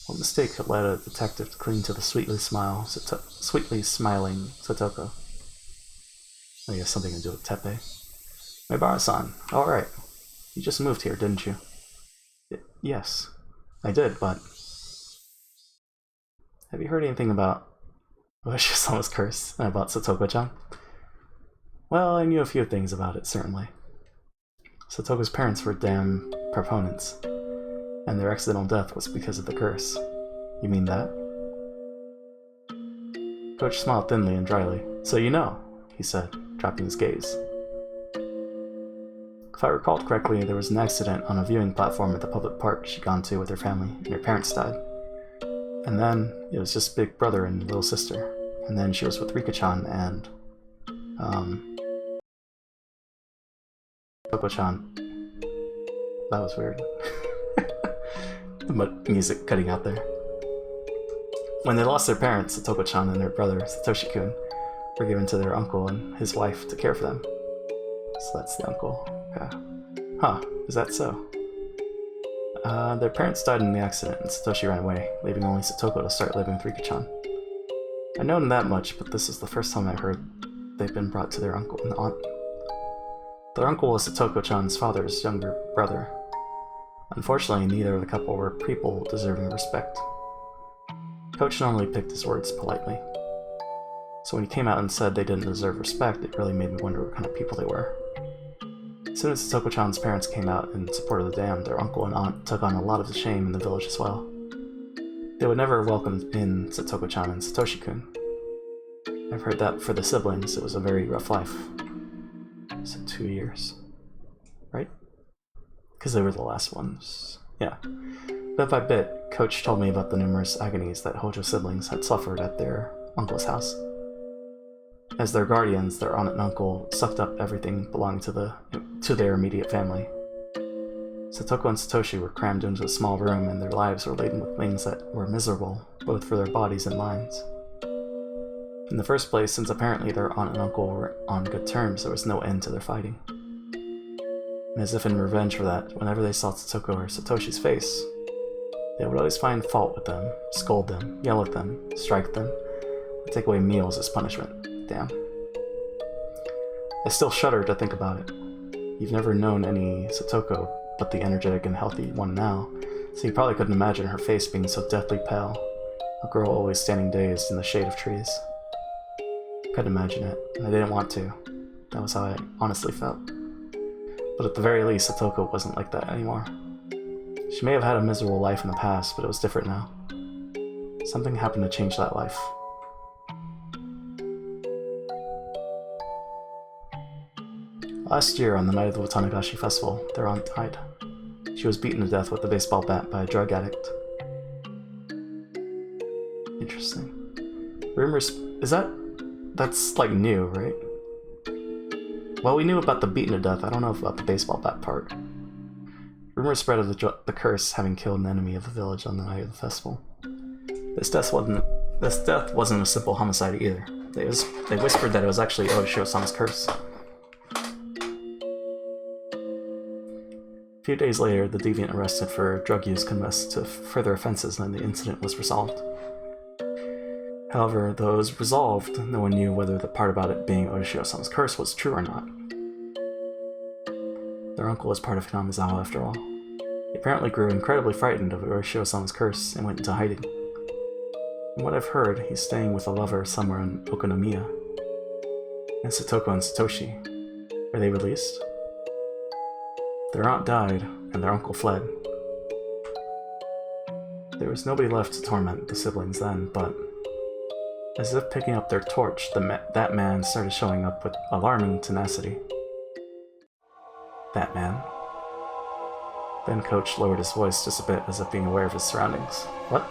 What mistake had led a detective to cling to the sweetly smiling Satoko? I guess something to do with Teppei. Maibara-san, alright. You just moved here, didn't you? Yes, I did, but... Have you heard anything about... Oh, I just almost cursed. About Satoko-chan? Well, I knew a few things about it, certainly. Satoko's parents were damn proponents, and their accidental death was because of the curse. You mean that? Coach smiled thinly and dryly. So you know, he said, dropping his gaze. If I recalled correctly, there was an accident on a viewing platform at the public park she'd gone to with her family, and her parents died. And then, it was just big brother and little sister. And then she was with Rika-chan and... Satoko-chan. That was weird. The music cutting out there. When they lost their parents, Satoko-chan and their brother, Satoshi-kun, were given to their uncle and his wife to care for them. So that's the uncle. Okay. Huh, is that so? Their parents died in the accident and Satoshi ran away, leaving only Satoko to start living with Rika-chan. I'd known that much, but this is the first time I heard they've been brought to their uncle and aunt. Their uncle was Satoko-chan's father's younger brother. Unfortunately, neither of the couple were people deserving of respect. Coach normally picked his words politely. So when he came out and said they didn't deserve respect, it really made me wonder what kind of people they were. As soon as Satoko-chan's parents came out in support of the dam, their uncle and aunt took on a lot of the shame in the village as well. They would never welcome in Satoko-chan and Satoshi-kun. I've heard that for the siblings, it was a very rough life. So 2 years. Right? Because they were the last ones. Yeah. Bit by bit, Coach told me about the numerous agonies that Hojo siblings had suffered at their uncle's house. As their guardians, their aunt and uncle sucked up everything belonging to their immediate family. Satoko and Satoshi were crammed into a small room, and their lives were laden with things that were miserable, both for their bodies and minds. In the first place, since apparently their aunt and uncle were on good terms, there was no end to their fighting. And as if in revenge for that, whenever they saw Satoko or Satoshi's face, they would always find fault with them, scold them, yell at them, strike them, and take away meals as punishment. Damn. I still shudder to think about it. You've never known any Satoko but the energetic and healthy one now, so you probably couldn't imagine her face being so deathly pale, a girl always standing dazed in the shade of trees. I couldn't imagine it, and I didn't want to. That was how I honestly felt. But at the very least, Satoko wasn't like that anymore. She may have had a miserable life in the past, but it was different now. Something happened to change that life. Last year, on the night of the Watanagashi Festival, their aunt died. She was beaten to death with a baseball bat by a drug addict. Interesting. Rumors... That's, like, new, right? Well, we knew about the beaten to death. I don't know about the baseball bat part. Rumors spread of the curse having killed an enemy of the village on the night of the festival. This death wasn't a simple homicide either. They whispered that it was actually Oshio-sama's curse. A few days later, the deviant arrested for drug use confessed to further offenses and the incident was resolved. However, though it was resolved, no one knew whether the part about it being Oshio-sama's curse was true or not. Their uncle was part of Hinamizawa after all. He apparently grew incredibly frightened of Oshio-sama's curse and went into hiding. From what I've heard, he's staying with a lover somewhere in Okonomiya. And Satoko and Satoshi. Are they released? Their aunt died, and their uncle fled. There was nobody left to torment the siblings then, but... as if picking up their torch, that man started showing up with alarming tenacity. That man? Then Coach lowered his voice just a bit as if being aware of his surroundings. What?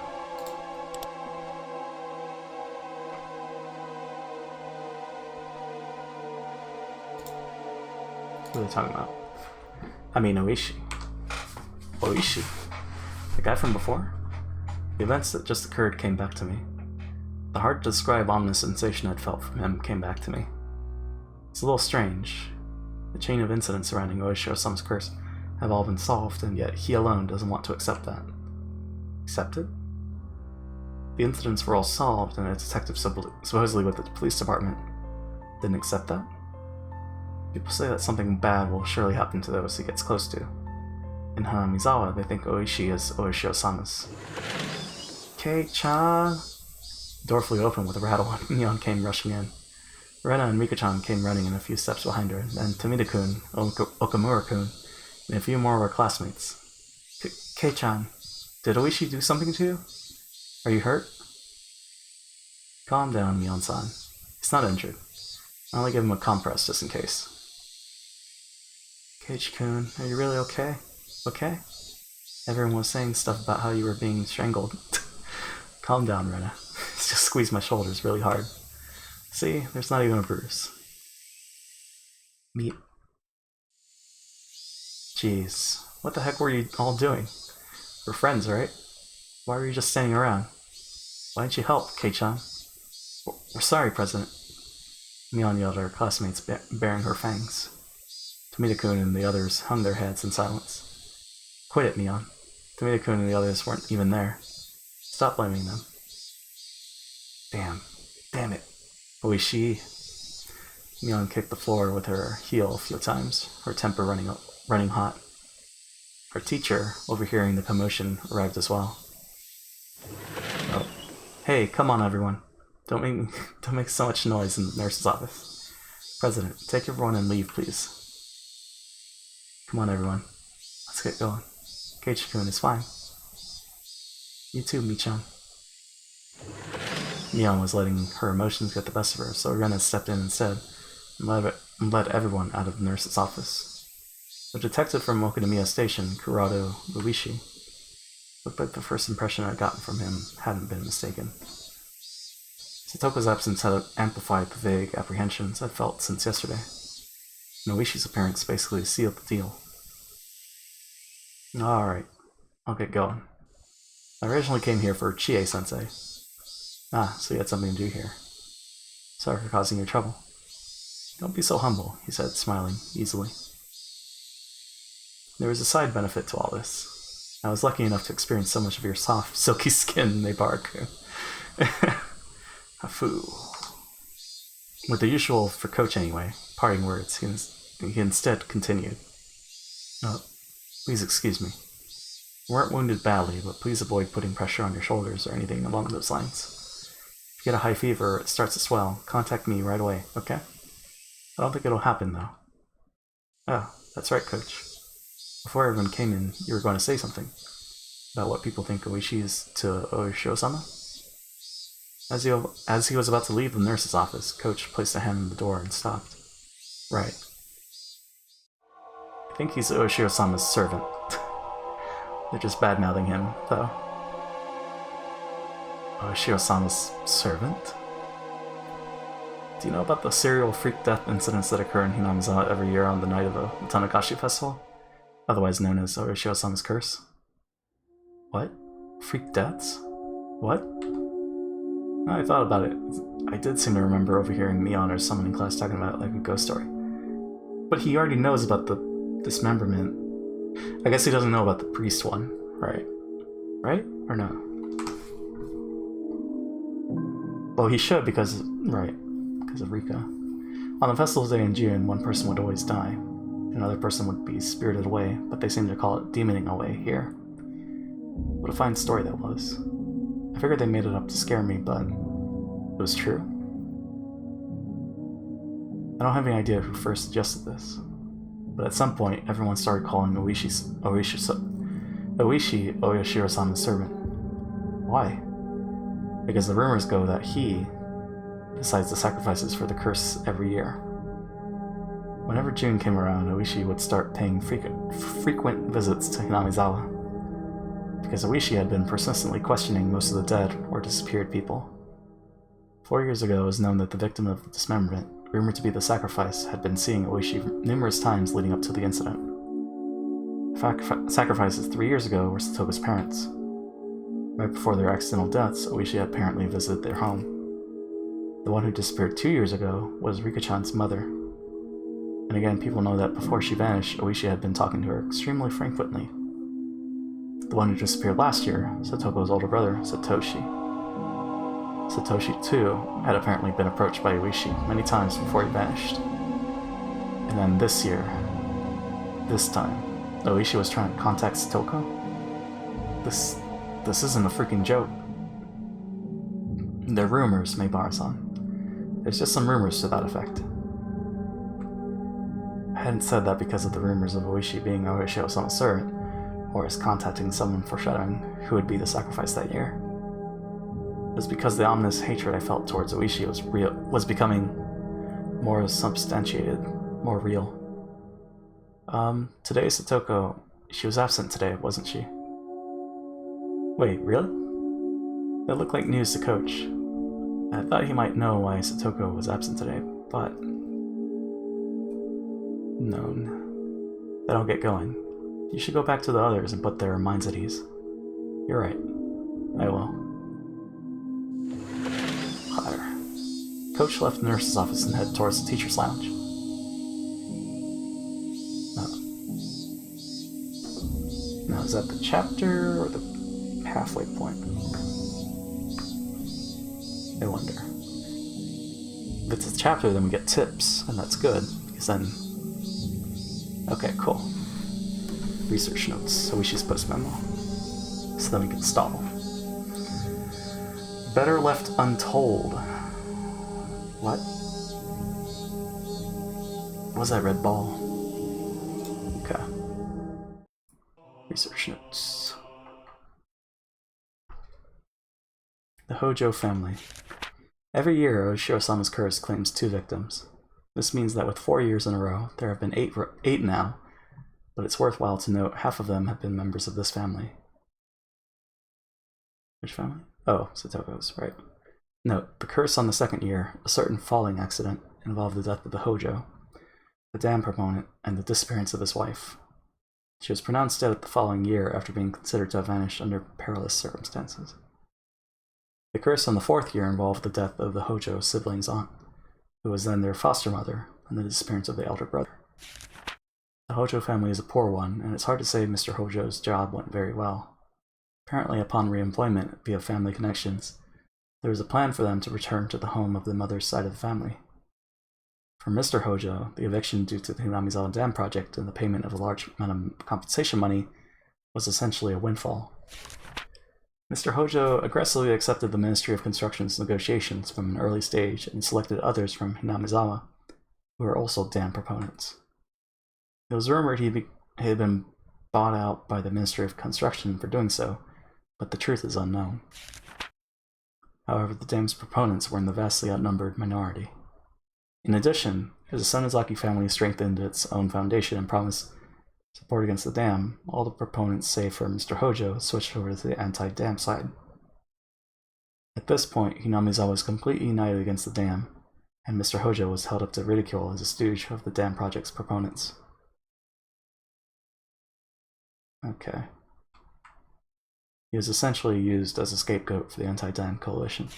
What are they talking about? I mean, Oishi. Oishi? The guy from before? The events that just occurred came back to me. The hard to describe ominous sensation I'd felt from him came back to me. It's a little strange. The chain of incidents surrounding Oshio-sama's curse have all been solved, and yet he alone doesn't want to accept that. Accept it? The incidents were all solved, and a detective supposedly with the police department didn't accept that? People say that something bad will surely happen to those he gets close to. In Hinamizawa, they think Oishi is Oshio-sama's. Kei-chan! The door flew open with a rattle and Neon came rushing in. Rena and Mika-chan came running in a few steps behind her, and Tomita-kun, Okamura-kun, and a few more of our classmates. Kei-chan, did Oishi do something to you? Are you hurt? Calm down, Mion-san. He's not injured. I'll only give him a compress just in case. Keiichi-kun, are you really okay? Okay? Everyone was saying stuff about how you were being strangled. Calm down, Rena. Just squeeze my shoulders really hard. See, there's not even a bruise. Meat. Jeez, what the heck were you all doing? We're friends, right? Why were you just standing around? Why didn't you help, Kei-chan? We're sorry, President. Mion yelled at her classmates, baring her fangs. Tomita-kun and the others hung their heads in silence. Quit it, Mion. Tomita-kun and the others weren't even there. Stop blaming them. Damn it. Oishi. Mion kicked the floor with her heel a few times, her temper running hot. Her teacher, overhearing the commotion, arrived as well. Oh. Hey, come on, everyone. Don't make so much noise in the nurse's office. President, take everyone and leave, please. Come on, everyone. Let's get going. Keiichi-kun is fine. You too, Michan. Mion was letting her emotions get the best of her, so Rena stepped in instead and led everyone out of the nurse's office. The detective from Okonomiya Station, Kurado Luishi, looked like the first impression I'd gotten from him hadn't been mistaken. Satoko's absence had amplified the vague apprehensions I'd felt since yesterday. Noishi's appearance basically sealed the deal. Alright, I'll get going. I originally came here for Chie-sensei. Ah, so you had something to do here. Sorry for causing you trouble. Don't be so humble, he said, smiling easily. There was a side benefit to all this. I was lucky enough to experience so much of your soft, silky skin, Nebaru-kun. Afoo. With the usual for Coach anyway, parting words, he instead continued. Oh, please excuse me. You weren't wounded badly, but please avoid putting pressure on your shoulders or anything along those lines. If you get a high fever or it starts to swell, contact me right away, okay? I don't think it'll happen, though. Oh, That's right, Coach. Before everyone came in, you were going to say something about what people think Oishi is to Oishio-sama? As he was about to leave the nurse's office, Coach placed a hand on the door and stopped. Right. I think he's Oishio-sama's servant. They're just bad-mouthing him, though. Oishio-sama's servant? Do you know about the serial freak death incidents that occur in Hinamizawa every year on the night of the Tanakashi Festival? Otherwise known as Oishio-sama's curse? What? Freak deaths? What? I thought about it. I did seem to remember overhearing Mion or someone in class talking about it like a ghost story. But he already knows about the dismemberment. I guess he doesn't know about the priest one, right? Right? Or no? Well, he should because... right. Because of Rika. On the festival day in June, one person would always die. Another person would be spirited away, but they seem to call it demoning away here. What a fine story that was. I figured they made it up to scare me, but it was true. I don't have any idea who first suggested this, but at some point everyone started calling Oishi Oyashiro-sama's servant. Why? Because the rumors go that he decides the sacrifices for the curse every year. Whenever June came around, Oishi would start paying frequent visits to Hinamizawa, because Oishi had been persistently questioning most of the dead or disappeared people. 4 years ago, it was known that the victim of the dismemberment, rumored to be the sacrifice, had been seeing Oishi numerous times leading up to the incident. Sacrifices 3 years ago were Satoga's parents. Right before their accidental deaths, Oishi had apparently visited their home. The one who disappeared 2 years ago was Rika-chan's mother. And again, people know that before she vanished, Oishi had been talking to her extremely frequently. The one who disappeared last year, Satogo's older brother, Satoshi. Satoshi, too, had apparently been approached by Oishi many times before he vanished. And then this time, Oishi was trying to contact Satoko? This isn't a freaking joke. They're rumors, Meibara-san. There's just some rumors to that effect. I hadn't said that because of the rumors of Oishi being Oishio-sama's servant, or as contacting someone foreshadowing who would be the sacrifice that year. It was because the ominous hatred I felt towards Oishi was becoming more substantiated, more real. Today Satoko, she was absent today, wasn't she? Wait, really? That looked like news to Coach. I thought he might know why Satoko was absent today, but... no. Then I'll get going. You should go back to the others and put their minds at ease. You're right. I will. Clatter. Coach left the nurse's office and headed towards the teacher's lounge. Now, is that the chapter or the halfway point? I wonder. If it's a chapter, then we get tips, and that's good, because then... okay, cool. Research notes, so we should post memo. So then we can stall. Better left untold. What? What was that red ball? Okay. Research notes. The Hojo family. Every year, Oishio-sama's curse claims 2 victims. This means that with 4 years in a row, there have been 8 now, but it's worthwhile to note half of them have been members of this family. Which family? Oh, Satoko's, right. Note, the curse on the 2nd year, a certain falling accident, involved the death of the Hojo, the dam proponent, and the disappearance of his wife. She was pronounced dead the following year after being considered to have vanished under perilous circumstances. The curse on the 4th year involved the death of the Hojo's sibling's aunt, who was then their foster mother, and the disappearance of the elder brother. The Hojo family is a poor one, and it's hard to say Mr. Hojo's job went very well. Apparently, upon re-employment via family connections, there was a plan for them to return to the home of the mother's side of the family. For Mr. Hojo, the eviction due to the Hinamizawa Dam project and the payment of a large amount of compensation money was essentially a windfall. Mr. Hojo aggressively accepted the Ministry of Construction's negotiations from an early stage and selected others from Hinamizawa, who were also dam proponents. It was rumored he had been bought out by the Ministry of Construction for doing so, but the truth is unknown. However, the dam's proponents were in the vastly outnumbered minority. In addition, as the Sonozaki family strengthened its own foundation and promised support against the dam, all the proponents, save for Mr. Hojo, switched over to the anti-dam side. At this point, Hinamizawa was completely united against the dam, and Mr. Hojo was held up to ridicule as a stooge of the dam project's proponents. Okay. He was essentially used as a scapegoat for the anti-dam coalition.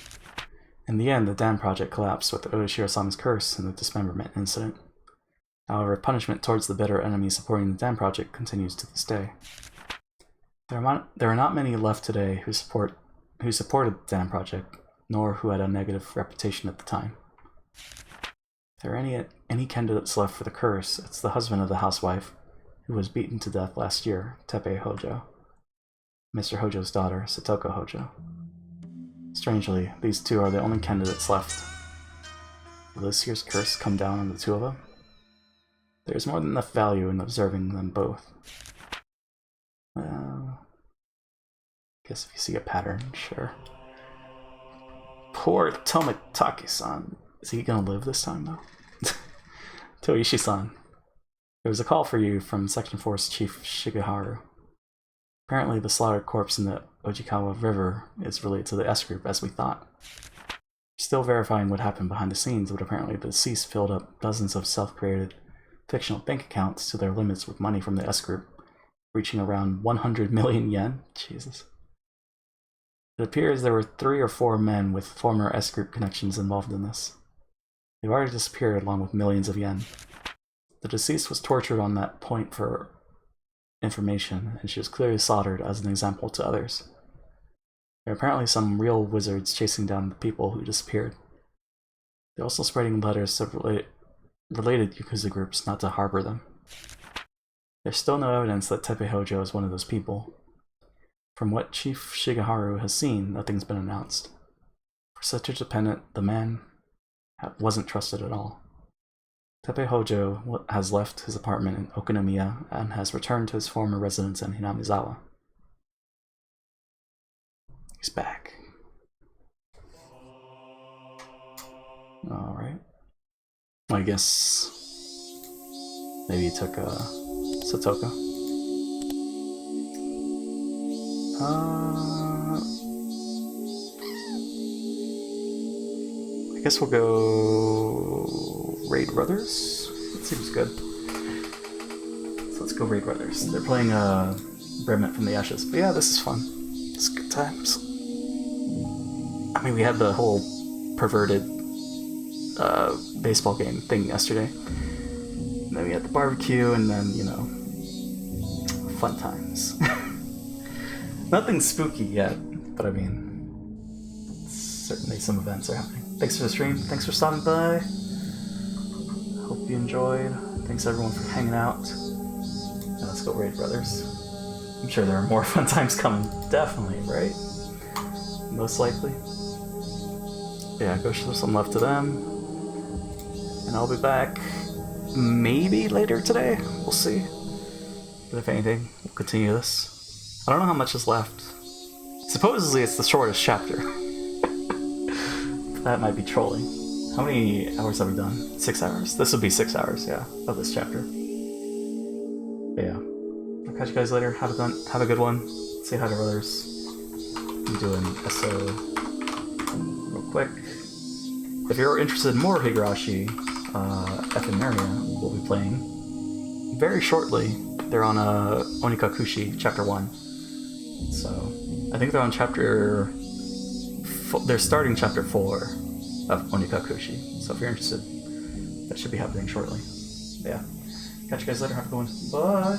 In the end, the dam project collapsed with Oda Shirosama's curse and the dismemberment incident. However, punishment towards the bitter enemy supporting the dam project continues to this day. There are not many left today who supported the dam project, nor who had a negative reputation at the time. If there are any candidates left for the curse, it's the husband of the housewife, who was beaten to death last year, Teppei Hojo, Mr. Hojo's daughter, Satoko Hojo. Strangely, these two are the only candidates left. Will this year's curse come down on the two of them? There is more than enough value in observing them both. Guess if you see a pattern, sure. Poor Tomitake-san. Is he gonna live this time, though? Toishi-san. There was a call for you from Section 4's Chief Shigeharu. Apparently the slaughtered corpse in the Ojikawa River is related to the S group, as we thought. Still verifying what happened behind the scenes, but apparently the deceased filled up dozens of self-created fictional bank accounts to their limits with money from the S group, reaching around 100 million yen. Jesus. It appears there were 3 or 4 men with former S group connections involved in this. They've already disappeared along with millions of yen. The deceased was tortured on that point for information, and she was clearly slaughtered as an example to others. There are apparently some real wizards chasing down the people who disappeared. They're also spreading letters to related Yakuza groups not to harbor them. There's still no evidence that Teppei Hojo is one of those people. From what Chief Shigeharu has seen, nothing's been announced. For such a dependent, the man wasn't trusted at all. Teppei Hojo has left his apartment in Okonomiya and has returned to his former residence in Hinamizawa. He's back. Alright. I guess maybe he took Satoko. I guess we'll go Raid Brothers. That seems good. So let's go Raid Brothers. They're playing Remnant from the Ashes. But yeah, this is fun. It's good times. I mean, we had the whole perverted baseball game thing yesterday. And then we had the barbecue, and then, you know, fun times. Nothing spooky yet, but I mean, certainly some events are happening. Thanks for the stream. Thanks for stopping by. Hope you enjoyed. Thanks everyone for hanging out. And let's go Raid Brothers. I'm sure there are more fun times coming. Definitely, right? Most likely. Yeah, go show some love to them. And I'll be back maybe later today. We'll see. But if anything, we'll continue this. I don't know how much is left. Supposedly it's the shortest chapter. That might be trolling. How many hours have we done? 6 hours? This would be 6 hours, yeah, of this chapter. But yeah. I'll catch you guys later. Have a good one. Say hi to others. I'm doing SO real quick. If you're interested in more Higurashi, F and Maria will be playing very shortly. They're on Onikakushi, Chapter 1. So, I think they're on they're starting Chapter 4 of Onikakushi. So if you're interested, that should be happening shortly. But yeah. Catch you guys later. Have a good one. Bye!